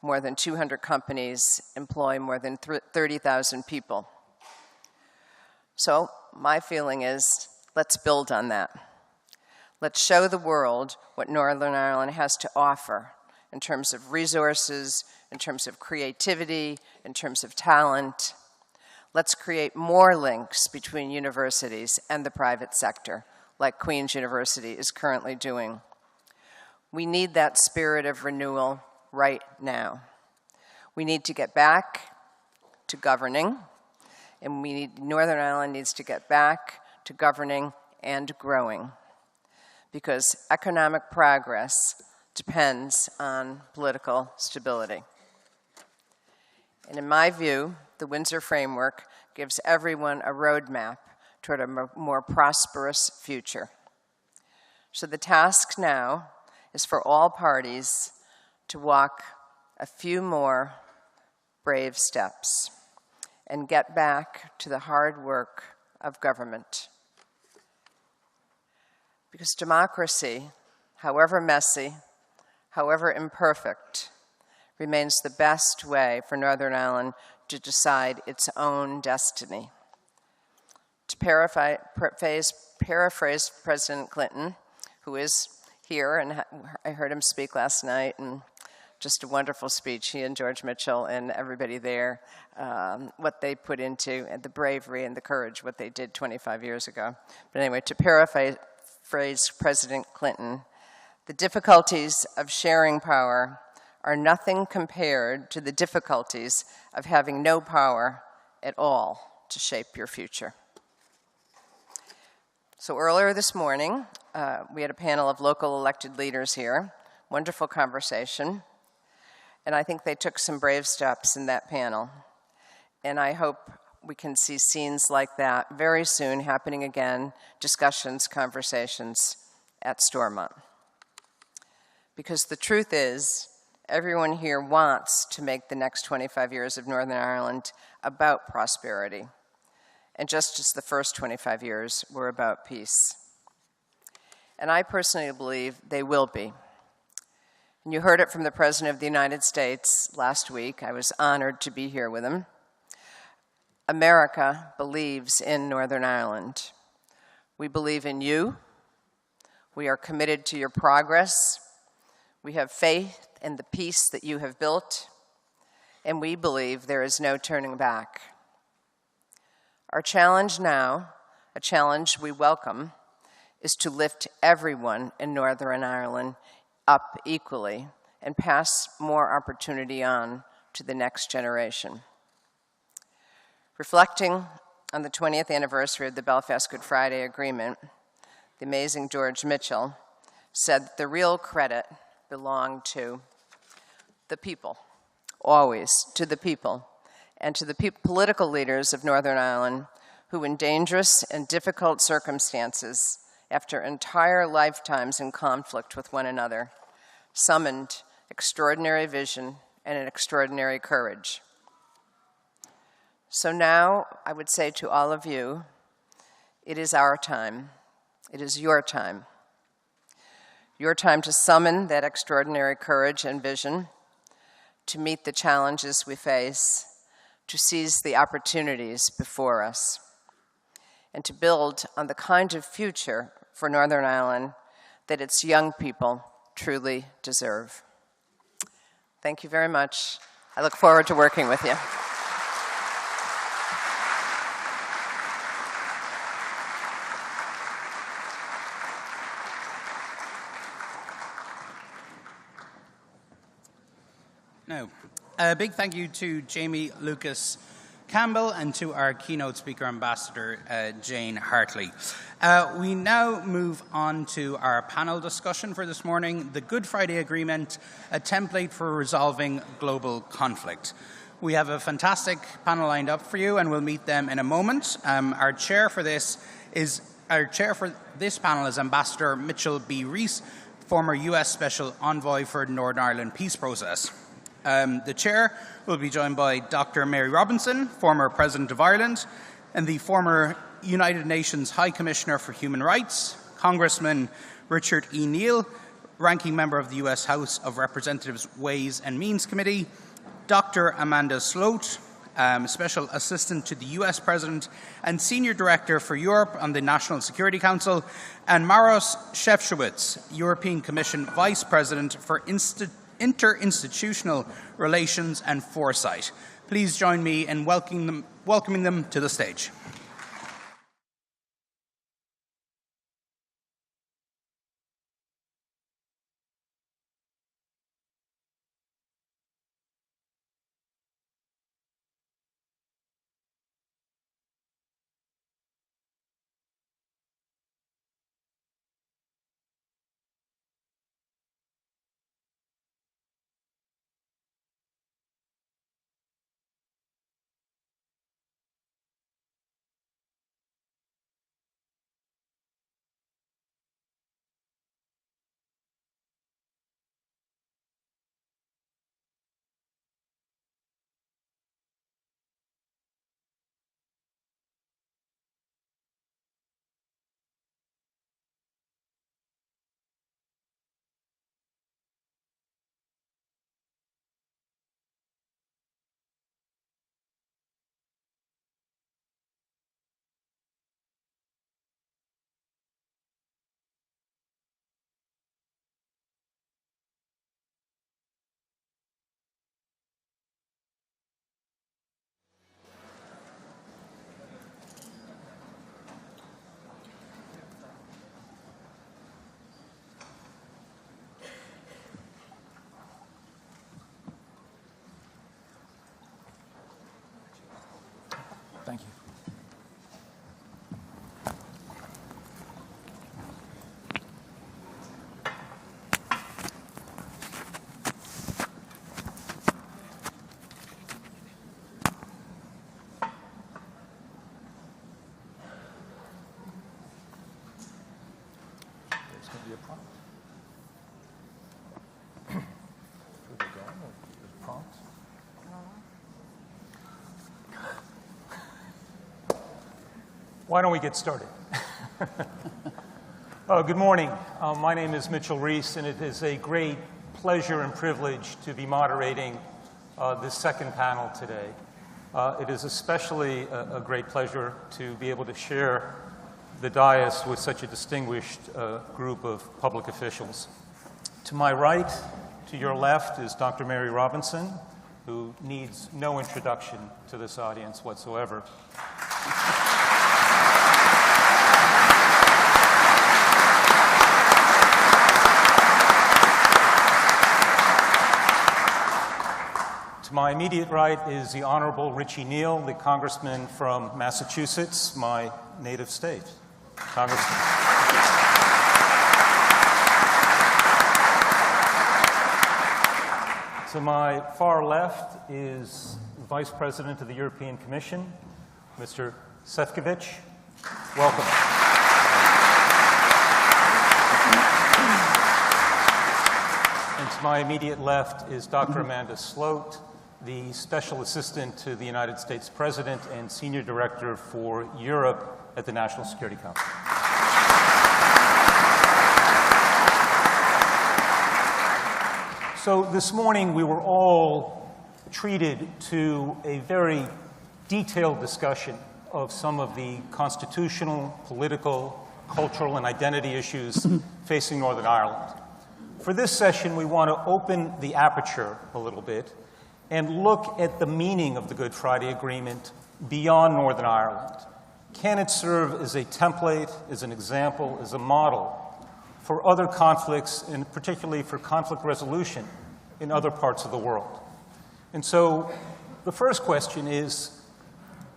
S1: More than 200 companies employ more than 30,000 people. So my feeling is, let's build on that. Let's show the world what Northern Ireland has to offer in terms of resources, in terms of creativity, in terms of talent. Let's create more links between universities and the private sector, like Queen's University is currently doing. We need that spirit of renewal right now. We need to get back to governing, and Northern Ireland needs to get back to governing and growing, because economic progress depends on political stability. And in my view, the Windsor Framework gives everyone a roadmap toward a more prosperous future. So the task now is for all parties to walk a few more brave steps and get back to the hard work of government. Because democracy, however messy, however imperfect, remains the best way for Northern Ireland to decide its own destiny. To paraphrase President Clinton, who is here, and I heard him speak last night, and just a wonderful speech, he and George Micheál and everybody there, what they put into, and the bravery and the courage, what they did 25 years ago. But anyway, to paraphrase President Clinton, the difficulties of sharing power are nothing compared to the difficulties of having no power at all to shape your future. So earlier this morning, we had a panel of local elected leaders here, wonderful conversation, and I think they took some brave steps in that panel. And I hope we can see scenes like that very soon happening again, discussions, conversations at Stormont. Because the truth is, everyone here wants to make the next 25 years of Northern Ireland about prosperity. And just as the first 25 years were about peace. And I personally believe they will be. And you heard it from the President of the United States last week. I was honored to be here with him. America believes in Northern Ireland. We believe in you. We are committed to your progress. We have faith in the peace that you have built. And we believe there is no turning back. Our challenge now, a challenge we welcome, is to lift everyone in Northern Ireland up equally and pass more opportunity on to the next generation. Reflecting on the 20th anniversary of the Belfast Good Friday Agreement, the amazing George Micheál said that the real credit belonged to the people, always to the people, and to the political leaders of Northern Ireland who, in dangerous and difficult circumstances, after entire lifetimes in conflict with one another, summoned extraordinary vision and an extraordinary courage. So now, I would say to all of you, it is our time. It is your time. Your time to summon that extraordinary courage and vision, to meet the challenges we face, to seize the opportunities before us, and to build on the kind of future for Northern Ireland that its young people truly deserve. Thank you very much. I look forward to working with you.
S11: No. A big thank you to Jamie-Lukas Campbell and to our keynote speaker ambassador, Jane Hartley. We now move on to our panel discussion for this morning, the Good Friday Agreement, a template for resolving global conflict. We have a fantastic panel lined up for you, and we'll meet them in a moment. Our chair for this panel is Ambassador Micheál B. Rees, former US Special Envoy for the Northern Ireland Peace Process. The chair will be joined by Dr. Mary Robinson, former President of Ireland, and the former United Nations High Commissioner for Human Rights, Congressman Richard E. Neal, ranking member of the US House of Representatives Ways and Means Committee, Dr. Amanda Sloat, Special Assistant to the US President and Senior Director for Europe on the National Security Council, and Maros Šefčovič, European Commission Vice President for Interinstitutional Relations and Foresight. Please join me in welcoming them to the stage.
S2: Thank you. There's going to be a prompt. Where we go? There's a prompt.
S4: Why don't we get started? Good morning. My name is Micheál Rees, and it is a great pleasure and privilege to be moderating this second panel today. It is especially a great pleasure to be able to share the dais with such a distinguished group of public officials. To my right, to your left, is Dr. Mary Robinson, who needs no introduction to this audience whatsoever. To my immediate right is the Honorable Richie Neal, the Congressman from Massachusetts, my native state. Congressman. To my far left is Vice President of the European Commission, Mr. Šefčovič. Welcome. And to my immediate left is Dr. Amanda Sloat, the Special Assistant to the United States President and Senior Director for Europe at the National Security Council. So this morning we were all treated to a very detailed discussion of some of the constitutional, political, cultural, and identity issues facing Northern Ireland. For this session, we want to open the aperture a little bit and look at the meaning of the Good Friday Agreement beyond Northern Ireland. Can it serve as a template, as an example, as a model for other conflicts, and particularly for conflict resolution in other parts of the world? And so the first question is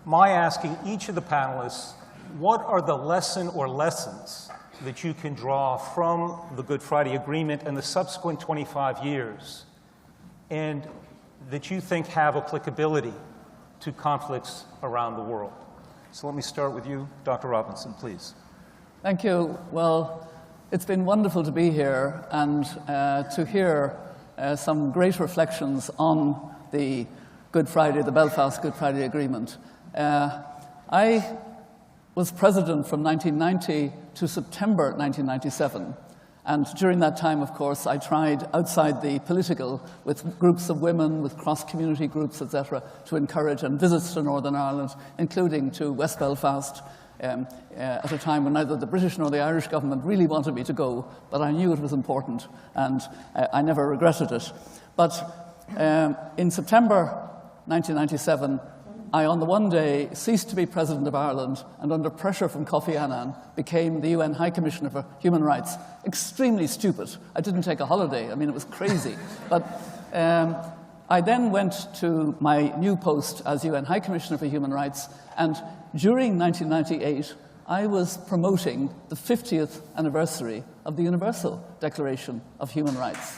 S4: my asking each of the panelists, what are the lesson or lessons that you can draw from the Good Friday Agreement and the subsequent 25 years, and that you think have applicability to conflicts around the world? So let me start with you, Dr. Robinson, please.
S5: Thank you. Well, it's been wonderful to be here and to hear some great reflections on the Good Friday, the Belfast Good Friday Agreement. I was president from 1990 to September 1997. And during that time, of course, I tried outside the political with groups of women, with cross-community groups, etc., to encourage and visits to Northern Ireland, including to West Belfast, at a time when neither the British nor the Irish government really wanted me to go, but I knew it was important, and I never regretted it. But in September 1997, I, on the one day, ceased to be President of Ireland and, under pressure from Kofi Annan, became the UN High Commissioner for Human Rights. Extremely stupid. I didn't take a holiday. I mean, it was crazy. But I then went to my new post as UN High Commissioner for Human Rights, and during 1998, I was promoting the 50th anniversary of the Universal Declaration of Human Rights.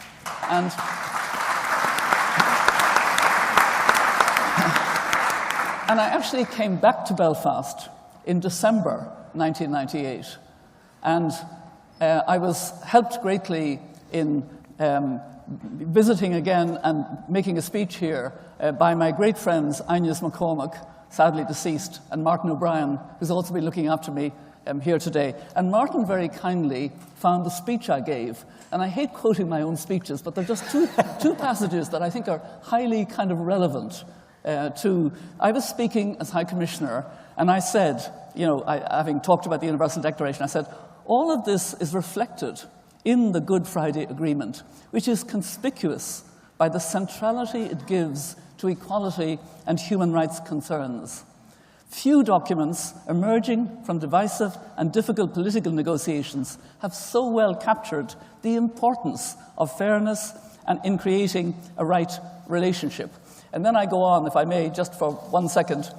S5: And I actually came back to Belfast in December 1998. And I was helped greatly in visiting again and making a speech here by my great friends Agnes McCormack, sadly deceased, and Martin O'Brien, who's also been looking after me here today. And Martin very kindly found the speech I gave. And I hate quoting my own speeches, but there are just two passages that I think are highly kind of relevant. I was speaking as High Commissioner, and I said, having talked about the Universal Declaration, I said, all of this is reflected in the Good Friday Agreement, which is conspicuous by the centrality it gives to equality and human rights concerns. Few documents emerging from divisive and difficult political negotiations have so well captured the importance of fairness and in creating a right relationship. And then I go on, if I may, just for 1 second.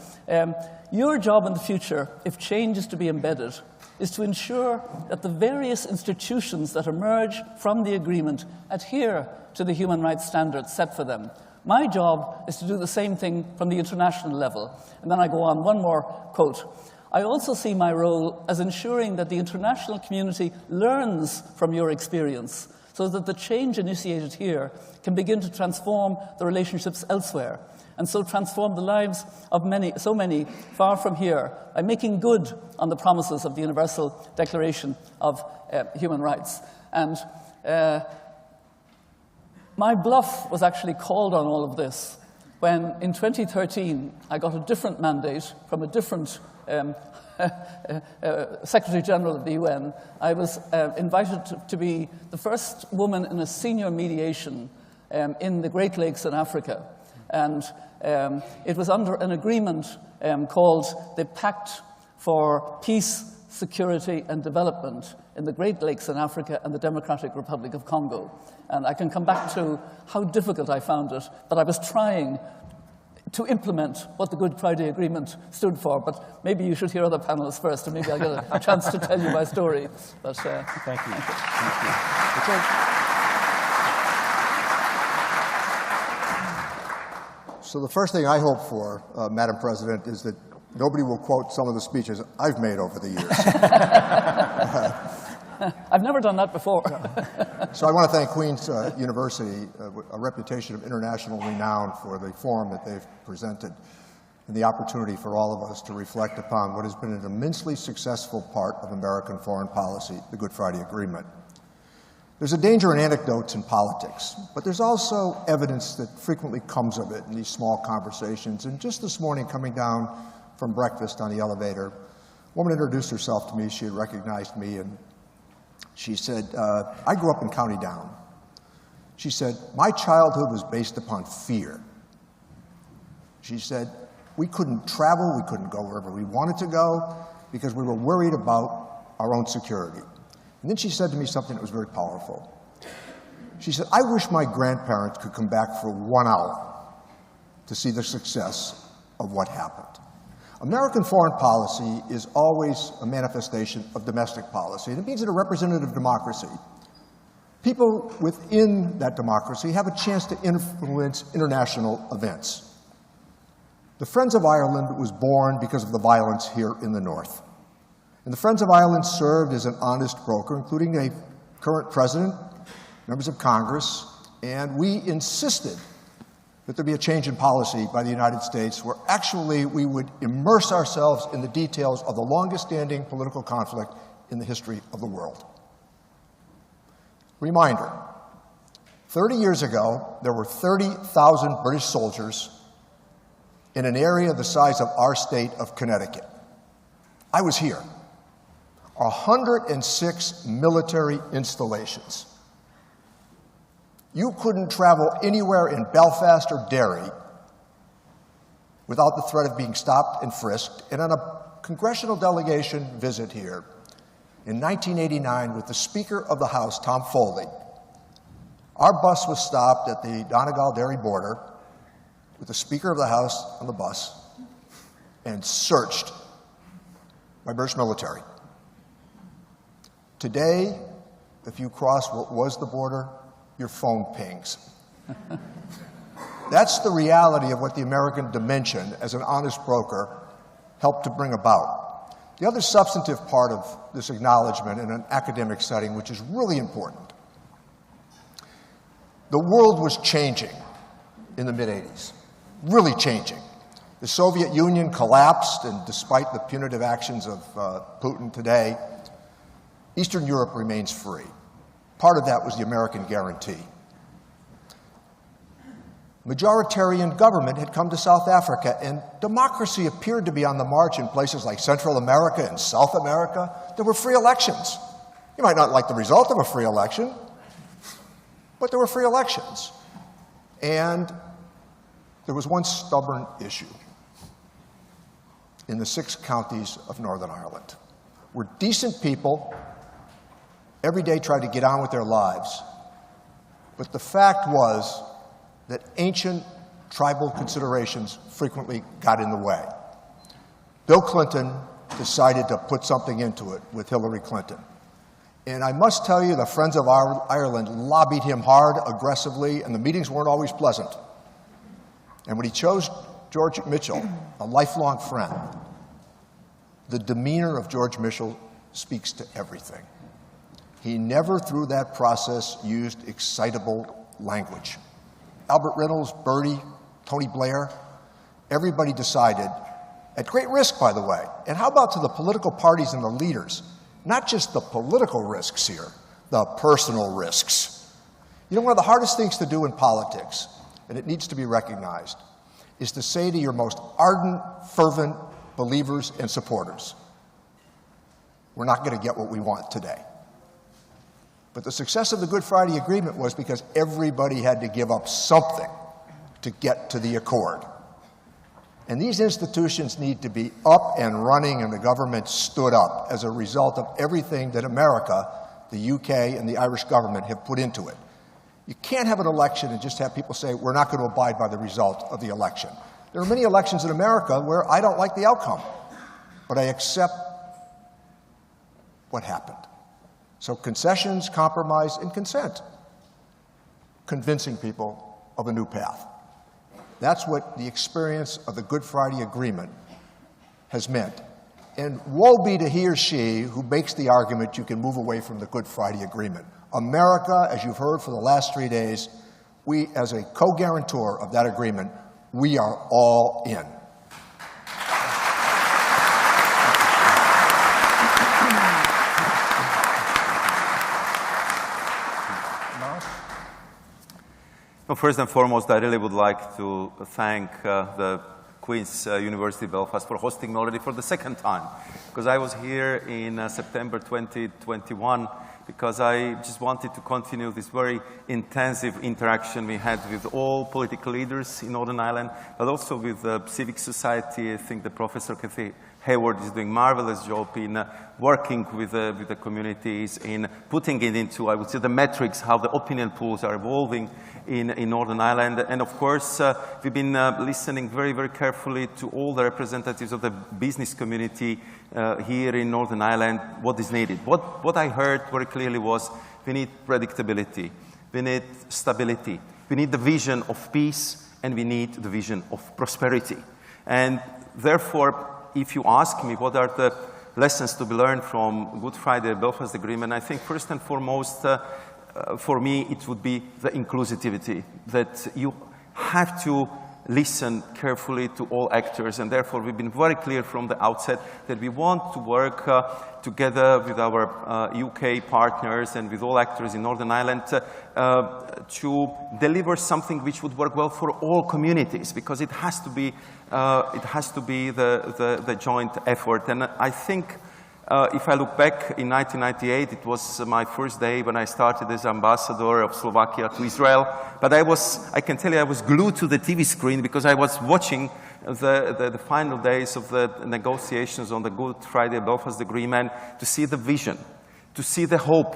S5: Your job in the future, if change is to be embedded, is to ensure that the various institutions that emerge from the agreement adhere to the human rights standards set for them. My job is to do the same thing from the international level. And then I go on, one more quote. I also see my role as ensuring that the international community learns from your experience, so that the change initiated here can begin to transform the relationships elsewhere, and so transform the lives of so many far from here by making good on the promises of the Universal Declaration of Human Rights. And my bluff was actually called on all of this when, in 2013, I got a different mandate from a different Secretary General of the UN. I was invited to be the first woman in a senior mediation in the Great Lakes in Africa. And it was under an agreement called the Pact for Peace, Security and Development in the Great Lakes in Africa and the Democratic Republic of Congo. And I can come back to how difficult I found it, but I was trying to implement what the Good Friday Agreement stood for. But maybe you should hear other panelists first, and maybe I'll get a chance to tell you my story. But,
S4: thank you.
S22: So the first thing I hope for, Madam President, is that nobody will quote some of the speeches I've made over the years.
S5: I've never done that before.
S22: So I want to thank Queen's University, a reputation of international renown, for the forum that they've presented and the opportunity for all of us to reflect upon what has been an immensely successful part of American foreign policy, the Good Friday Agreement. There's a danger in anecdotes in politics, but there's also evidence that frequently comes of it in these small conversations. And just this morning, coming down from breakfast on the elevator, a woman introduced herself to me. She had recognized me, and she said, I grew up in County Down. She said, my childhood was based upon fear. She said, we couldn't travel, we couldn't go wherever we wanted to go because we were worried about our own security. And then she said to me something that was very powerful. She said, I wish my grandparents could come back for 1 hour to see the success of what happened. American foreign policy is always a manifestation of domestic policy, and it means in a representative democracy, people within that democracy have a chance to influence international events. The Friends of Ireland was born because of the violence here in the North. And the Friends of Ireland served as an honest broker, including a current president, members of Congress, and we insisted that there be a change in policy by the United States where actually we would immerse ourselves in the details of the longest-standing political conflict in the history of the world. Reminder, 30 years ago, there were 30,000 British soldiers in an area the size of our state of Connecticut. I was here. 106 military installations. You couldn't travel anywhere in Belfast or Derry without the threat of being stopped and frisked. And on a congressional delegation visit here in 1989 with the Speaker of the House, Tom Foley, our bus was stopped at the Donegal-Derry border with the Speaker of the House on the bus and searched by British military. Today, if you cross what was the border, your phone pings. That's the reality of what the American dimension as an honest broker helped to bring about. The other substantive part of this acknowledgement in an academic setting, which is really important, the world was changing in the mid-'80s, really changing. The Soviet Union collapsed, and despite the punitive actions of Putin today, Eastern Europe remains free. Part of that was the American guarantee. Majoritarian government had come to South Africa, and democracy appeared to be on the march in places like Central America and South America. There were free elections. You might not like the result of a free election, but there were free elections. And there was one stubborn issue in the 6 counties of Northern Ireland, where decent people every day tried to get on with their lives. But the fact was that ancient tribal considerations frequently got in the way. Bill Clinton decided to put something into it with Hillary Clinton. And I must tell you, the Friends of Ireland lobbied him hard, aggressively, and the meetings weren't always pleasant. And when he chose George Micheál, a lifelong friend, the demeanor of George Micheál speaks to everything. He never, through that process, used excitable language. Albert Reynolds, Bertie, Tony Blair, everybody decided, at great risk, by the way, and how about to the political parties and the leaders, not just the political risks here, the personal risks. You know, one of the hardest things to do in politics, and it needs to be recognized, is to say to your most ardent, fervent believers and supporters, we're not going to get what we want today. But the success of the Good Friday Agreement was because everybody had to give up something to get to the accord. And these institutions need to be up and running, and the government stood up as a result of everything that America, the UK, and the Irish government have put into it. You can't have an election and just have people say, we're not going to abide by the result of the election. There are many elections in America where I don't like the outcome, but I accept what happened. So concessions, compromise, and consent. Convincing people of a new path. That's what the experience of the Good Friday Agreement has meant. And woe be to he or she who makes the argument you can move away from the Good Friday Agreement. America, as you've heard for the last 3 days, we, as a co-guarantor of that agreement, we are all in.
S6: Well, first and foremost, I really would like to thank the Queen's University Belfast for hosting me already for the 2nd time, because I was here in September 2021 because I just wanted to continue this very intensive interaction we had with all political leaders in Northern Ireland, but also with civic society. I think the Professor Cathy Hayward is doing marvelous job in working with the communities, in putting it into, I would say, the metrics, how the opinion polls are evolving in Northern Ireland. And of course, we've been listening very, very carefully to all the representatives of the business community here in Northern Ireland, what is needed. What I heard very clearly was we need predictability, we need stability, we need the vision of peace, and we need the vision of prosperity. And therefore, if you ask me what are the lessons to be learned from Good Friday Belfast Agreement, I think first and foremost, for me, it would be the inclusivity, that you have to listen carefully to all actors, and therefore we've been very clear from the outset that we want to work together with our UK partners and with all actors in Northern Ireland to deliver something which would work well for all communities, because it has to be the joint effort. And I think if I look back in 1998, it was my first day when I started as ambassador of Slovakia to Israel. But I can tell you, I was glued to the TV screen because I was watching the final days of the negotiations on the Good Friday Belfast Agreement to see the vision, to see the hope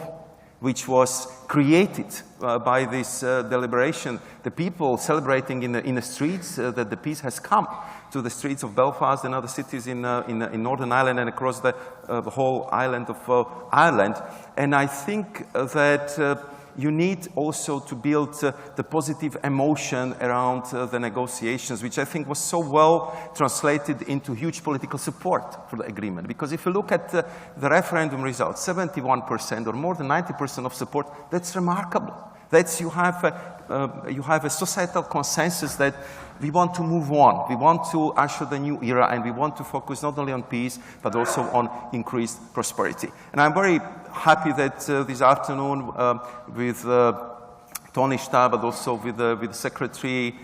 S6: which was created by this deliberation. The people celebrating in the streets that the peace has come to the streets of Belfast and other cities in Northern Ireland and across the whole island of Ireland. And I think that you need also to build the positive emotion around the negotiations, which I think was so well translated into huge political support for the agreement. Because if you look at the referendum results, 71% or more than 90% of support, that's remarkable. That's you have a societal consensus that we want to move on. We want to usher the new era, and we want to focus not only on peace, but also on increased prosperity. And I'm very happy that this afternoon with Tony Starr, but also with Secretary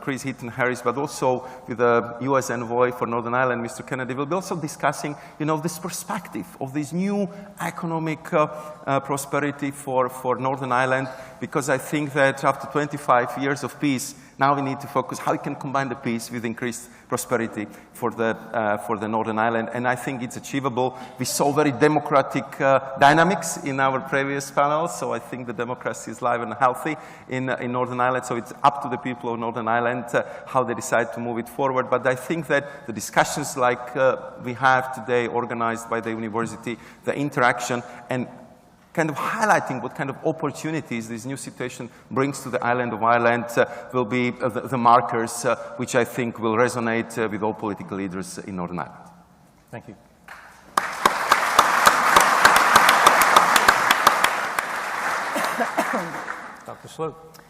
S6: Chris Heaton-Harris, but also with the U.S. envoy for Northern Ireland, Mr. Kennedy, we'll be also discussing, this perspective of this new economic prosperity for Northern Ireland, because I think that after 25 years of peace, now we need to focus how we can combine the peace with increased prosperity for the Northern Ireland, and I think it's achievable. We saw very democratic dynamics in our previous panels, so I think the democracy is live and healthy in Northern Ireland, so it's up to the people of Northern Ireland how they decide to move it forward. But I think that the discussions like we have today organized by the university, the interaction, and kind of highlighting what kind of opportunities this new situation brings to the island of Ireland will be the markers which I think will resonate with all political leaders in Northern Ireland.
S4: Thank you. Dr. Sloat.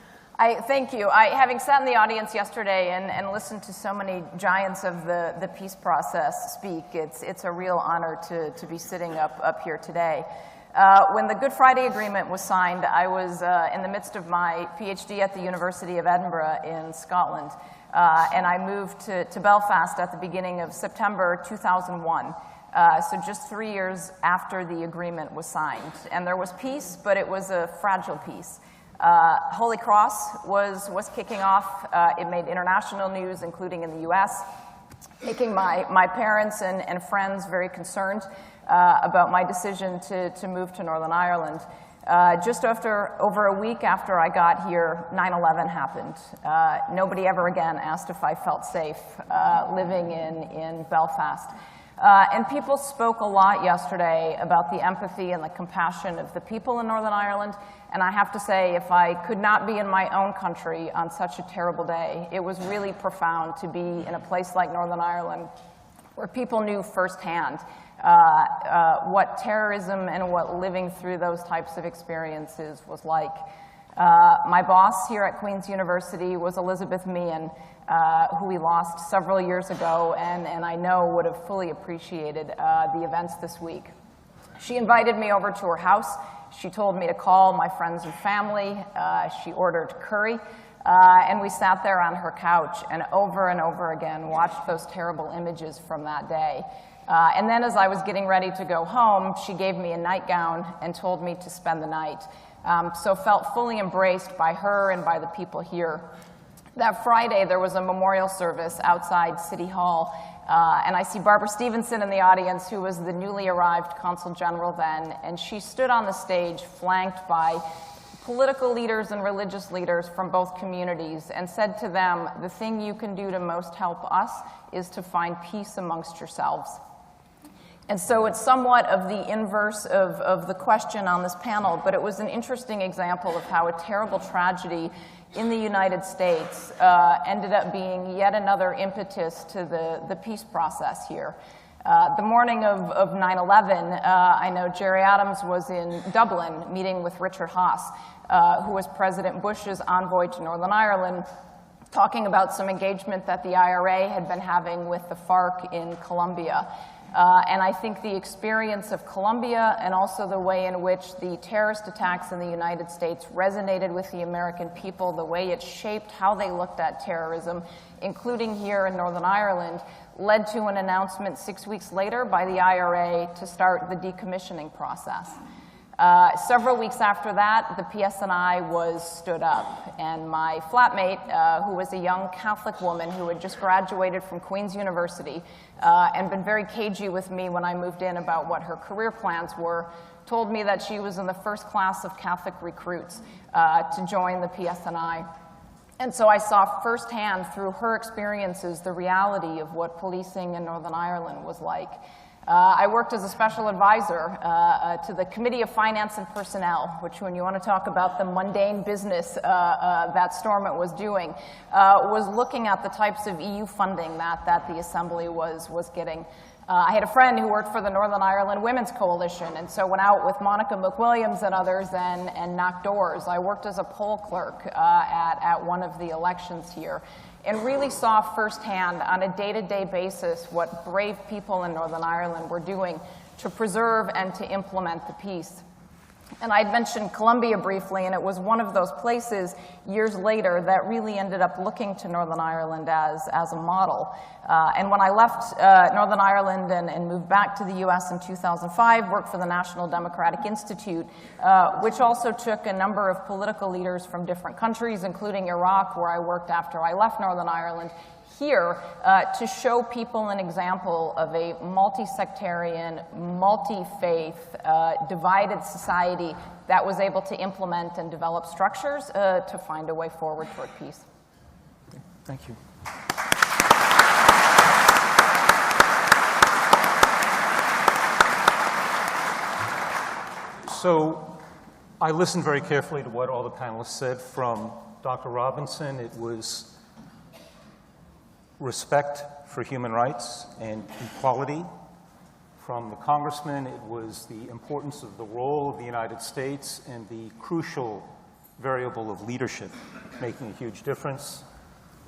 S7: Thank you. Having sat in the audience yesterday and listened to so many giants of the peace process speak, it's a real honor to be sitting up here today. When the Good Friday Agreement was signed, I was in the midst of my PhD at the University of Edinburgh in Scotland, and I moved to Belfast at the beginning of September 2001, so just 3 years after the agreement was signed. And there was peace, but it was a fragile peace. Holy Cross was kicking off. It made international news, including in the US, making my parents and friends very concerned about my decision to move to Northern Ireland. Just over a week after I got here, 9/11 happened. Nobody ever again asked if I felt safe living in Belfast. And people spoke a lot yesterday about the empathy and the compassion of the people in Northern Ireland. And I have to say, if I could not be in my own country on such a terrible day, it was really profound to be in a place like Northern Ireland where people knew firsthand what terrorism and what living through those types of experiences was like. My boss here at Queen's University was Elizabeth Meehan, who we lost several years ago, and I know would have fully appreciated the events this week. She invited me over to her house. She told me to call my friends and family. She ordered curry, and we sat there on her couch and over again watched those terrible images from that day. And then as I was getting ready to go home, she gave me a nightgown and told me to spend the night. So felt fully embraced by her and by the people here. That Friday, there was a memorial service outside City Hall And I see Barbara Stevenson in the audience, who was the newly arrived Consul General then, and she stood on the stage flanked by political leaders and religious leaders from both communities and said to them, the thing you can do to most help us is to find peace amongst yourselves. And so it's somewhat of the inverse of the question on this panel, but it was an interesting example of how a terrible tragedy in the United States ended up being yet another impetus to the peace process here. The morning of 9/11, I know Gerry Adams was in Dublin meeting with Richard Haass, who was President Bush's envoy to Northern Ireland, talking about some engagement that the IRA had been having with the FARC in Colombia. And I think the experience of Colombia and also the way in which the terrorist attacks in the United States resonated with the American people, the way it shaped how they looked at terrorism, including here in Northern Ireland, led to an announcement 6 weeks later by the IRA to start the decommissioning process. Several weeks after that, the PSNI was stood up, and my flatmate, who was a young Catholic woman who had just graduated from Queen's University and been very cagey with me when I moved in about what her career plans were, told me that she was in the first class of Catholic recruits to join the PSNI. And so I saw firsthand through her experiences the reality of what policing in Northern Ireland was like. I worked as a special advisor to the Committee of Finance and Personnel, which, when you want to talk about the mundane business that Stormont was doing, was looking at the types of EU funding that the Assembly was getting. I had a friend who worked for the Northern Ireland Women's Coalition, and so went out with Monica McWilliams and others and knocked doors. I worked as a poll clerk at one of the elections here, and really saw firsthand on a day-to-day basis what brave people in Northern Ireland were doing to preserve and to implement the peace. And I'd mentioned Colombia briefly, and it was one of those places years later that really ended up looking to Northern Ireland as a model. And when I left Northern Ireland and moved back to the US in 2005, worked for the National Democratic Institute, which also took a number of political leaders from different countries, including Iraq, where I worked after I left Northern Ireland, here to show people an example of a multi-sectarian, multi-faith, divided society that was able to implement and develop structures to find a way forward toward peace.
S4: Thank you. So I listened very carefully to what all the panelists said. From Dr. Robinson, it was respect for human rights and equality. From the congressman, it was the importance of the role of the United States and the crucial variable of leadership, making a huge difference.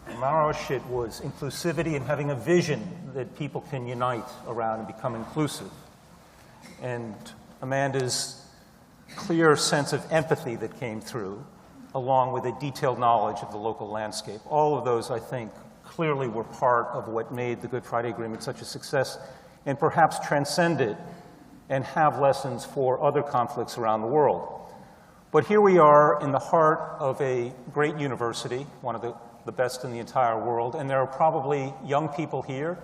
S4: From Marosh, it was inclusivity and having a vision that people can unite around and become inclusive. And Amanda's clear sense of empathy that came through, along with a detailed knowledge of the local landscape. All of those, I think, clearly were part of what made the Good Friday Agreement such a success, and perhaps transcend it and have lessons for other conflicts around the world. But here we are in the heart of a great university, one of the best in the entire world, and there are probably young people here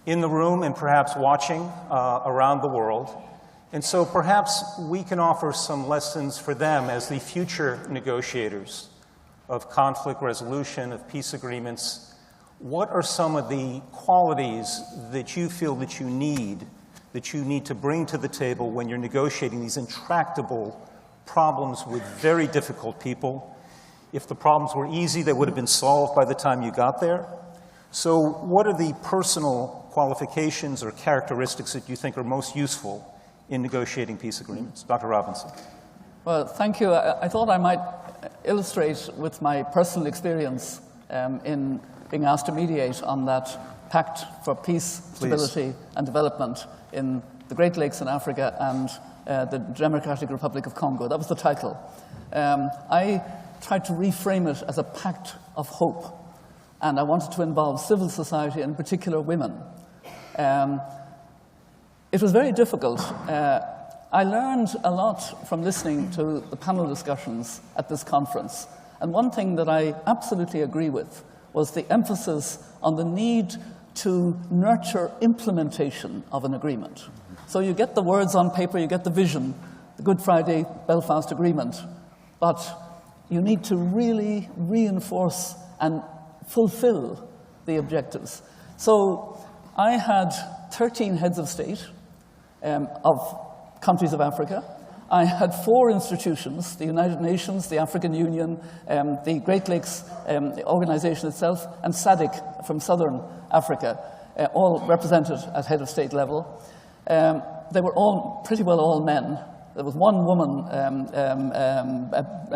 S4: in the room and perhaps watching around the world. And so perhaps we can offer some lessons for them as the future negotiators of conflict resolution, of peace agreements. What are some of the qualities that you feel that you need to bring to the table when you're negotiating these intractable problems with very difficult people? If the problems were easy, they would have been solved by the time you got there. So what are the personal qualifications or characteristics that you think are most useful in negotiating peace agreements? Dr. Robinson.
S5: Well, thank you. I thought I might illustrate with my personal experience in being asked to mediate on that Pact for Peace, Stability and Development in the Great Lakes in Africa and the Democratic Republic of Congo. That was the title. I tried to reframe it as a pact of hope, and I wanted to involve civil society, and in particular women. It was very difficult. I learned a lot from listening to the panel discussions at this conference, and one thing that I absolutely agree with was the emphasis on the need to nurture implementation of an agreement. So you get the words on paper, you get the vision, the Good Friday Belfast Agreement, but you need to really reinforce and fulfill the objectives. So I had 13 heads of state of countries of Africa. I had 4 institutions, the United Nations, the African Union, the Great Lakes Organization itself, and SADC from Southern Africa, all represented at head of state level. They were all pretty well all men. There was one woman,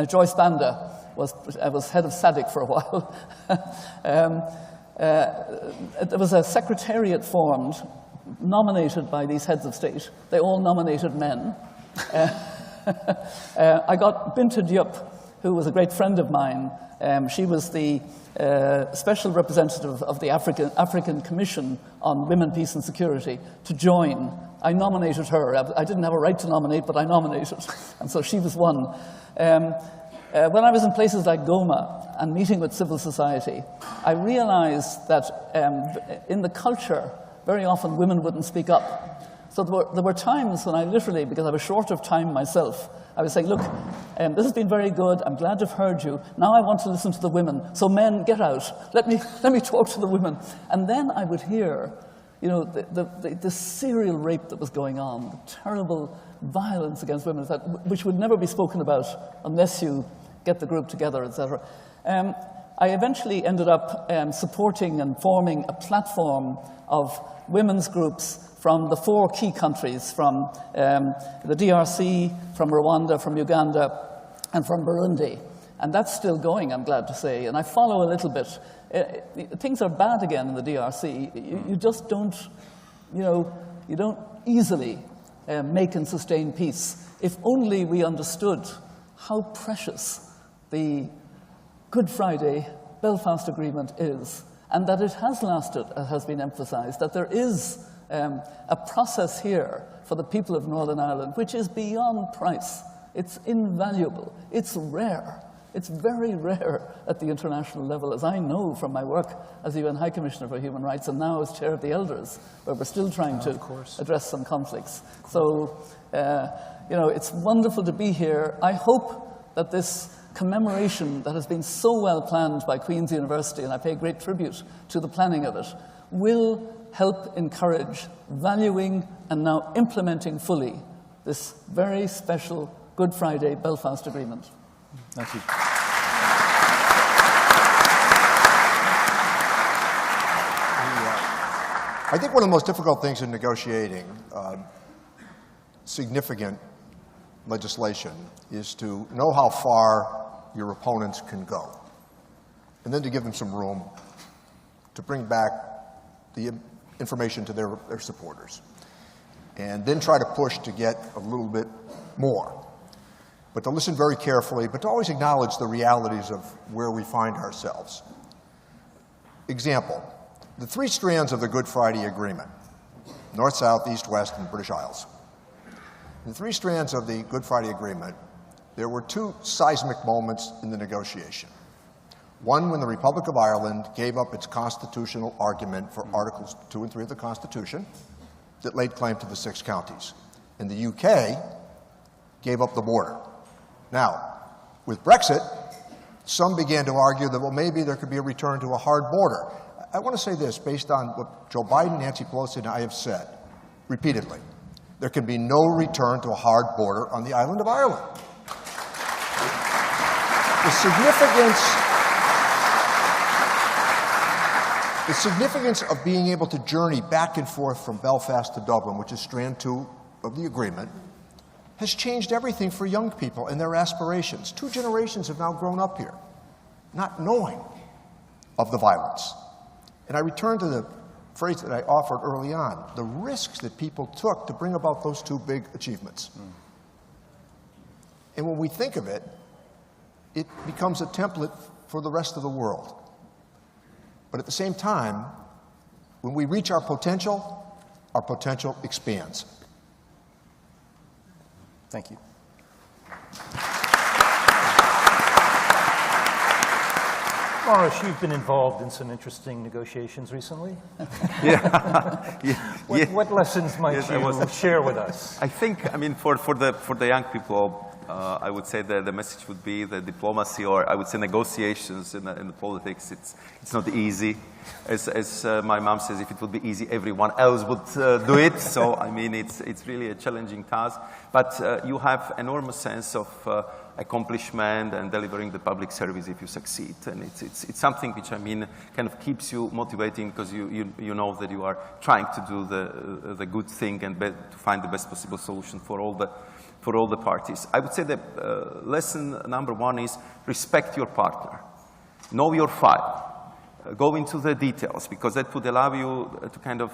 S5: Joyce Banda, was head of SADC for a while. There was a secretariat formed, nominated by these heads of state. They all nominated men. I got Binta Diop, who was a great friend of mine. She was the special representative of the African Commission on Women, Peace and Security to join. I nominated her. I didn't have a right to nominate, but I nominated, and so she was one. When I was in places like Goma and meeting with civil society, I realized that in the culture, very often women wouldn't speak up. So there were times when I literally, because I was short of time myself, I was saying, look, this has been very good. I'm glad to have heard you. Now I want to listen to the women. So men, get out. Let me talk to the women. And then I would hear, you know, the serial rape that was going on, the terrible violence against women, which would never be spoken about unless you get the group together, etc. I eventually ended up supporting and forming a platform of women's groups from the 4 key countries, from the DRC, from Rwanda, from Uganda, and from Burundi. And that's still going, I'm glad to say. And I follow a little bit. Things are bad again in the DRC. You just don't, you don't easily make and sustain peace. If only we understood how precious the Good Friday Belfast Agreement is, and that it has lasted, as has been emphasised, that there is a process here for the people of Northern Ireland which is beyond price. It's invaluable. It's rare. It's very rare at the international level, as I know from my work as UN High Commissioner for Human Rights and now as Chair of the Elders, where we're still trying to address some conflicts. So, it's wonderful to be here. I hope that this commemoration that has been so well planned by Queen's University, and I pay great tribute to the planning of it, will help encourage valuing and now implementing fully this very special Good Friday Belfast Agreement.
S2: Thank you.
S22: I think one of the most difficult things in negotiating significant legislation is to know how far your opponents can go, and then to give them some room to bring back the information to their supporters, and then try to push to get a little bit more. But to listen very carefully, but to always acknowledge the realities of where we find ourselves. Example, the 3 strands of the Good Friday Agreement, North, South, East, West, and British Isles. In the 3 strands of the Good Friday Agreement, there were 2 seismic moments in the negotiation. One, when the Republic of Ireland gave up its constitutional argument for Articles 2 and 3 of the Constitution that laid claim to the 6 counties. And the UK gave up the border. Now, with Brexit, some began to argue that, well, maybe there could be a return to a hard border. I want to say this, based on what Joe Biden, Nancy Pelosi, and I have said repeatedly. There can be no return to a hard border on the island of Ireland. The significance of being able to journey back and forth from Belfast to Dublin, which is strand 2 of the agreement, has changed everything for young people and their aspirations. 2 generations have now grown up here, not knowing of the violence. And I return to the phrase that I offered early on, the risks that people took to bring about those 2 big achievements. And when we think of it, it becomes a template for the rest of the world. But at the same time, when we reach our potential expands.
S2: Thank you.
S4: Morris, you've been involved in some interesting negotiations recently. What lessons might you share with us?
S6: I think, I mean, for the young people, I would say the message would be that diplomacy, or I would say negotiations in the politics, it's not easy. As my mom says, if it would be easy, everyone else would do it. So, I mean, it's really a challenging task. But you have enormous sense of accomplishment and delivering the public service if you succeed. And it's something which, I mean, kind of keeps you motivating, because you know that you are trying to do the good thing and to find the best possible solution for all the parties. I would say that lesson number one is respect your partner. Know your file. Go into the details, because that would allow you to kind of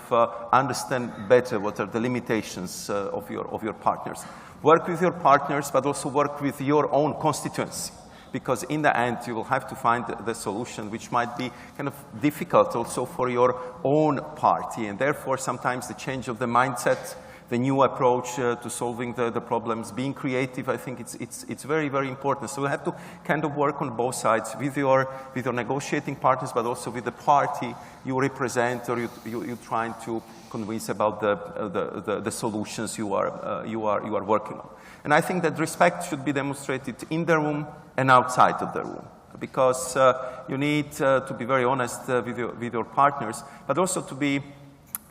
S6: understand better what are the limitations of your partners. Work with your partners, but also work with your own constituency, because in the end you will have to find the solution, which might be kind of difficult also for your own party, and therefore sometimes the change of the mindset, the new approach to solving the problems, being creative, I think it's very, very important. So we have to kind of work on both sides, with your negotiating partners, but also with the party you represent, or you're trying to convince about the solutions you are working on. And I think that respect should be demonstrated in the room and outside of the room, because you need to be very honest with your partners, but also to be,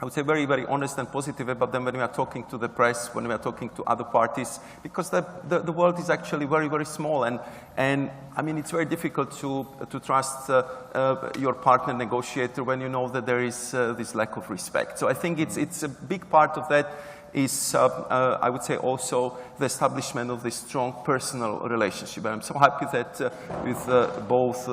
S6: I would say, very, very honest and positive about them when we are talking to the press, when we are talking to other parties, because the world is actually very, very small, and I mean, it's very difficult to trust your partner negotiator when you know that there is this lack of respect. So I think it's a big part of that is, I would say, also the establishment of this strong personal relationship. I'm so happy that with both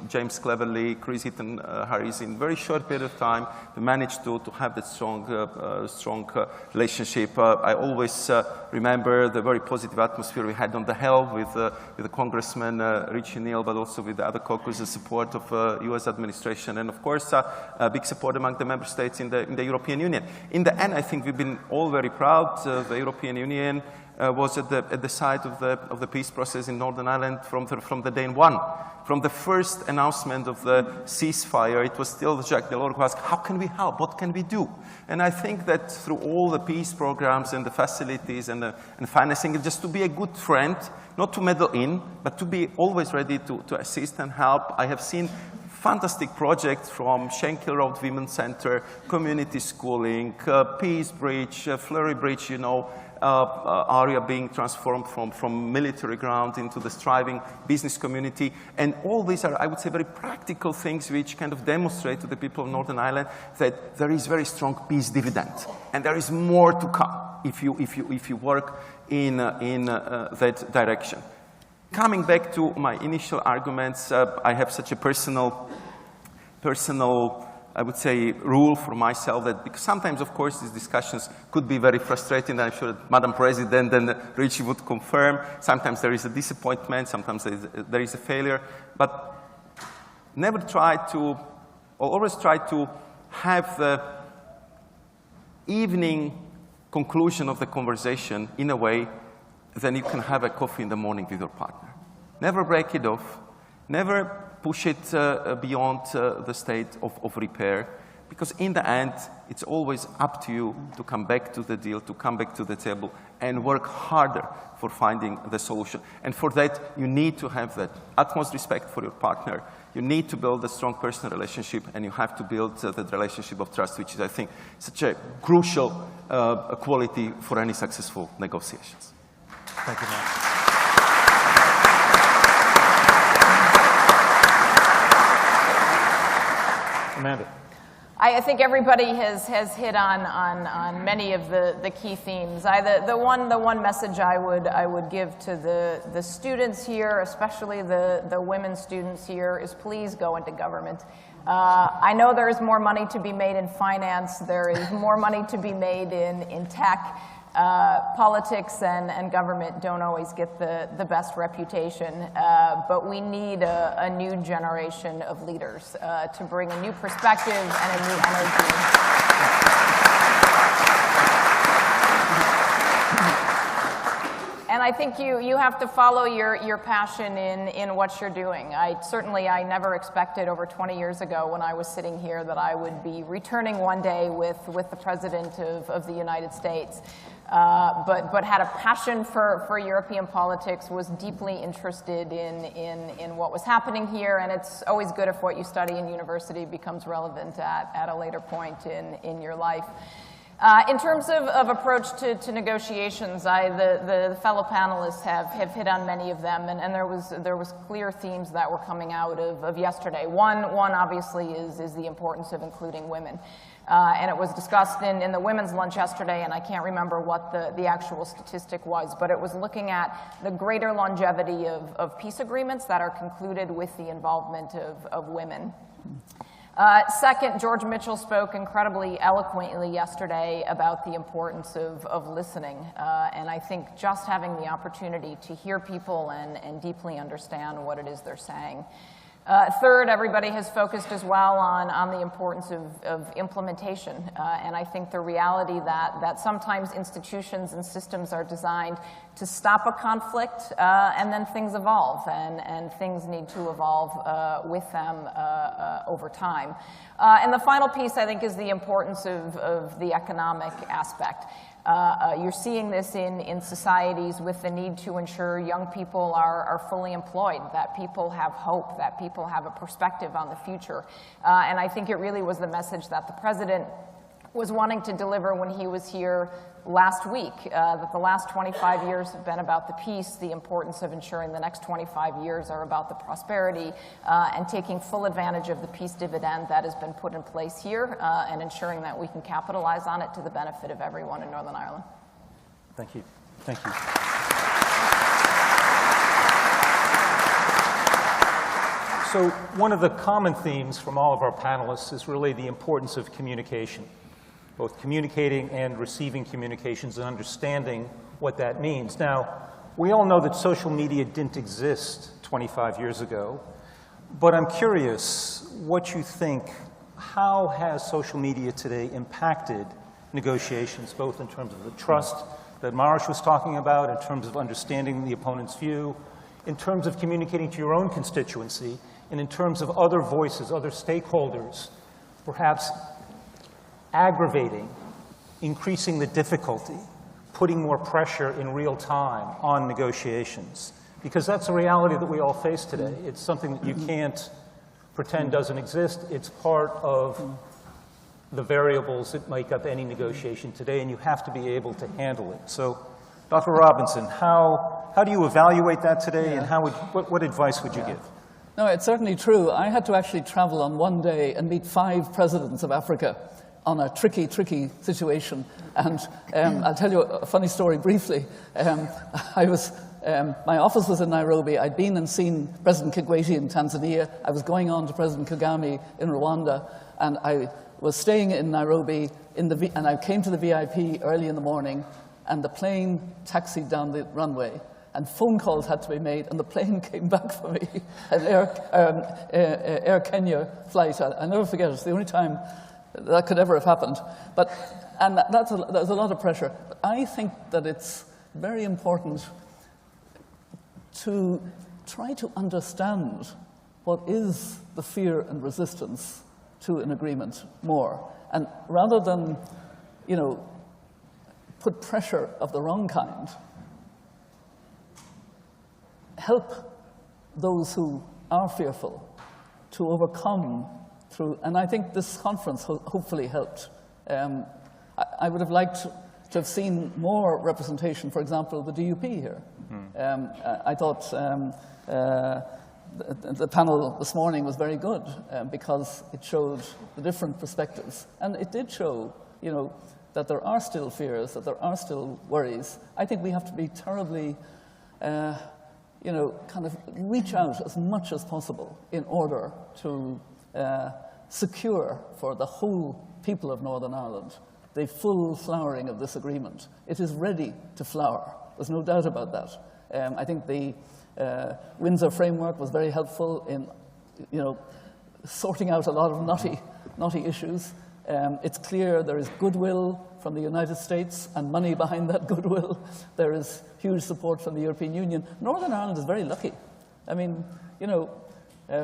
S6: James Cleverly, Chris Heaton-Harris, in a very short period of time, we managed to have that strong relationship. I always remember the very positive atmosphere we had on the Hill with the Congressman Richie Neal, but also with the other caucus, the support of U.S. administration, and of course, a big support among the member states in the European Union. In the end, I think we've been all very proud. The European Union was at the side of the peace process in Northern Ireland from the day one. From the first announcement of the ceasefire, it was still Jacques Delors who asked, how can we help? What can we do? And I think that through all the peace programs and the facilities and financing, just to be a good friend, not to meddle in, but to be always ready to assist and help. I have seen fantastic projects from Schenkel Road Women's Center, community schooling, Peace Bridge, Fleury Bridge, you know, area being transformed from military ground into the thriving business community. And all these are, I would say, very practical things which kind of demonstrate to the people of Northern Ireland that there is very strong peace dividend. And there is more to come if you work in that direction. Coming back to my initial arguments, I have such a personal, I would say, rule for myself that, because sometimes, of course, these discussions could be very frustrating. I'm sure that Madam President and Richie would confirm. Sometimes there is a disappointment, sometimes there is a failure, but always try to have the evening conclusion of the conversation in a way then you can have a coffee in the morning with your partner. Never break it off. Never push it beyond the state of repair, because in the end, it's always up to you to come back to the deal, to come back to the table, and work harder for finding the solution. And for that, you need to have that utmost respect for your partner. You need to build a strong personal relationship, and you have to build that relationship of trust, which is, I think, such a crucial quality for any successful negotiations.
S4: Thank you, Mark. Amanda.
S7: I think everybody has hit on many of the key themes. The one message I would give to the students here, especially the women students here, is please go into government. I know there is more money to be made in finance. There is more money to be made in tech. Politics and government don't always get the best reputation, but we need a new generation of leaders to bring a new perspective and a new energy. And I think you have to follow your passion in what you're doing. I never expected over 20 years ago when I was sitting here that I would be returning one day with the President of the United States. But had a passion for European politics, was deeply interested in what was happening here, and it's always good if what you study in university becomes relevant at a later point in your life. In terms of approach to negotiations, the fellow panelists have hit on many of them, and there was clear themes that were coming out of yesterday. One obviously is the importance of including women. And it was discussed in the women's lunch yesterday, and I can't remember what the actual statistic was, but it was looking at the greater longevity of peace agreements that are concluded with the involvement of women. Second, George Mitchell spoke incredibly eloquently yesterday about the importance of listening, and I think just having the opportunity to hear people and deeply understand what it is they're saying. Third, everybody has focused as well on the importance of implementation, and I think the reality that sometimes institutions and systems are designed to stop a conflict, and then things evolve, and things need to evolve with them over time. And the final piece, I think, is the importance of the economic aspect. You're seeing this in societies with the need to ensure young people are fully employed, that people have hope, that people have a perspective on the future. And I think it really was the message that the President was wanting to deliver when he was here last week, that the last 25 years have been about the peace, the importance of ensuring the next 25 years are about the prosperity, and taking full advantage of the peace dividend that has been put in place here, and ensuring that we can capitalize on it to the benefit of everyone in Northern Ireland.
S4: Thank you. Thank you. So one of the common themes from all of our panelists is really the importance of communication, both communicating and receiving communications and understanding what that means. Now, we all know that social media didn't exist 25 years ago, but I'm curious what you think, how has social media today impacted negotiations, both in terms of the trust that Maros was talking about, in terms of understanding the opponent's view, in terms of communicating to your own constituency, and in terms of other voices, other stakeholders, perhaps aggravating, increasing the difficulty, putting more pressure in real time on negotiations. Because that's a reality that we all face today. It's something that you can't pretend doesn't exist. It's part of the variables that make up any negotiation today, and you have to be able to handle it. So, Dr. Robinson, how do you evaluate that today, and what advice would you give?
S5: No, it's certainly true. I had to actually travel on one day and meet 5 presidents of Africa on a tricky situation. And I'll tell you a funny story briefly. My office was in Nairobi. I'd been and seen President Kikwete in Tanzania. I was going on to President Kagame in Rwanda. And I was staying in Nairobi, and I came to the VIP early in the morning, and the plane taxied down the runway. And phone calls had to be made, and the plane came back for me, an Air Kenya flight. I'll never forget it. It's the only time that could ever have happened. And there's a lot of pressure. But I think that it's very important to try to understand what is the fear and resistance to an agreement more. And rather than, put pressure of the wrong kind, help those who are fearful to overcome through, and I think this conference hopefully helped. I would have liked to have seen more representation, for example, of the DUP here. I thought the panel this morning was very good because it showed the different perspectives. And it did show, that there are still fears, that there are still worries. I think we have to be terribly, kind of reach out as much as possible in order to secure for the whole people of Northern Ireland the full flowering of this agreement. It is ready to flower. There's no doubt about that. I think the Windsor framework was very helpful in, sorting out a lot of knotty issues. It's clear there is goodwill from the United States and money behind that goodwill. There is huge support from the European Union. Northern Ireland is very lucky. I mean, you know,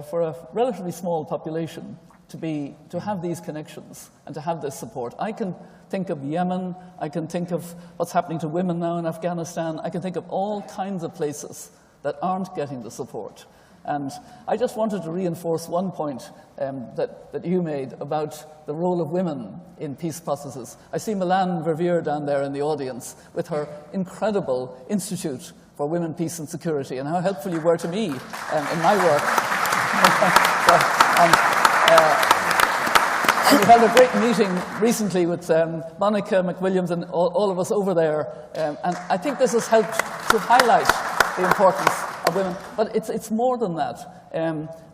S5: for a relatively small population to have these connections and to have this support. I can think of Yemen, I can think of what's happening to women now in Afghanistan, I can think of all kinds of places that aren't getting the support. And I just wanted to reinforce one point that you made about the role of women in peace processes. I see Milan Verveer down there in the audience with her incredible Institute for Women, Peace and Security, and how helpful you were to me in my work. And we held a great meeting recently with Monica McWilliams and all of us over there, and I think this has helped to highlight the importance of women. But it's more than that.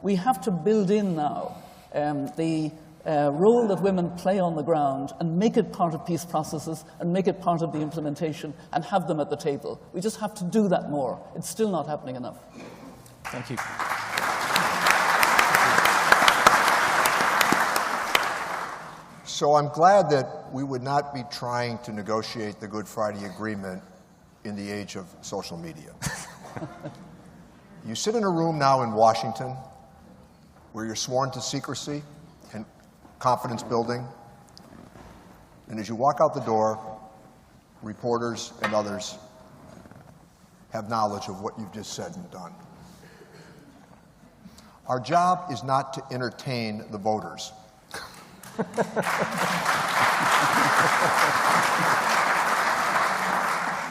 S5: We have to build in now the role that women play on the ground and make it part of peace processes and make it part of the implementation and have them at the table. We just have to do that more. It's still not happening enough.
S4: Thank you.
S22: So I'm glad that we would not be trying to negotiate the Good Friday Agreement in the age of social media. You sit in a room now in Washington where you're sworn to secrecy and confidence building, and as you walk out the door, reporters and others have knowledge of what you've just said and done. Our job is not to entertain the voters.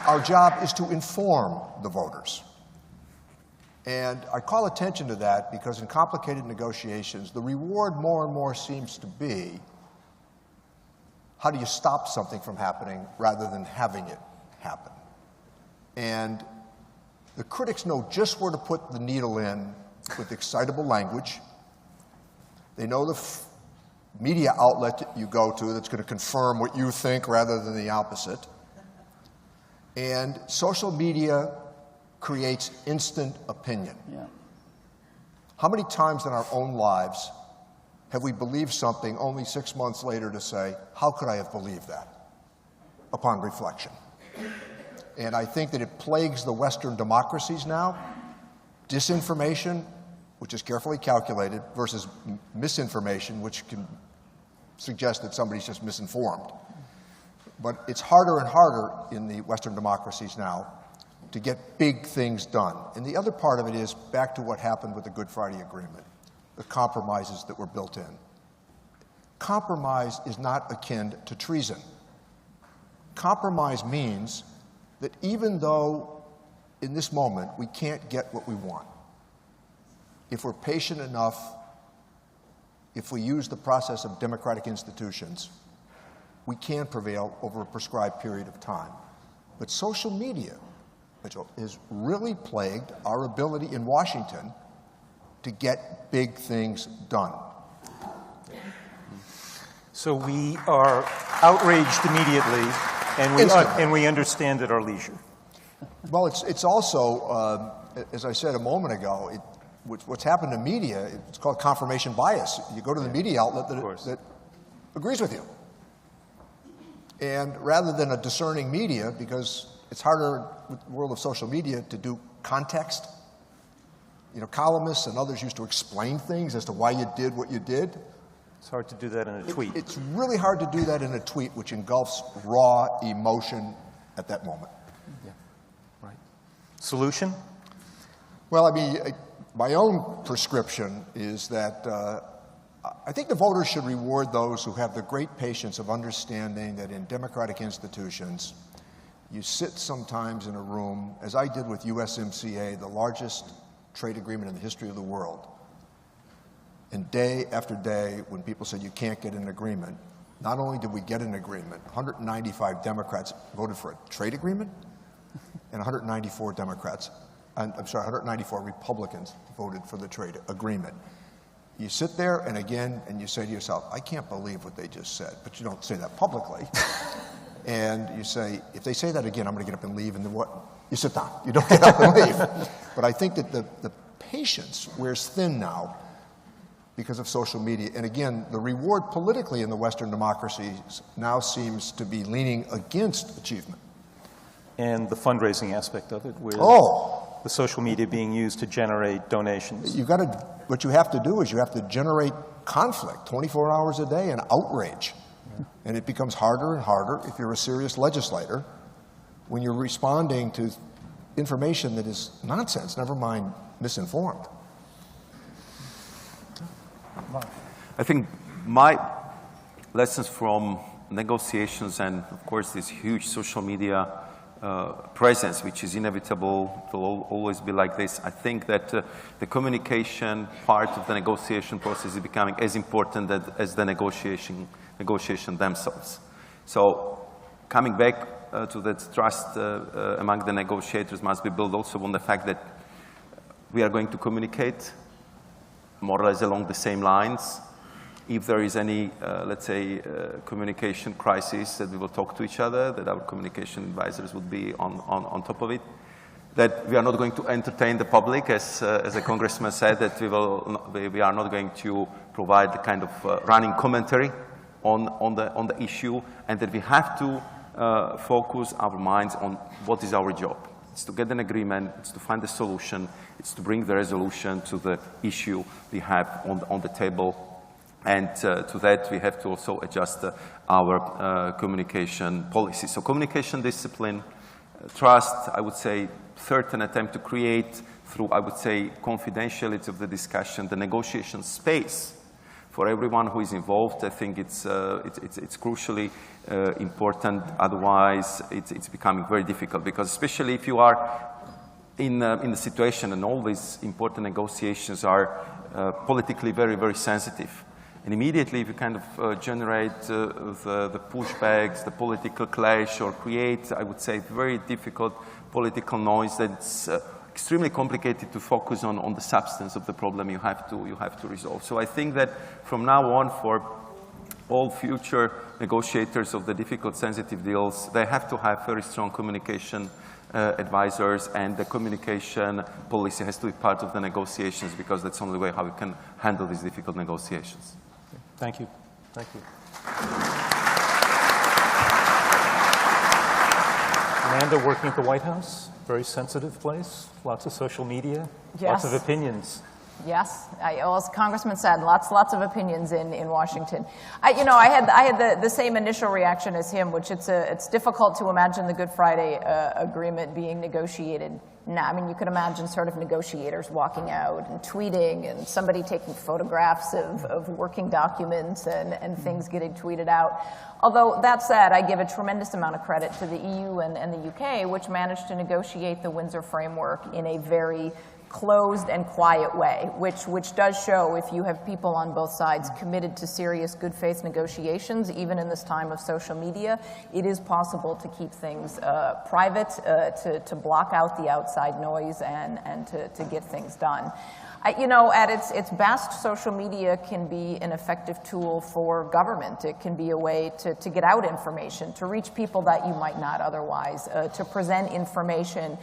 S22: Our job is to inform the voters. And I call attention to that because in complicated negotiations, the reward more and more seems to be how do you stop something from happening rather than having it happen. And the critics know just where to put the needle in with excitable language. They know the media outlet that you go to that's going to confirm what you think rather than the opposite. And social media creates instant opinion.
S5: Yeah.
S22: How many times in our own lives have we believed something only 6 months later to say, how could I have believed that? Upon reflection. And I think that it plagues the Western democracies now. Disinformation, which is carefully calculated, versus misinformation, which can suggest that somebody's just misinformed. But it's harder and harder in the Western democracies now to get big things done. And the other part of it is back to what happened with the Good Friday Agreement, the compromises that were built in. Compromise is not akin to treason. Compromise means that even though in this moment we can't get what we want, if we're patient enough, if we use the process of democratic institutions, we can prevail over a prescribed period of time. But social media, which has really plagued our ability in Washington to get big things done.
S4: So we are outraged immediately, and we understand at our leisure.
S22: Well, it's also, as I said a moment ago, what's happened to media, it's called confirmation bias. You go to the media outlet that agrees with you. And rather than a discerning media, because it's harder with the world of social media to do context. You know, columnists and others used to explain things as to why you did what you did.
S4: It's hard to do that in a tweet.
S22: It's really hard to do that in a tweet, which engulfs raw emotion at that moment.
S4: Yeah. Right. Solution?
S22: Well, I mean, my own prescription is that I think the voters should reward those who have the great patience of understanding that in democratic institutions, you sit sometimes in a room, as I did with USMCA, the largest trade agreement in the history of the world. And day after day, when people said you can't get an agreement, not only did we get an agreement, 195 Democrats voted for a trade agreement, and 194 Republicans voted for the trade agreement. You sit there and again, and you say to yourself, I can't believe what they just said. But you don't say that publicly. And you say, if they say that again, I'm going to get up and leave. And then what? You sit down. You don't get up and leave. But I think that the patience wears thin now because of social media. And again, the reward politically in the Western democracies now seems to be leaning against achievement.
S4: And the fundraising aspect of it, where the social media being used to generate donations.
S22: What you have to do is you have to generate conflict 24 hours a day and outrage. And it becomes harder and harder if you're a serious legislator when you're responding to information that is nonsense, never mind misinformed.
S6: I think my lessons from negotiations and, of course, this huge social media presence, which is inevitable, it will always be like this. I think that the communication part of the negotiation process is becoming as important as the negotiation themselves. So coming back to that trust among the negotiators must be built also on the fact that we are going to communicate more or less along the same lines. If there is any, let's say, communication crisis, that we will talk to each other, that our communication advisors would be on top of it, that we are not going to entertain the public, as a congressman said, that we are not going to provide the kind of running commentary on the issue, and that we have to focus our minds on what is our job. It's to get an agreement, it's to find a solution, it's to bring the resolution to the issue we have on the table. And to that, we have to also adjust our communication policy. So communication discipline, trust, I would say, certain attempt to create through, I would say, confidentiality of the discussion, the negotiation space for everyone who is involved. I think it's crucially important. Otherwise, it's becoming very difficult, because especially if you are in the situation and all these important negotiations are politically very, very sensitive. And immediately, if you kind of generate the pushbacks, the political clash, or create, I would say, very difficult political noise, that's extremely complicated to focus on the substance of the problem you have to resolve. So I think that from now on, for all future negotiators of the difficult, sensitive deals, they have to have very strong communication advisors, and the communication policy has to be part of the negotiations, because that's the only way how we can handle these difficult negotiations.
S4: Thank you. Thank you. Amanda, working at the White House, very sensitive place, lots of social media, lots of opinions.
S7: Yes, well, as the Congressman said, lots of opinions in Washington. I had the same initial reaction as him, which it's difficult to imagine the Good Friday Agreement being negotiated now. I mean, you could imagine sort of negotiators walking out and tweeting, and somebody taking photographs of working documents and things getting tweeted out. Although, that said, I give a tremendous amount of credit to the EU and the UK, which managed to negotiate the Windsor Framework in a very closed and quiet way, which does show, if you have people on both sides committed to serious good faith negotiations, even in this time of social media, it is possible to keep things private, to block out the outside noise and to get things done. At its best, social media can be an effective tool for government. It can be a way to get out information, to reach people that you might not otherwise, to present information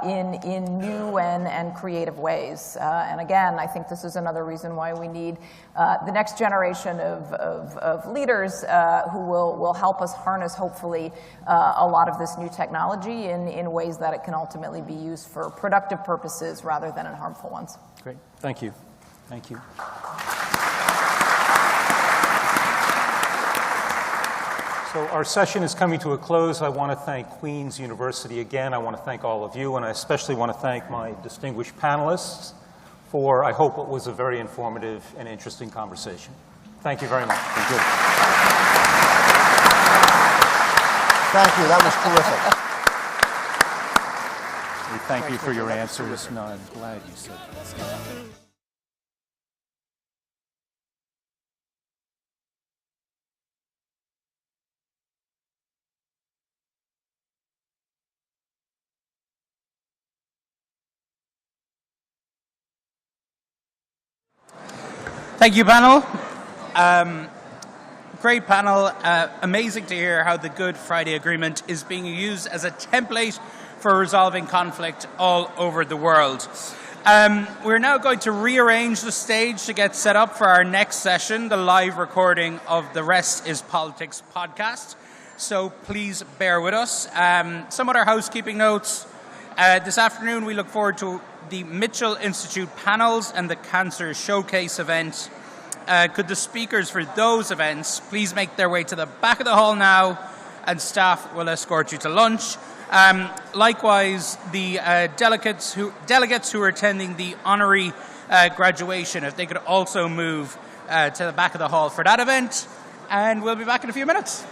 S7: in new and creative ways. And again, I think this is another reason why we need the next generation of leaders who will help us harness, hopefully, a lot of this new technology in ways that it can ultimately be used for productive purposes rather than in harmful ones.
S4: Great. Thank you. Thank you. So our session is coming to a close. I want to thank Queen's University again. I want to thank all of you, and I especially want to thank my distinguished panelists for, I hope, what was a very informative and interesting conversation. Thank you very much.
S22: Thank you. Thank you. That was terrific.
S4: We thank you for your answers. No, I'm glad you said that.
S11: Thank you, panel. Great panel. Amazing to hear how the Good Friday Agreement is being used as a template for resolving conflict all over the world. We're now going to rearrange the stage to get set up for our next session, the live recording of the Rest is Politics podcast. So please bear with us. Some other housekeeping notes. This afternoon we look forward to the Micheál Institute panels and the Cancer Showcase event. Could the speakers for those events please make their way to the back of the hall now, and staff will escort you to lunch. Likewise, the delegates who are attending the honorary graduation, if they could also move to the back of the hall for that event. And we'll be back in a few minutes.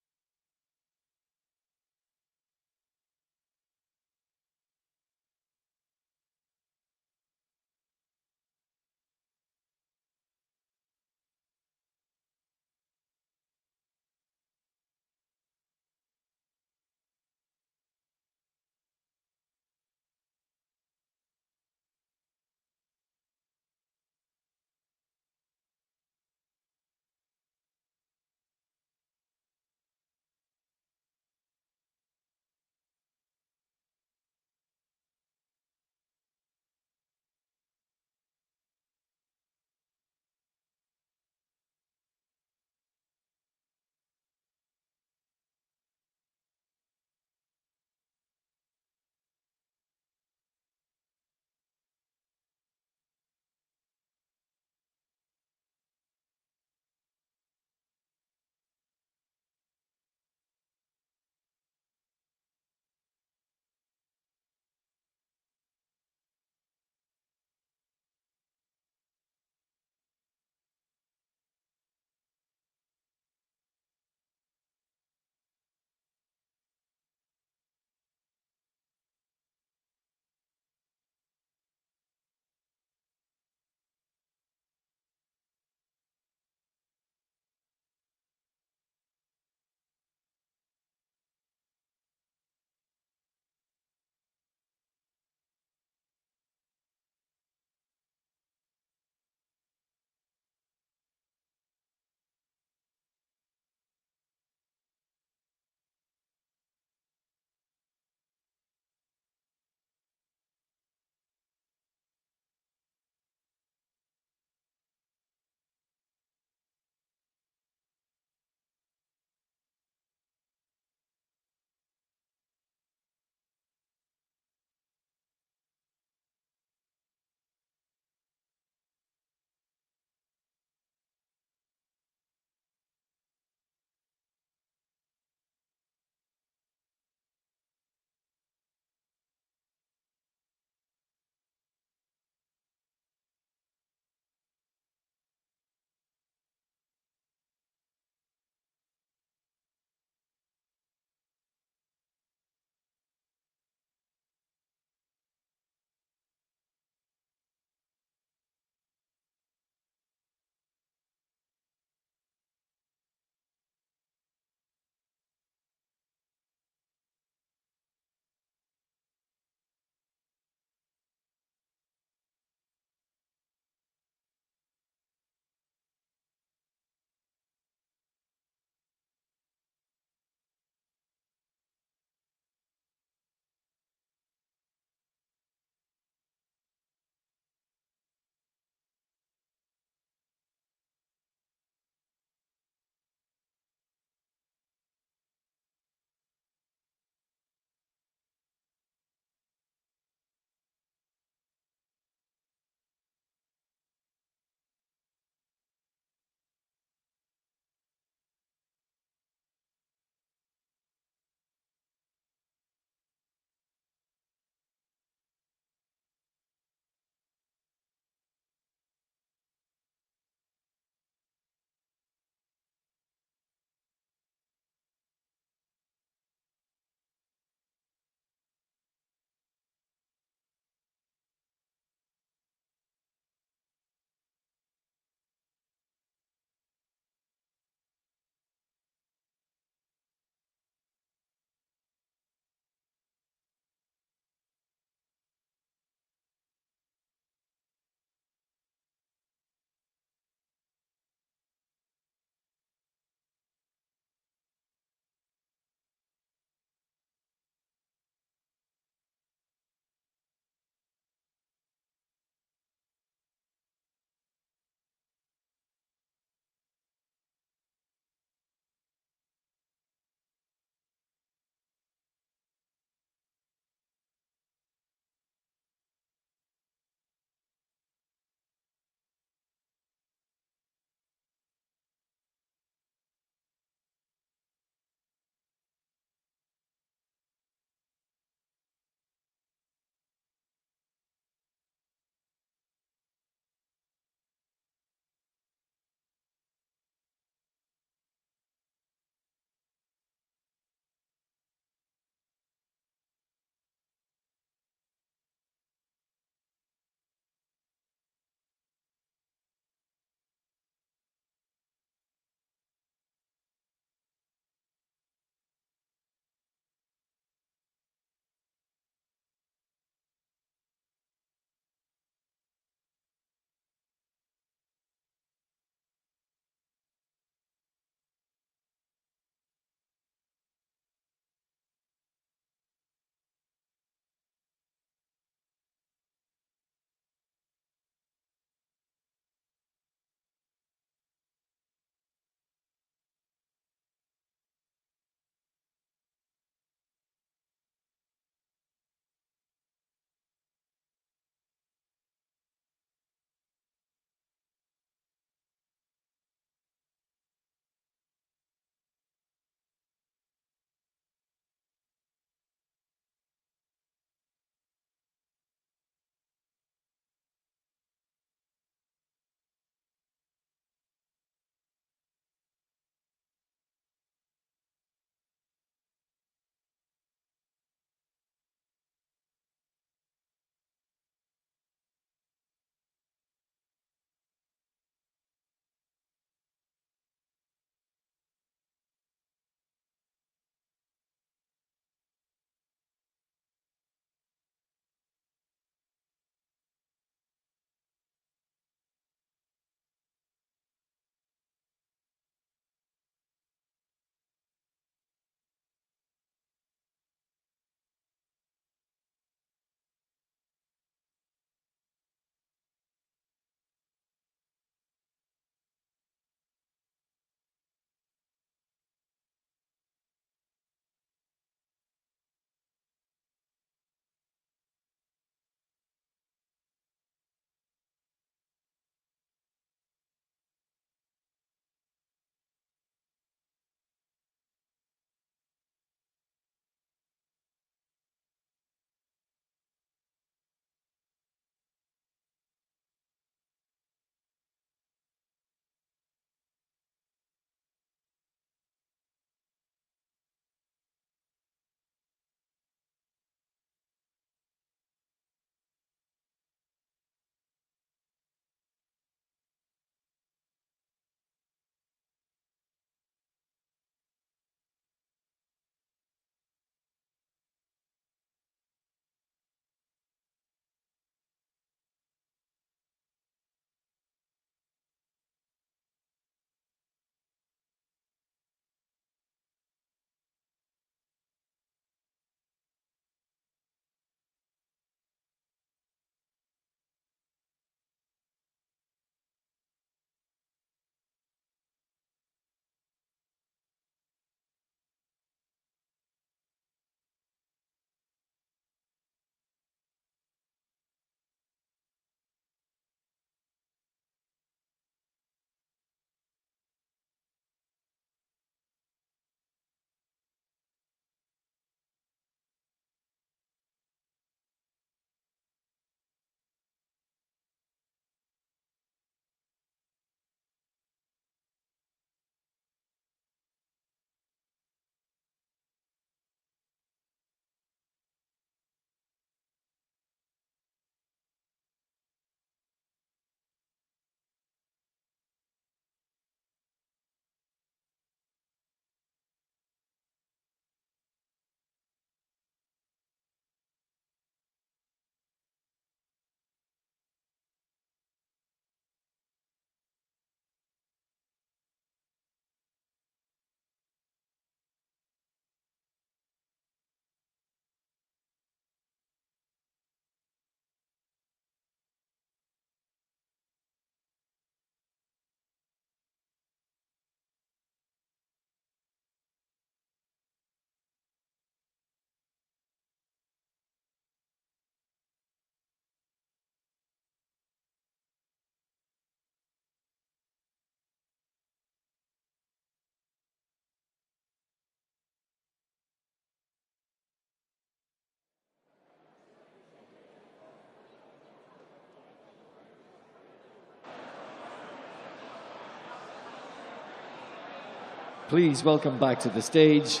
S10: please welcome back to the stage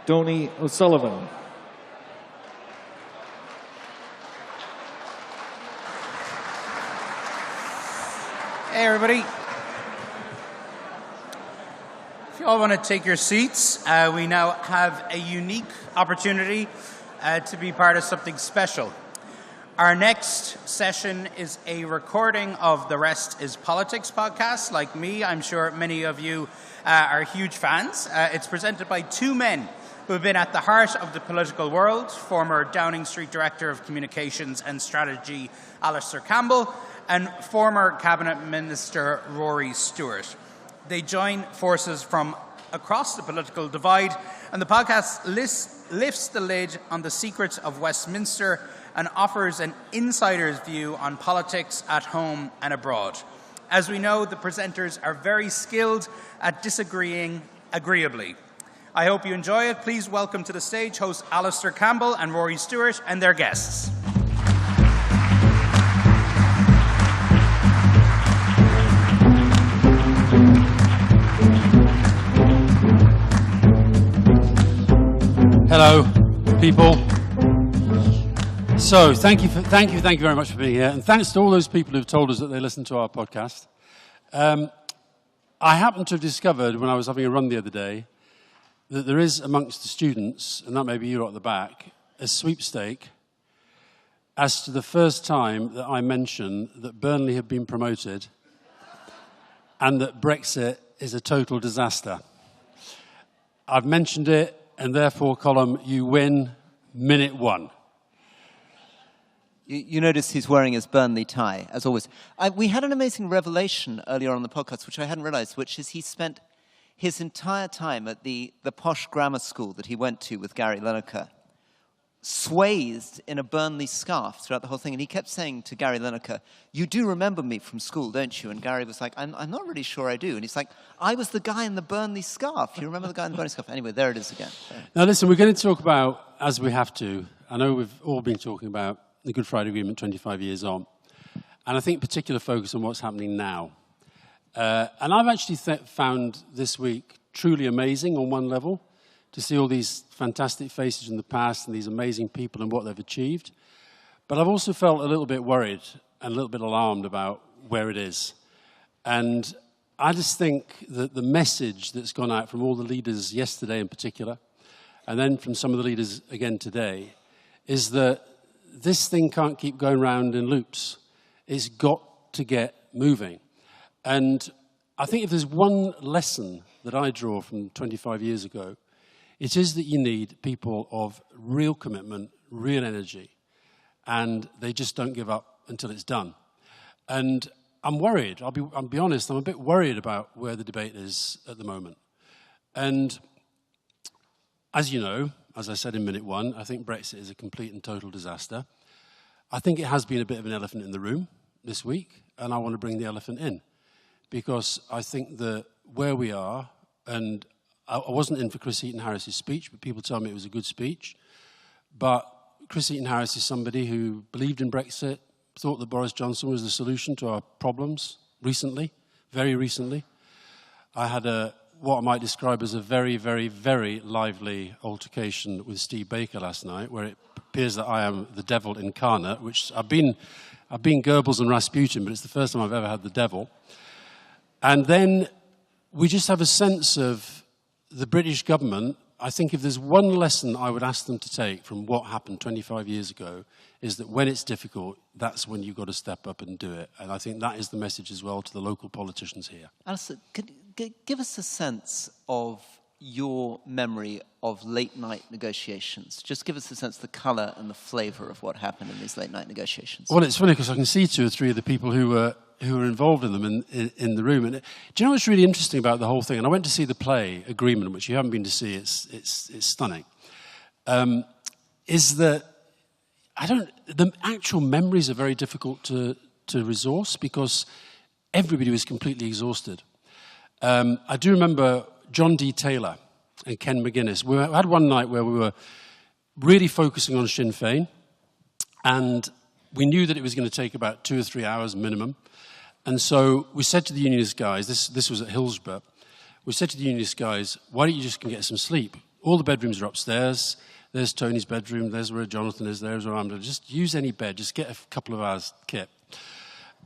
S10: Donny O'Sullivan.
S11: Hey, everybody. If you all want to take your seats, we now have a unique opportunity to be part of something special. Our next session is a recording of The Rest is Politics podcast. Like me, I'm sure many of you are huge fans. It's presented by two men who have been at the heart of the political world, former Downing Street Director of Communications and Strategy, Alistair Campbell, and former Cabinet Minister Rory Stewart. They join forces from across the political divide, and the podcast lifts the lid on the secrets of Westminster and offers an insider's view on politics at home and abroad. As we know, the presenters are very skilled at disagreeing agreeably. I hope you enjoy it. Please welcome to the stage hosts Alistair Campbell and Rory Stewart and their guests.
S8: Hello, people. So, thank you very much for being here, and thanks to all those people who've told us that they listen to our podcast. I happened to have discovered when I was having a run the other day that there is amongst the students, and that may be you at the back, a sweepstake as to the first time that I mention that Burnley have been promoted and that Brexit is a total disaster. I've mentioned it, and therefore, Colm, you win minute one.
S9: You notice he's wearing his Burnley tie, as always. We had an amazing revelation earlier on the podcast, which I hadn't realized, which is he spent his entire time at the posh grammar school that he went to with Gary Lineker, swathed in a Burnley scarf throughout the whole thing. And he kept saying to Gary Lineker, "You do remember me from school, don't you?" And Gary was like, I'm not really sure I do. And he's like, "I was the guy in the Burnley scarf. You remember the guy in the Burnley scarf?" Anyway, there it is again.
S8: Now listen, we're going to talk about, as we have to, I know we've all been talking about the Good Friday Agreement 25 years on, and I think particular focus on what's happening now. And I've actually found this week truly amazing on one level, to see all these fantastic faces in the past and these amazing people and what they've achieved. But I've also felt a little bit worried and a little bit alarmed about where it is. And I just think that the message that's gone out from all the leaders yesterday in particular, and then from some of the leaders again today, is that this thing can't keep going round in loops. It's got to get moving. And I think if there's one lesson that I draw from 25 years ago, it is that you need people of real commitment, real energy, and they just don't give up until it's done. And I'm worried, I'll be honest, I'm a bit worried about where the debate is at the moment. And as you know, as I said in minute one, I think Brexit is a complete and total disaster. I think it has been a bit of an elephant in the room this week, and I want to bring the elephant in, because I think that where we are, and I wasn't in for Chris Heaton-Harris's speech, but people tell me it was a good speech. But Chris Heaton-Harris is somebody who believed in Brexit, thought that Boris Johnson was the solution to our problems recently, very recently. I had what I might describe as a very, very, very lively altercation with Steve Baker last night, where it appears that I am the devil incarnate, which I've been Goebbels and Rasputin, but it's the first time I've ever had the devil. And then we just have a sense of the British government. I think if there's one lesson I would ask them to take from what happened 25 years ago, is that when it's difficult, that's when you've got to step up and do it. And I think that is the message as well to the local politicians here.
S9: Alistair, give us a sense of your memory of late-night negotiations. Just give us a sense of the colour and the flavour of what happened in these late-night negotiations.
S8: Well, it's funny because I can see two or three of the people who were involved in them in the room. And do you know what's really interesting about the whole thing? And I went to see the play Agreement, which you haven't been to see. It's stunning. Is that the actual memories are very difficult to resource because everybody was completely exhausted. I do remember John D. Taylor and Ken McGuinness. We had one night where we were really focusing on Sinn Féin, and we knew that it was going to take about 2 or 3 hours minimum. And so we said to the unionist guys, this was at Hillsborough, we said to the unionist guys, why don't you just get some sleep? All the bedrooms are upstairs. There's Tony's bedroom. There's where Jonathan is. There's where I'm. Just use any bed. Just get a couple of hours kit.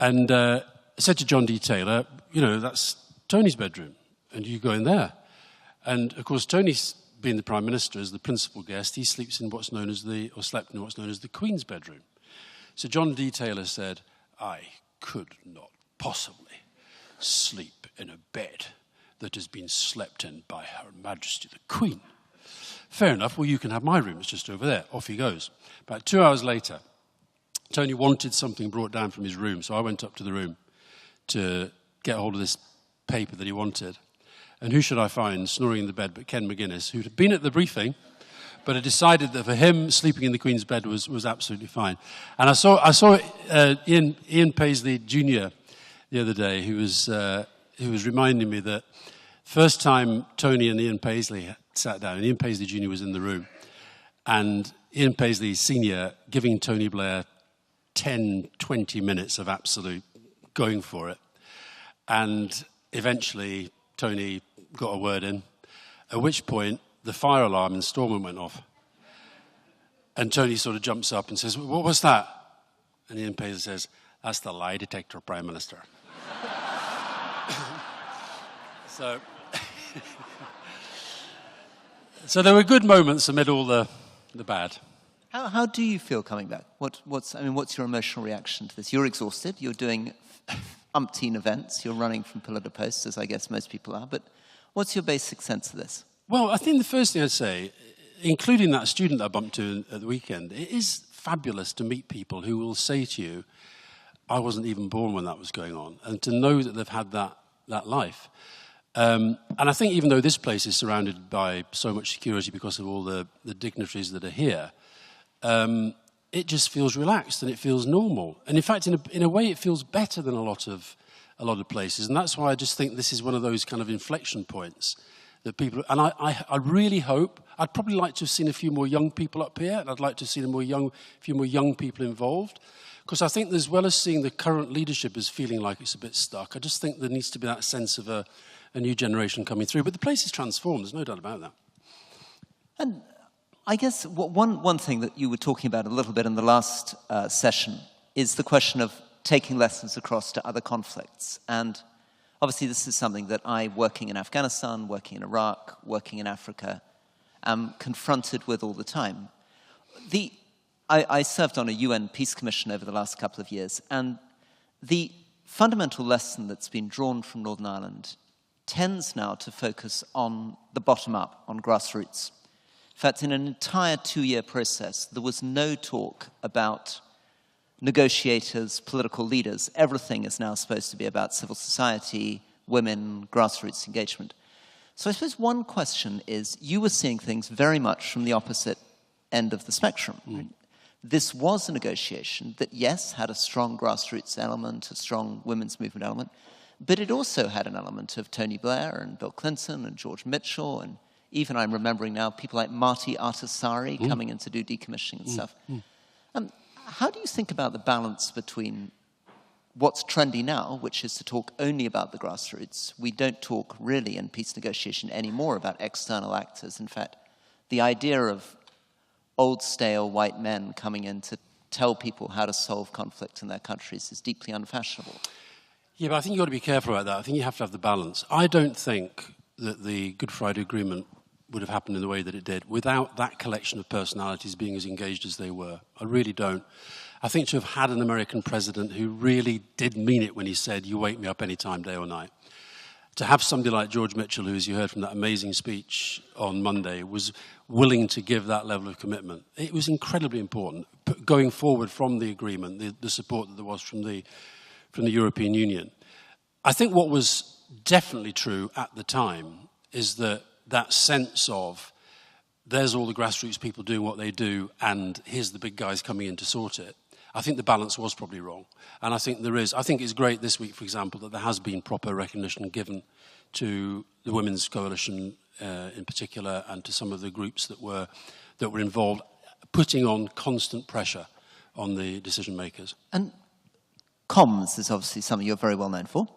S8: And I said to John D. Taylor, that's Tony's bedroom, and you go in there. And, of course, Tony's being the Prime Minister as the principal guest. He sleeps in what's known as slept in what's known as the Queen's bedroom. So John D. Taylor said, I could not possibly sleep in a bed that has been slept in by Her Majesty the Queen. Fair enough, well, you can have my room, it's just over there. Off he goes. About 2 hours later, Tony wanted something brought down from his room, so I went up to the room to get hold of this paper that he wanted. And who should I find snoring in the bed but Ken McGuinness, who'd have been at the briefing, but had decided that for him, sleeping in the Queen's bed was absolutely fine. And I saw Ian Paisley Jr. the other day, who was reminding me that first time Tony and Ian Paisley sat down, and Ian Paisley Jr. was in the room, and Ian Paisley Sr. giving Tony Blair 10, 20 minutes of absolute going for it. And eventually, Tony got a word in, at which point the fire alarm in Stormont went off. And Tony sort of jumps up and says, what was that? And Ian Paisley says, that's the lie detector, Prime Minister. So there were good moments amid all the bad.
S9: How do you feel coming back? What's your emotional reaction to this? You're exhausted. You're doing umpteen events. You're running from pillar to post, as I guess most people are. But what's your basic sense of this?
S8: Well, I think the first thing I'd say, including that student I bumped to at the weekend, it is fabulous to meet people who will say to you, I wasn't even born when that was going on, and to know that they've had that life. And I think even though this place is surrounded by so much security because of all the dignitaries that are here, it just feels relaxed and it feels normal. And in fact, in a way, it feels better than a lot of places. And that's why I just think this is one of those kind of inflection points that people. And I really hope. I'd probably like to have seen a few more young people up here, and I'd like to have seen a few more young people involved. Because I think, as well as seeing the current leadership as feeling like it's a bit stuck, I just think there needs to be that sense of a new generation coming through. But the place is transformed, there's no doubt about that.
S9: And I guess one thing that you were talking about a little bit in the last session is the question of taking lessons across to other conflicts. And obviously this is something that I, working in Afghanistan, working in Iraq, working in Africa, am confronted with all the time. I served on a UN Peace Commission over the last couple of years, and the fundamental lesson that's been drawn from Northern Ireland tends now to focus on the bottom up, on grassroots. In fact, in an entire 2-year process, there was no talk about negotiators, political leaders. Everything is now supposed to be about civil society, women, grassroots engagement. So I suppose one question is, you were seeing things very much from the opposite end of the spectrum. Right? This was a negotiation that, yes, had a strong grassroots element, a strong women's movement element, but it also had an element of Tony Blair and Bill Clinton and George Mitchell, and even I'm remembering now people like Marty Ahtisaari coming in to do decommissioning and stuff. How do you think about the balance between what's trendy now, which is to talk only about the grassroots? We don't talk really in peace negotiation anymore about external actors. In fact, the idea of old, stale white men coming in to tell people how to solve conflict in their countries is deeply unfashionable.
S8: Yeah, but I think you've got to be careful about that. I think you have to have the balance. I don't think that the Good Friday Agreement would have happened in the way that it did without that collection of personalities being as engaged as they were. I really don't. I think to have had an American president who really did mean it when he said, you wake me up any time, day or night. To have somebody like George Mitchell, who, as you heard from that amazing speech on Monday, was willing to give that level of commitment. It was incredibly important, going forward from the agreement, the support that there was from the European Union. I think what was definitely true at the time is that sense of there's all the grassroots people doing what they do and here's the big guys coming in to sort it. I think the balance was probably wrong. And I think it's great this week, for example, that there has been proper recognition given to the Women's Coalition in particular and to some of the groups that were involved, putting on constant pressure on the decision makers.
S9: And comms is obviously something you're very well known for.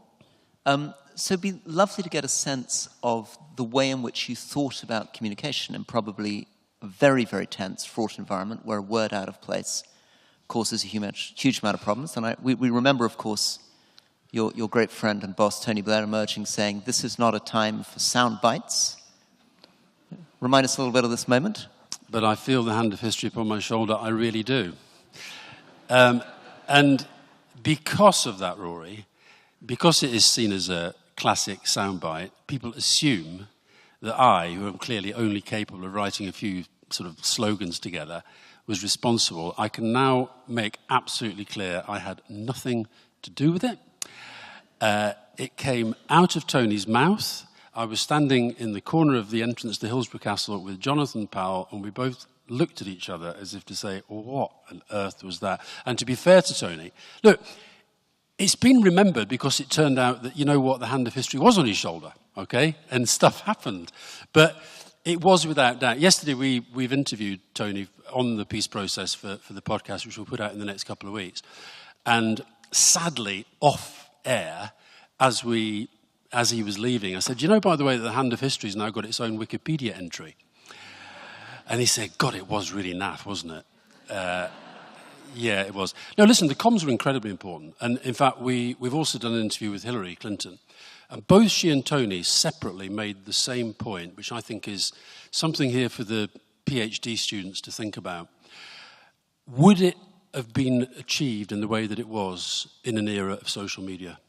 S9: So it'd be lovely to get a sense of the way in which you thought about communication in probably a very, very tense, fraught environment where a word out of place causes a huge amount of problems. And we remember, of course, your great friend and boss, Tony Blair, emerging saying, this is not a time for sound bites. Remind us a little bit of this moment.
S8: But I feel the hand of history upon my shoulder, I really do. And because of that, Rory, because it is seen as a classic soundbite, people assume that I, who am clearly only capable of writing a few sort of slogans together, was responsible. I can now make absolutely clear I had nothing to do with it. It came out of Tony's mouth. I was standing in the corner of the entrance to Hillsborough Castle with Jonathan Powell, and we both looked at each other as if to say, well, what on earth was that? And to be fair to Tony, look, it's been remembered because it turned out that, you know what, the hand of history was on his shoulder, okay? And stuff happened. But it was without doubt. Yesterday we've interviewed Tony on the peace process for the podcast, which we'll put out in the next couple of weeks. And sadly, off air, as he was leaving, I said, you know, by the way, that the hand of history has now got its own Wikipedia entry. And he said, God, it was really naff, wasn't it? Yeah, it was. No, listen, the comms were incredibly important. And in fact, we've also done an interview with Hillary Clinton. And both she and Tony separately made the same point, which I think is something here for the PhD students to think about. Would it have been achieved in the way that it was in an era of social media?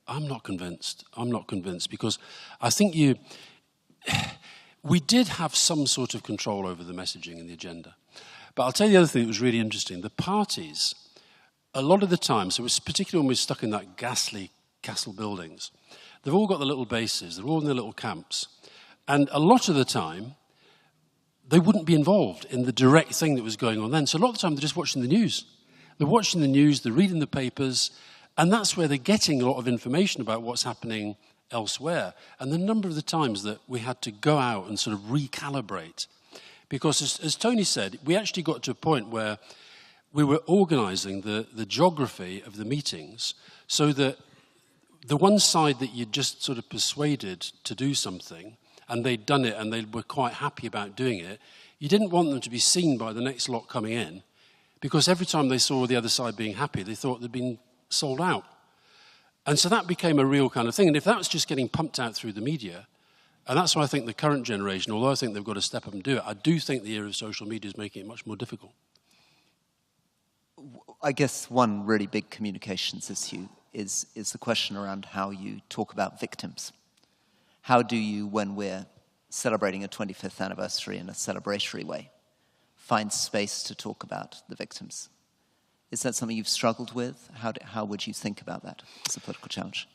S8: I'm not convinced. I'm not convinced because I think we did have some sort of control over the messaging and the agenda. But I'll tell you the other thing that was really interesting. The parties, a lot of the time, so it was particularly when we were stuck in that ghastly castle buildings, they've all got the little bases, they're all in their little camps. And a lot of the time, they wouldn't be involved in the direct thing that was going on then. So a lot of the time, they're just watching the news. They're watching the news, they're reading the papers, and that's where they're getting a lot of information about what's happening elsewhere. And the number of the times that we had to go out and sort of recalibrate. Because as Tony said, we actually got to a point where we were organizing the geography of the meetings so that the one side that you'd just sort of persuaded to do something, and they'd done it and they were quite happy about doing it, you didn't want them to be seen by the next lot coming in, because every time they saw the other side being happy, they thought they'd been sold out. And so that became a real kind of thing. And if that was just getting pumped out through the media, and that's why I think the current generation, although I think they've got to step up and do it, I do think the era of social media is making it much more difficult.
S9: I guess one really big communications issue is the question around how you talk about victims. How do you, when we're celebrating a 25th anniversary in a celebratory way, find space to talk about the victims? Is that something you've struggled with? How would you think about that as a political challenge?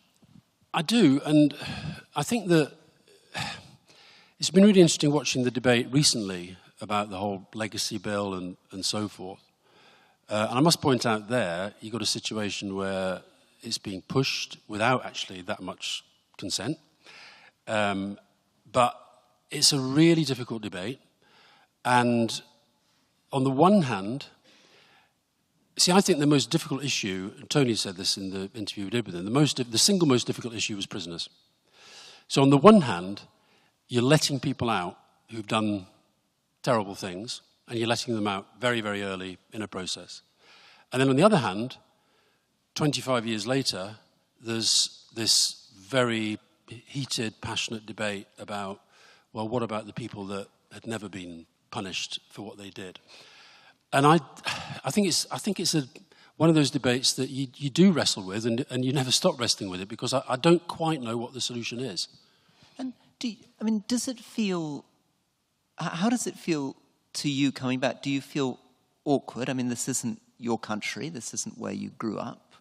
S8: I do, and I think that it's been really interesting watching the debate recently about the whole legacy bill and so forth. And I must point out there, you've got a situation where it's being pushed without actually that much consent. But it's a really difficult debate. And on the one hand, see, I think the most difficult issue, and Tony said this in the interview we did with him, the single most difficult issue was prisoners. So on the one hand, you're letting people out who've done terrible things, and you're letting them out very, very early in a process. And then on the other hand, 25 years later, there's this very heated, passionate debate about, well, what about the people that had never been punished for what they did? And I think it's one of those debates that you do wrestle with, and you never stop wrestling with it, because I don't quite know what the solution is.
S9: And does it feel? How does it feel to you coming back? Do you feel awkward? I mean, this isn't your country. This isn't where you grew up.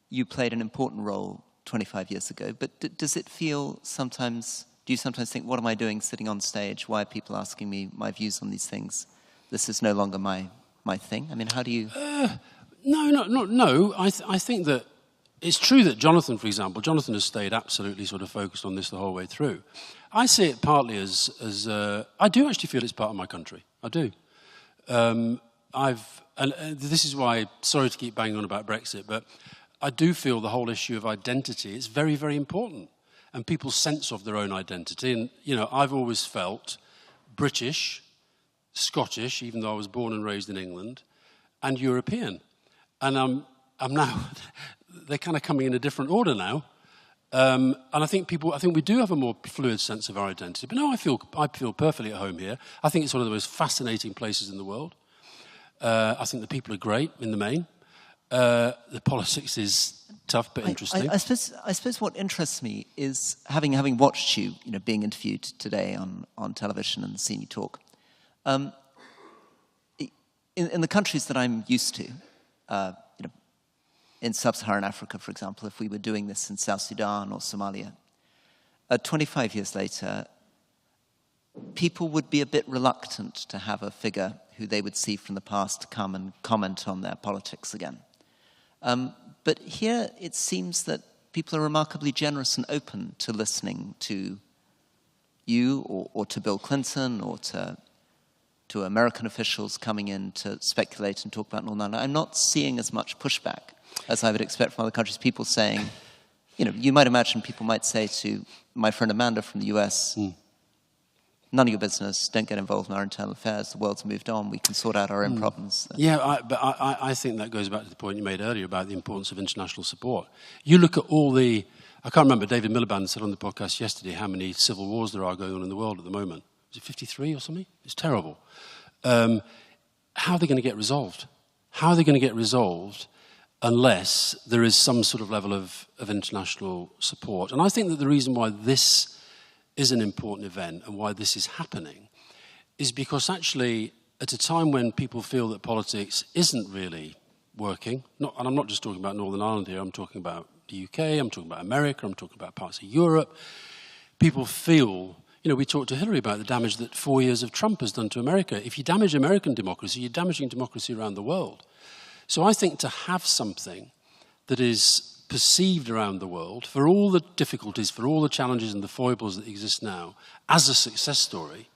S9: You played an important role 25 years ago. But does it feel sometimes? Do you sometimes think, "What am I doing sitting on stage? Why are people asking me my views on these things? This is no longer my thing." I mean, how do you?
S8: No. I think that it's true that Jonathan, for example, has stayed absolutely sort of focused on this the whole way through. I see it partly as I do actually feel it's part of my country. I do. And this is why, sorry to keep banging on about Brexit, but I do feel the whole issue of identity is very, very important, and people's sense of their own identity. And, you know, I've always felt British, Scottish, even though I was born and raised in England, and European. And I'm now, they're kind of coming in a different order now. And I think we do have a more fluid sense of our identity. But no, I feel perfectly at home here. I think it's one of the most fascinating places in the world. I think the people are great in the main. The politics is tough but interesting.
S9: I suppose what interests me is having watched you, being interviewed today on television and seen you talk. In the countries that I'm used to, in sub-Saharan Africa, for example, if we were doing this in South Sudan or Somalia, 25 years later, people would be a bit reluctant to have a figure who they would see from the past come and comment on their politics again. But here it seems that people are remarkably generous and open to listening to you or to Bill Clinton or to American officials coming in to speculate and talk about Northern Ireland. I'm not seeing as much pushback as I would expect from other countries. People saying, you might imagine people might say to my friend Amanda from the US, none of your business, don't get involved in our internal affairs, the world's moved on, we can sort out our own problems.
S8: Yeah, but I think that goes back to the point you made earlier about the importance of international support. You look at I can't remember, David Miliband said on the podcast yesterday how many civil wars there are going on in the world at the moment. Was it 53 or something? It's terrible. How are they going to get resolved? How are they going to get resolved unless there is some sort of level of international support? And I think that the reason why this is an important event and why this is happening is because actually at a time when people feel that politics isn't really working, and I'm not just talking about Northern Ireland here, I'm talking about the UK, I'm talking about America, I'm talking about parts of Europe, people feel, we talked to Hillary about the damage that 4 years of Trump has done to America. If you damage American democracy, you're damaging democracy around the world. So I think to have something that is perceived around the world, for all the difficulties, for all the challenges and the foibles that exist now, as a success story,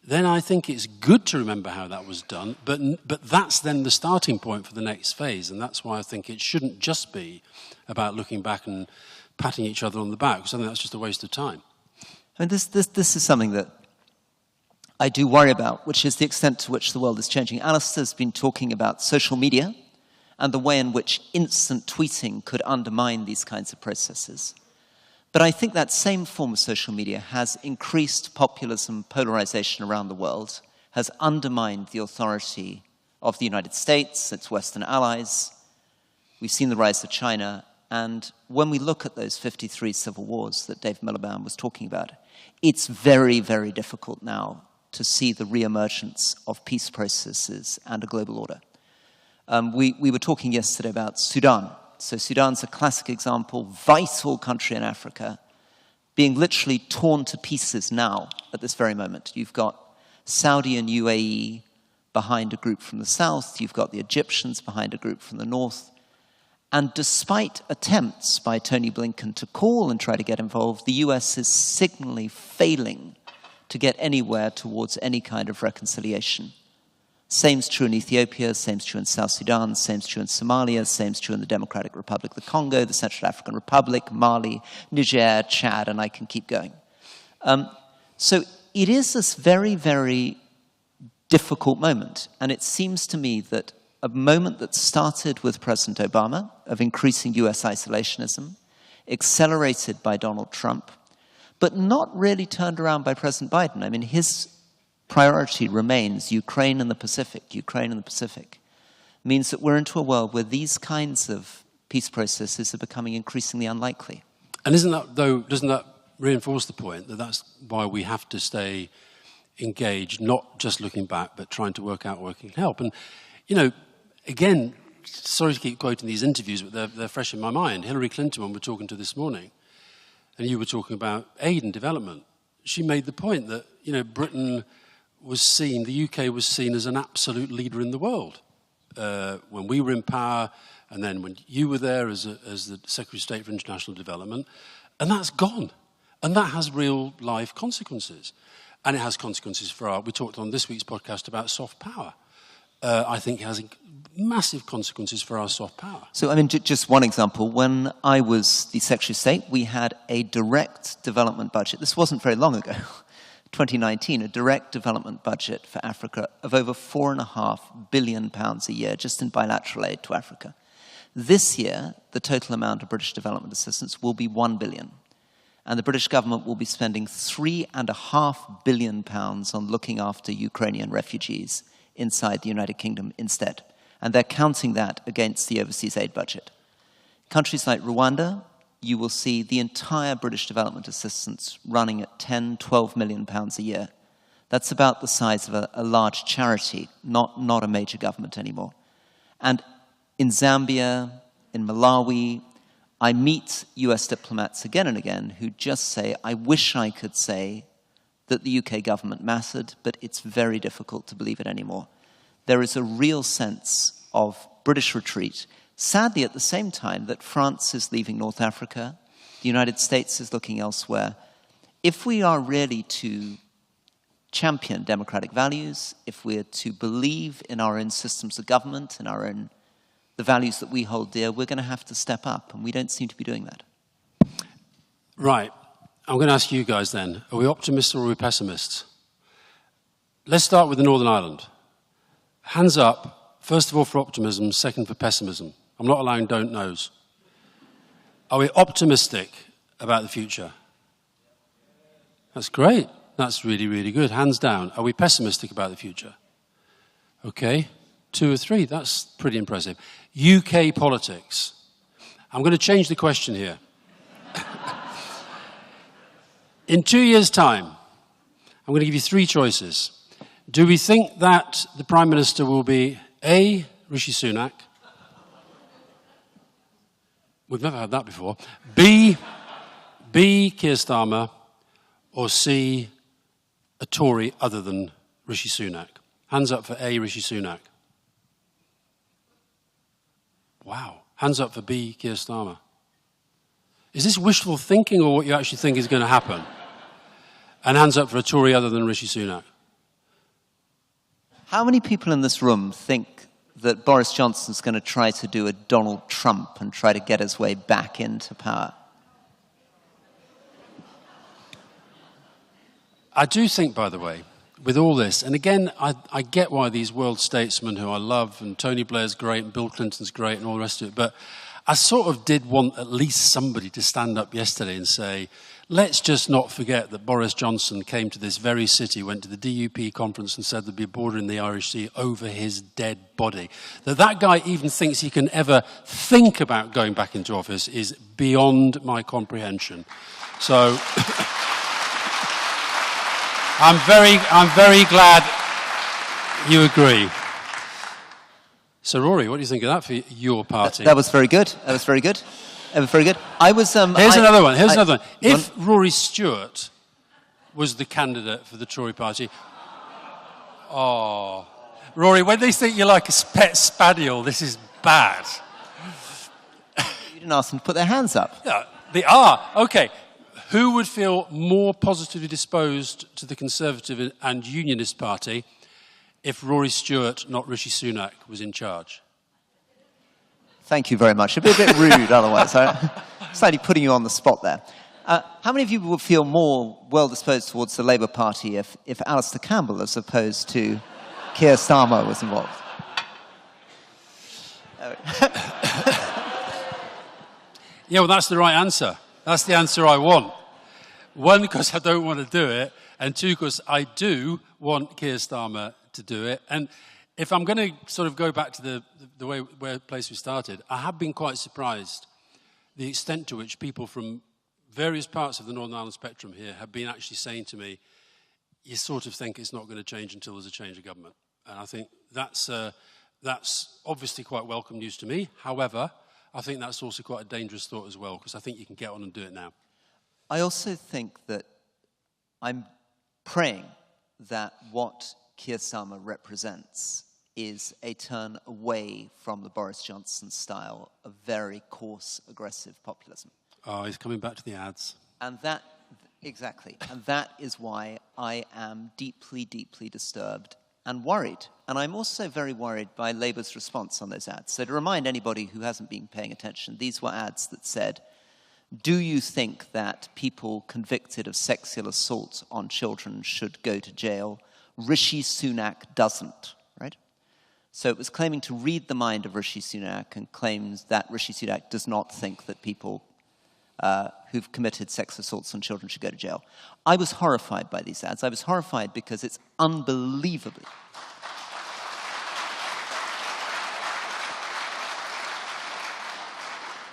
S8: then I think it's good to remember how that was done, but that's then the starting point for the next phase, and that's why I think it shouldn't just be about looking back and patting each other on the back, because I think that's just a waste of time.
S9: I mean, this is something that I do worry about, which is the extent to which the world is changing. Alistair's been talking about social media and the way in which instant tweeting could undermine these kinds of processes. But I think that same form of social media has increased populism, polarization around the world, has undermined the authority of the United States, its Western allies. We've seen the rise of China. And when we look at those 53 civil wars that Dave Miliband was talking about, it's very, very difficult now to see the re-emergence of peace processes and a global order. We were talking yesterday about Sudan. So Sudan's a classic example, vital country in Africa, being literally torn to pieces now at this very moment. You've got Saudi and UAE behind a group from the south. You've got the Egyptians behind a group from the north. And despite attempts by Tony Blinken to call and try to get involved, the US is signally failing to get anywhere towards any kind of reconciliation. Same's true in Ethiopia, same's true in South Sudan, same's true in Somalia, same's true in the Democratic Republic of the Congo, the Central African Republic, Mali, Niger, Chad, and I can keep going. So it is this very, very difficult moment. And it seems to me that a moment that started with President Obama of increasing US isolationism, accelerated by Donald Trump, but not really turned around by President Biden. I mean, his priority remains Ukraine and the Pacific. Ukraine and the Pacific means that we're into a world where these kinds of peace processes are becoming increasingly unlikely.
S8: And doesn't that reinforce the point that that's why we have to stay engaged, not just looking back, but trying to work out where we can help? And, again, sorry to keep quoting these interviews, but they're fresh in my mind. Hillary Clinton, when we're talking to this morning, and you were talking about aid and development, she made the point that, Britain was seen, the UK was seen as an absolute leader in the world. When we were in power, and then when you were there as the Secretary of State for International Development, and that's gone. And that has real life consequences. And it has consequences for we talked on this week's podcast about soft power. I think has massive consequences for our soft power.
S9: So, I mean, just one example. When I was the Secretary of State, we had a direct development budget. This wasn't very long ago, 2019, a direct development budget for Africa of over £4.5 billion a year, just in bilateral aid to Africa. This year, the total amount of British development assistance will be £1 billion. And the British government will be spending £3.5 billion on looking after Ukrainian refugees inside the United Kingdom instead. And they're counting that against the overseas aid budget. Countries like Rwanda, you will see the entire British development assistance running at £10, £12 million a year. That's about the size of a large charity, not a major government anymore. And in Zambia, in Malawi, I meet US diplomats again and again who just say, I wish I could say that the UK government mattered, but it's very difficult to believe it anymore. There is a real sense of British retreat. Sadly, at the same time that France is leaving North Africa, the United States is looking elsewhere. If we are really to champion democratic values, if we're to believe in our own systems of government and the values that we hold dear, we're going to have to step up, and we don't seem to be doing that.
S8: Right. I'm going to ask you guys then, are we optimists or are we pessimists? Let's start with the Northern Ireland. Hands up, first of all for optimism, second for pessimism. I'm not allowing don't knows. Are we optimistic about the future? That's great. That's really, really good. Hands down. Are we pessimistic about the future? Okay. 2 or 3. That's pretty impressive. UK politics. I'm going to change the question here. In 2 years' time, I'm going to give you 3 choices. Do we think that the Prime Minister will be A, Rishi Sunak? We've never had that before. B, Keir Starmer, or C, a Tory other than Rishi Sunak? Hands up for A, Rishi Sunak. Wow. Hands up for B, Keir Starmer. Is this wishful thinking or what you actually think is going to happen? And hands up for a Tory other than Rishi Sunak.
S9: How many people in this room think that Boris Johnson's going to try to do a Donald Trump and try to get his way back into power?
S8: I do think, by the way, with all this, and again, I get why these world statesmen who I love, and Tony Blair's great, and Bill Clinton's great, and all the rest of it, but I sort of did want at least somebody to stand up yesterday and say, let's just not forget that Boris Johnson came to this very city, went to the DUP conference and said there'd be a border in the Irish Sea over his dead body. That guy even thinks he can ever think about going back into office is beyond my comprehension. So I'm very glad you agree. So Rory, what do you think of that for your party?
S9: That was very good. That was very good. That was very good. I was.
S8: Here's another one. Here's another one. If Rory Stewart was the candidate for the Tory party, oh, Rory, when they think you're like a pet spaniel, this is bad.
S9: You didn't ask them to put their hands up.
S8: Yeah, they are. Okay. Who would feel more positively disposed to the Conservative and Unionist Party if Rory Stewart, not Rishi Sunak, was in charge?
S9: Thank you very much. It'd be a bit rude otherwise. Slightly putting you on the spot there. How many of you would feel more well-disposed towards the Labour Party if Alistair Campbell, as opposed to Keir Starmer, was involved?
S8: Yeah, well, that's the right answer. That's the answer I want. 1, because I don't want to do it, and 2, because I do want Keir Starmer to do it. And if I'm going to sort of go back to the place we started, I have been quite surprised the extent to which people from various parts of the Northern Ireland spectrum here have been actually saying to me, you sort of think it's not going to change until there's a change of government. And I think that's obviously quite welcome news to me. However, I think that's also quite a dangerous thought as well, because I think you can get on and do it now.
S9: I also think that I'm praying that what Keir Starmer represents is a turn away from the Boris Johnson style of very coarse, aggressive populism.
S8: Oh, he's coming back to the ads.
S9: And that, exactly, and that is why I am deeply, deeply disturbed and worried. And I'm also very worried by Labour's response on those ads. So to remind anybody who hasn't been paying attention, these were ads that said, do you think that people convicted of sexual assault on children should go to jail? Rishi Sunak doesn't, right? So it was claiming to read the mind of Rishi Sunak and claims that Rishi Sunak does not think that people who've committed sex assaults on children should go to jail. I was horrified by these ads. I was horrified because it's unbelievably...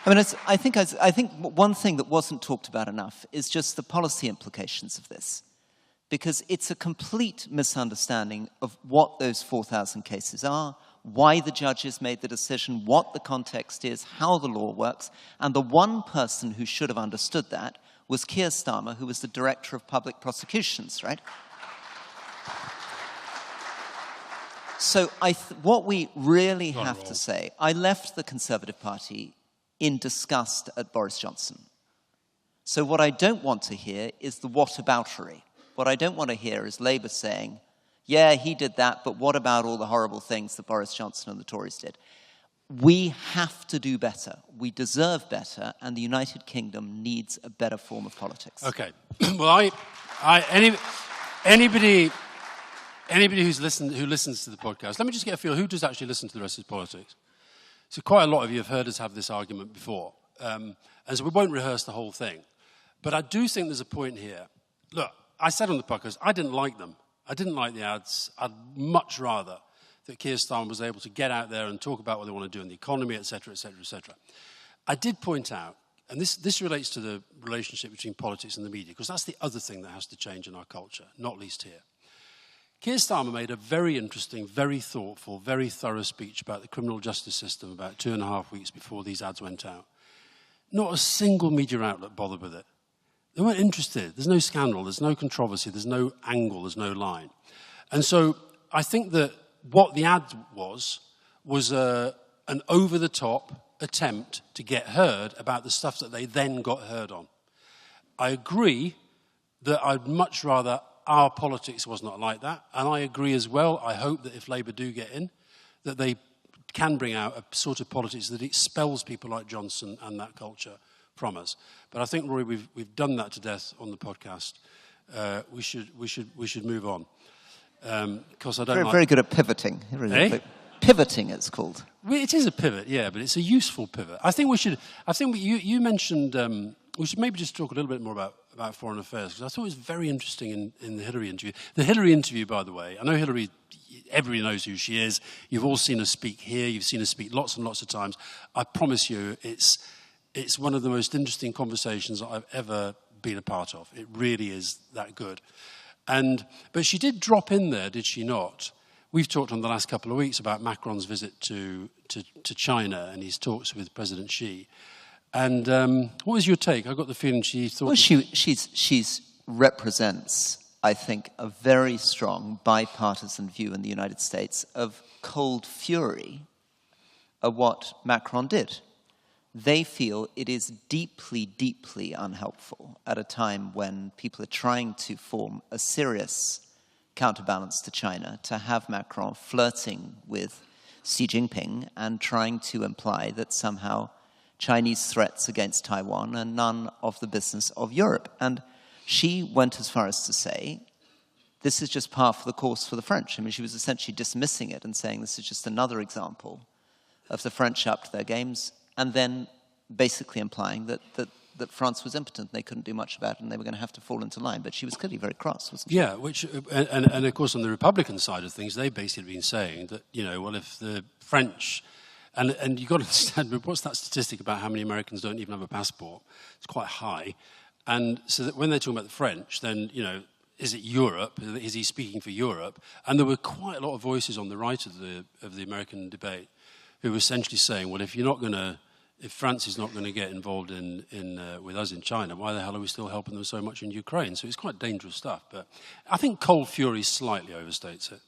S9: I mean, I think one thing that wasn't talked about enough is just the policy implications of this. Because it's a complete misunderstanding of what those 4,000 cases are, why the judges made the decision, what the context is, how the law works. And the one person who should have understood that was Keir Starmer, who was the Director of Public Prosecutions, right? So what we really have to say, I left the Conservative Party in disgust at Boris Johnson. So what I don't want to hear is the whataboutery. What I don't want to hear is Labour saying, yeah, he did that, but what about all the horrible things that Boris Johnson and the Tories did? We have to do better. We deserve better, and the United Kingdom needs a better form of politics.
S8: Okay. Well, anybody who listens to the podcast, let me just get a feel, who does actually listen to the rest of politics? So quite a lot of you have heard us have this argument before, and so we won't rehearse the whole thing. But I do think there's a point here. Look, I said on the podcast, I didn't like them. I didn't like the ads. I'd much rather that Keir Starmer was able to get out there and talk about what they want to do in the economy, et cetera, et cetera, et cetera. I did point out, and this relates to the relationship between politics and the media, because that's the other thing that has to change in our culture, not least here. Keir Starmer made a very interesting, very thoughtful, very thorough speech about the criminal justice system about 2.5 weeks before these ads went out. Not a single media outlet bothered with it. They weren't interested. There's no scandal, there's no controversy, there's no angle, there's no line. And so I think that what the ad was an over-the-top attempt to get heard about the stuff that they then got heard on. I agree that I'd much rather our politics was not like that, and I agree as well, I hope that if Labour do get in, that they can bring out a sort of politics that expels people like Johnson and that culture from us. But I think, Rory, we've done that to death on the podcast. We should move on. Because I don't
S9: very good at pivoting. Really. Pivoting, it's called.
S8: Well, it is a pivot, yeah, but it's a useful pivot. I think we should. I think you mentioned. We should maybe just talk a little bit more about foreign affairs, because I thought it was very interesting in the Hillary interview. The Hillary interview, by the way, I know Hillary. Everybody knows who she is. You've all seen her speak here. You've seen her speak lots and lots of times. I promise you, it's one of the most interesting conversations that I've ever been a part of. It really is that good. But she did drop in there, did she not? We've talked on the last couple of weeks about Macron's visit to China and his talks with President Xi. And what was your take? I got the feeling she thought...
S9: Well, she's represents, I think, a very strong bipartisan view in the United States of cold fury of what Macron did. They feel it is deeply, deeply unhelpful at a time when people are trying to form a serious counterbalance to China, to have Macron flirting with Xi Jinping and trying to imply that somehow Chinese threats against Taiwan are none of the business of Europe. And she went as far as to say, this is just par for the course for the French. I mean, she was essentially dismissing it and saying this is just another example of the French up to their games, and then basically implying that France was impotent, they couldn't do much about it, and they were going to have to fall into line. But she was clearly very cross, wasn't she?
S8: Yeah, and of course on the Republican side of things, they've basically been saying that, well, if the French... And you've got to understand, what's that statistic about how many Americans don't even have a passport? It's quite high. And so that when they're talking about the French, then, is it Europe? Is he speaking for Europe? And there were quite a lot of voices on the right of the American debate who were essentially saying, well, if France is not going to get involved with us in China, why the hell are we still helping them so much in Ukraine? So it's quite dangerous stuff. But I think cold fury slightly overstates it.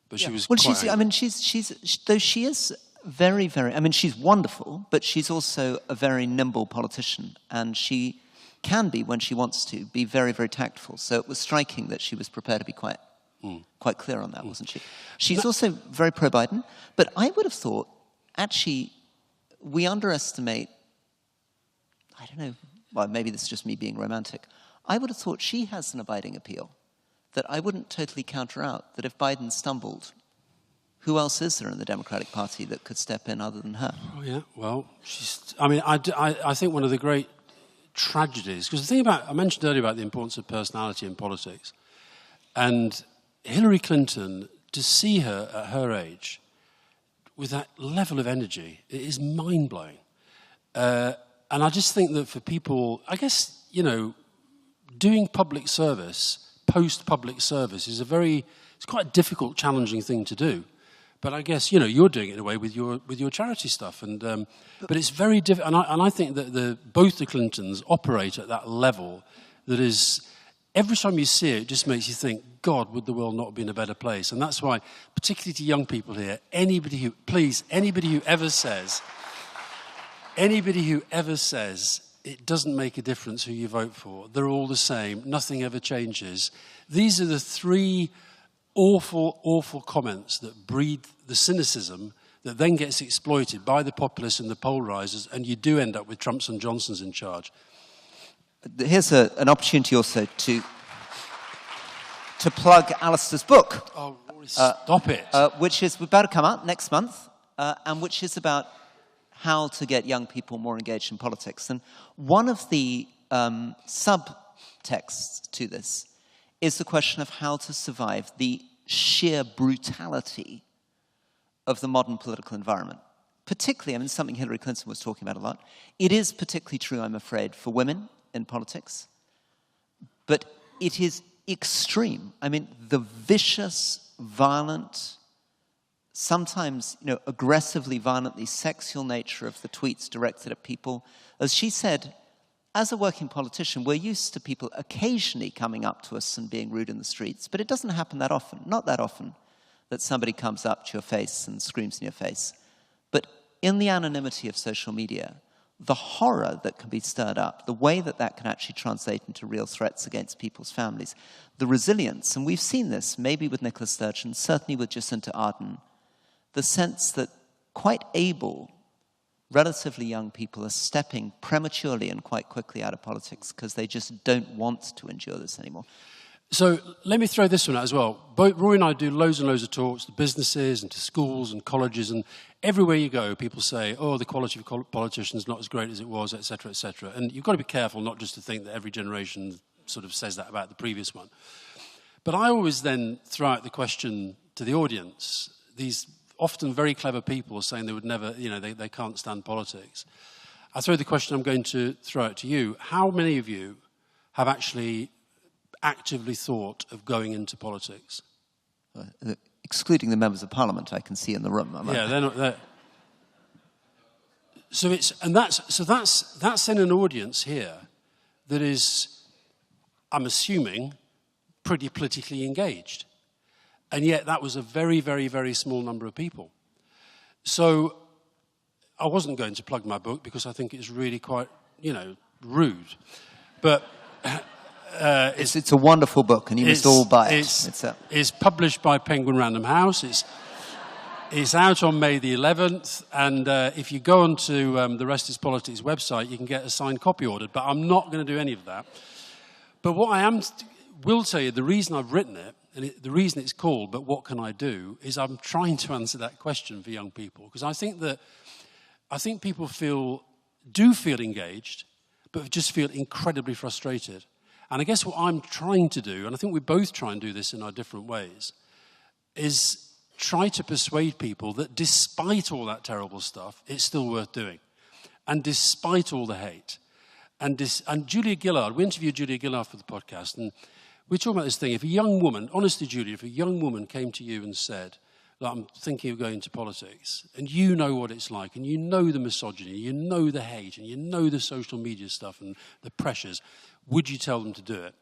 S8: But she was quite
S9: angry. She is very, very... I mean, she's wonderful, but she's also a very nimble politician. And she can be, when she wants to, be very, very tactful. So it was striking that she was prepared to be quite quite clear on that, wasn't she? She's also very pro-Biden, but I would have thought, actually, we underestimate, I don't know, well, maybe this is just me being romantic. I would have thought she has an abiding appeal that I wouldn't totally counter out, that if Biden stumbled, who else is there in the Democratic Party that could step in other than her?
S8: Oh, yeah, well, I think one of the great tragedies, because the thing about, I mentioned earlier about the importance of personality in politics, and Hillary Clinton, to see her at her age with that level of energy, it is mind-blowing. And I just think that for people, I guess, you know, doing public service, post-public service, is it's quite a difficult, challenging thing to do. But I guess, you know, you're doing it in a way with your charity stuff. And but it's very difficult. And I think that both the Clintons operate at that level that is, every time you see it, it just makes you think, God, would the world not have been a better place? And that's why, particularly to young people here, anybody who ever says it doesn't make a difference who you vote for, they're all the same, nothing ever changes. These are the three awful, awful comments that breed the cynicism that then gets exploited by the populists and the poll risers, and you do end up with Trumps and Johnsons in charge.
S9: Here's an opportunity also to plug Alistair's book.
S8: Oh, stop it.
S9: Which is about to come out next month, and which is about how to get young people more engaged in politics. And one of the subtexts to this is the question of how to survive the sheer brutality of the modern political environment. Particularly, I mean, something Hillary Clinton was talking about a lot. It is particularly true, I'm afraid, for women in politics. But it is extreme. I mean, the vicious, violent, sometimes, you know, aggressively, violently sexual nature of the tweets directed at people. As she said, as a working politician, we're used to people occasionally coming up to us and being rude in the streets, but it doesn't happen that often, not that often, that somebody comes up to your face and screams in your face. But in the anonymity of social media, the horror that can be stirred up, the way that that can actually translate into real threats against people's families, the resilience, and we've seen this maybe with Nicola Sturgeon, certainly with Jacinta Ardern, the sense that quite able, relatively young people are stepping prematurely and quite quickly out of politics because they just don't want to endure this anymore.
S8: So let me throw this one out as well. Both Roy and I do loads and loads of talks to businesses and to schools and colleges, and everywhere you go, people say, oh, the quality of politicians is not as great as it was, etc., etc. And you've got to be careful not just to think that every generation sort of says that about the previous one. But I always then throw out the question to the audience. These often very clever people are saying they would never, you know, they can't stand politics. I throw the question I'm going to throw out to you. How many of you have actually actively thought of going into politics?
S9: Excluding the members of Parliament I can see in the room.
S8: Yeah, they're not. So that's in an audience here that is, I'm assuming, pretty politically engaged. And yet that was a very, very, very small number of people. So I wasn't going to plug my book because I think it's really quite, you know, rude. But
S9: it's a wonderful book, and you must all buy it.
S8: It's published by Penguin Random House. It's out on May the 11th, and if you go onto the Rest is Politics website, you can get a signed copy ordered, but I'm not going to do any of that. But what I will tell you, the reason I've written it, and the reason it's called, But What Can I Do, is I'm trying to answer that question for young people, because I think people do feel engaged, but just feel incredibly frustrated. And I guess what I'm trying to do, and I think we both try and do this in our different ways, is try to persuade people that despite all that terrible stuff, it's still worth doing. And despite all the hate. And Julia Gillard, we interviewed Julia Gillard for the podcast, and we're talking about this thing. If a young woman, honestly, Julia, if a young woman came to you and said, like, I'm thinking of going into politics, and you know what it's like, and you know the misogyny, you know the hate, and you know the social media stuff and the pressures, would you tell them to do it?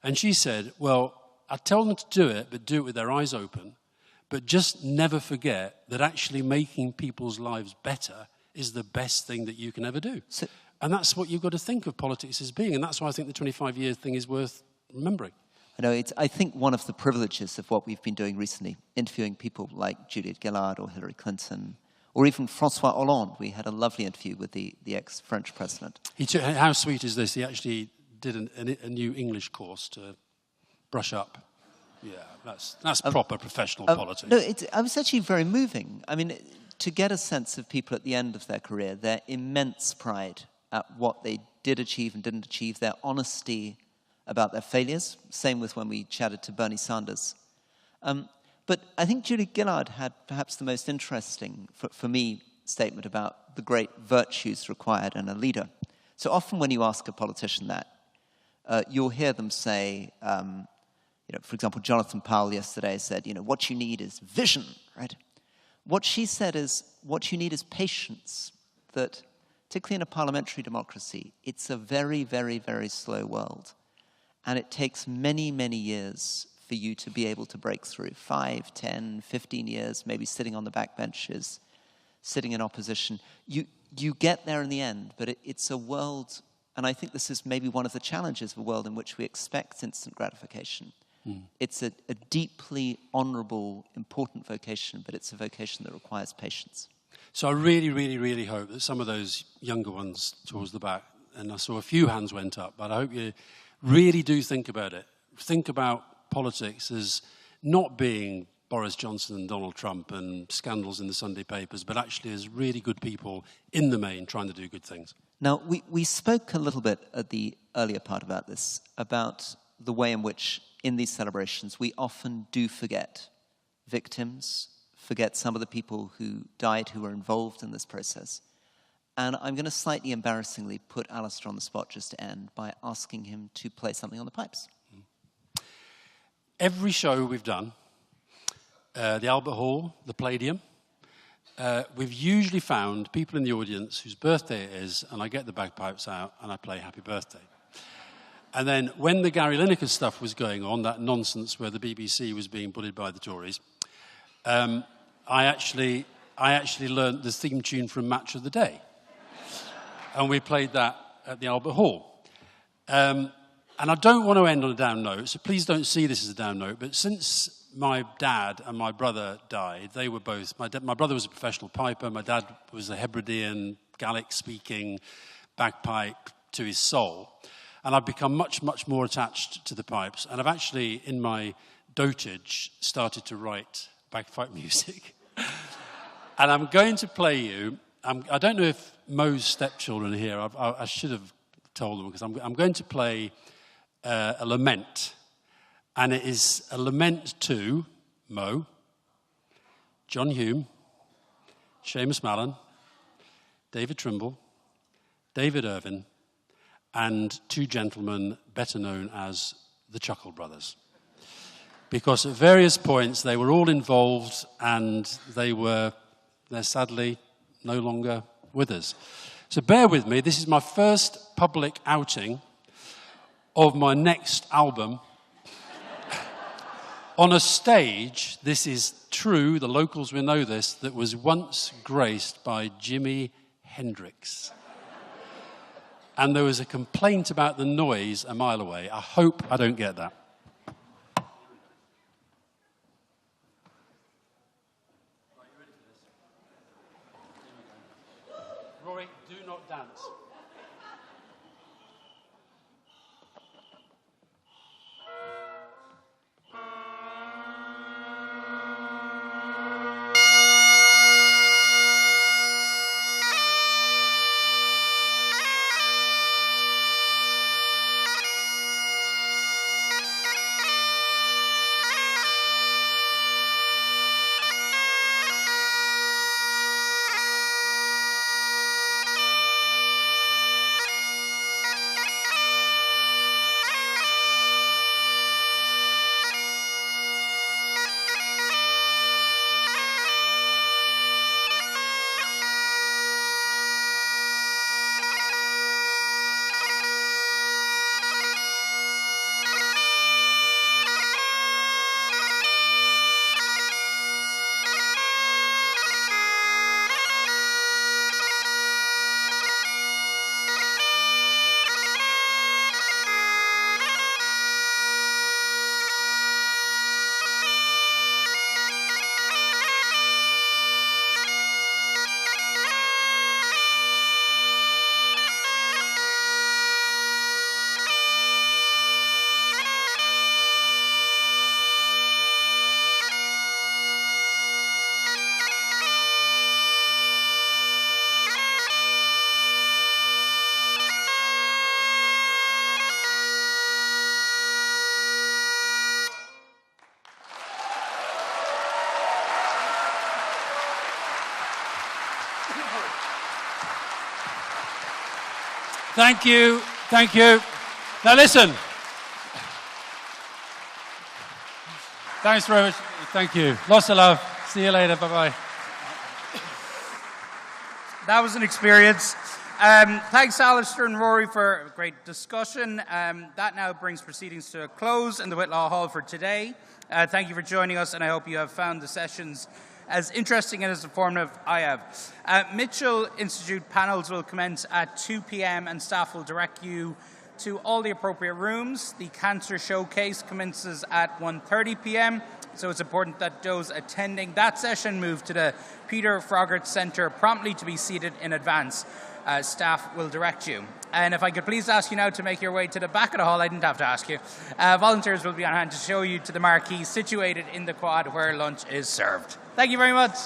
S8: And she said, well, I'd tell them to do it, but do it with their eyes open, but just never forget that actually making people's lives better is the best thing that you can ever do. And that's what you've got to think of politics as being, and that's why I think the 25-year thing is worth remembering.
S9: You know, I think one of the privileges of what we've been doing recently, interviewing people like Juliette Gillard or Hillary Clinton, or even François Hollande. We had a lovely interview with the ex-French president.
S8: How sweet is this? He actually did a new English course to brush up. Yeah, that's proper professional politics.
S9: No, I was actually very moving. I mean, to get a sense of people at the end of their career, their immense pride at what they did achieve and didn't achieve, their honesty about their failures. Same with when we chatted to Bernie Sanders. But I think Julie Gillard had perhaps the most interesting, for me, statement about the great virtues required in a leader. So often when you ask a politician that, you'll hear them say, for example, Jonathan Powell yesterday said, what you need is vision, right? What she said is, what you need is patience, that particularly in a parliamentary democracy, it's a very, very, very slow world. And it takes many, many years for you to be able to break through. 5, 10, 15 years, maybe sitting on the back benches, sitting in opposition. You get there in the end, but it's a world, and I think this is maybe one of the challenges of a world in which we expect instant gratification. It's a deeply honourable, important vocation, but it's a vocation that requires patience.
S8: So I really, really, really hope that some of those younger ones towards the back, and I saw a few hands went up, but I hope you really do think about it. Think about politics as not being Boris Johnson and Donald Trump and scandals in the Sunday papers, but actually as really good people in the main trying to do good things.
S9: Now, we spoke a little bit at the earlier part about this, about the way in which in these celebrations we often do forget victims, forget some of the people who died who were involved in this process. And I'm going to slightly embarrassingly put Alistair on the spot just to end by asking him to play something on the pipes.
S8: Every show we've done, the Albert Hall, the Palladium, we've usually found people in the audience whose birthday it is, and I get the bagpipes out and I play Happy Birthday. And then when the Gary Lineker stuff was going on, that nonsense where the BBC was being bullied by the Tories, I actually learnt the theme tune from Match of the Day. And we played that at the Albert Hall. And I don't want to end on a down note, so please don't see this as a down note, but since my dad and my brother died, they were both, my brother was a professional piper, my dad was a Hebridean, Gaelic-speaking bagpipe to his soul. And I've become much, much more attached to the pipes. And I've actually, in my dotage, started to write bagpipe music. And I'm going to play you, I don't know if Mo's stepchildren are here. I should have told them, because I'm going to play a lament. And it is a lament to Mo, John Hume, Seamus Mallon, David Trimble, David Irvin, and two gentlemen better known as the Chuckle Brothers. Because at various points they were all involved, and they're sadly no longer with us. So bear with me, this is my first public outing of my next album on a stage, this is true, the locals will know this, that was once graced by Jimi Hendrix. And there was a complaint about the noise a mile away. I hope I don't get that. Rory, do not dance. Thank you. Thank you. Now listen. Thanks very much. Thank you. Lots of love. See you later. Bye-bye.
S11: That was an experience. Thanks, Alistair and Rory, for a great discussion. That now brings proceedings to a close in the Whitlaw Hall for today. Thank you for joining us, and I hope you have found the sessions as interesting and as informative I have. Micheál Institute panels will commence at 2 p.m. and staff will direct you to all the appropriate rooms. The Cancer Showcase commences at 1:30 p.m. So it's important that those attending that session move to the Peter Froggatt Centre promptly to be seated in advance. Staff will direct you. And if I could please ask you now to make your way to the back of the hall, I didn't have to ask you. Volunteers will be on hand to show you to the marquee situated in the quad where lunch is served. Thank you very much.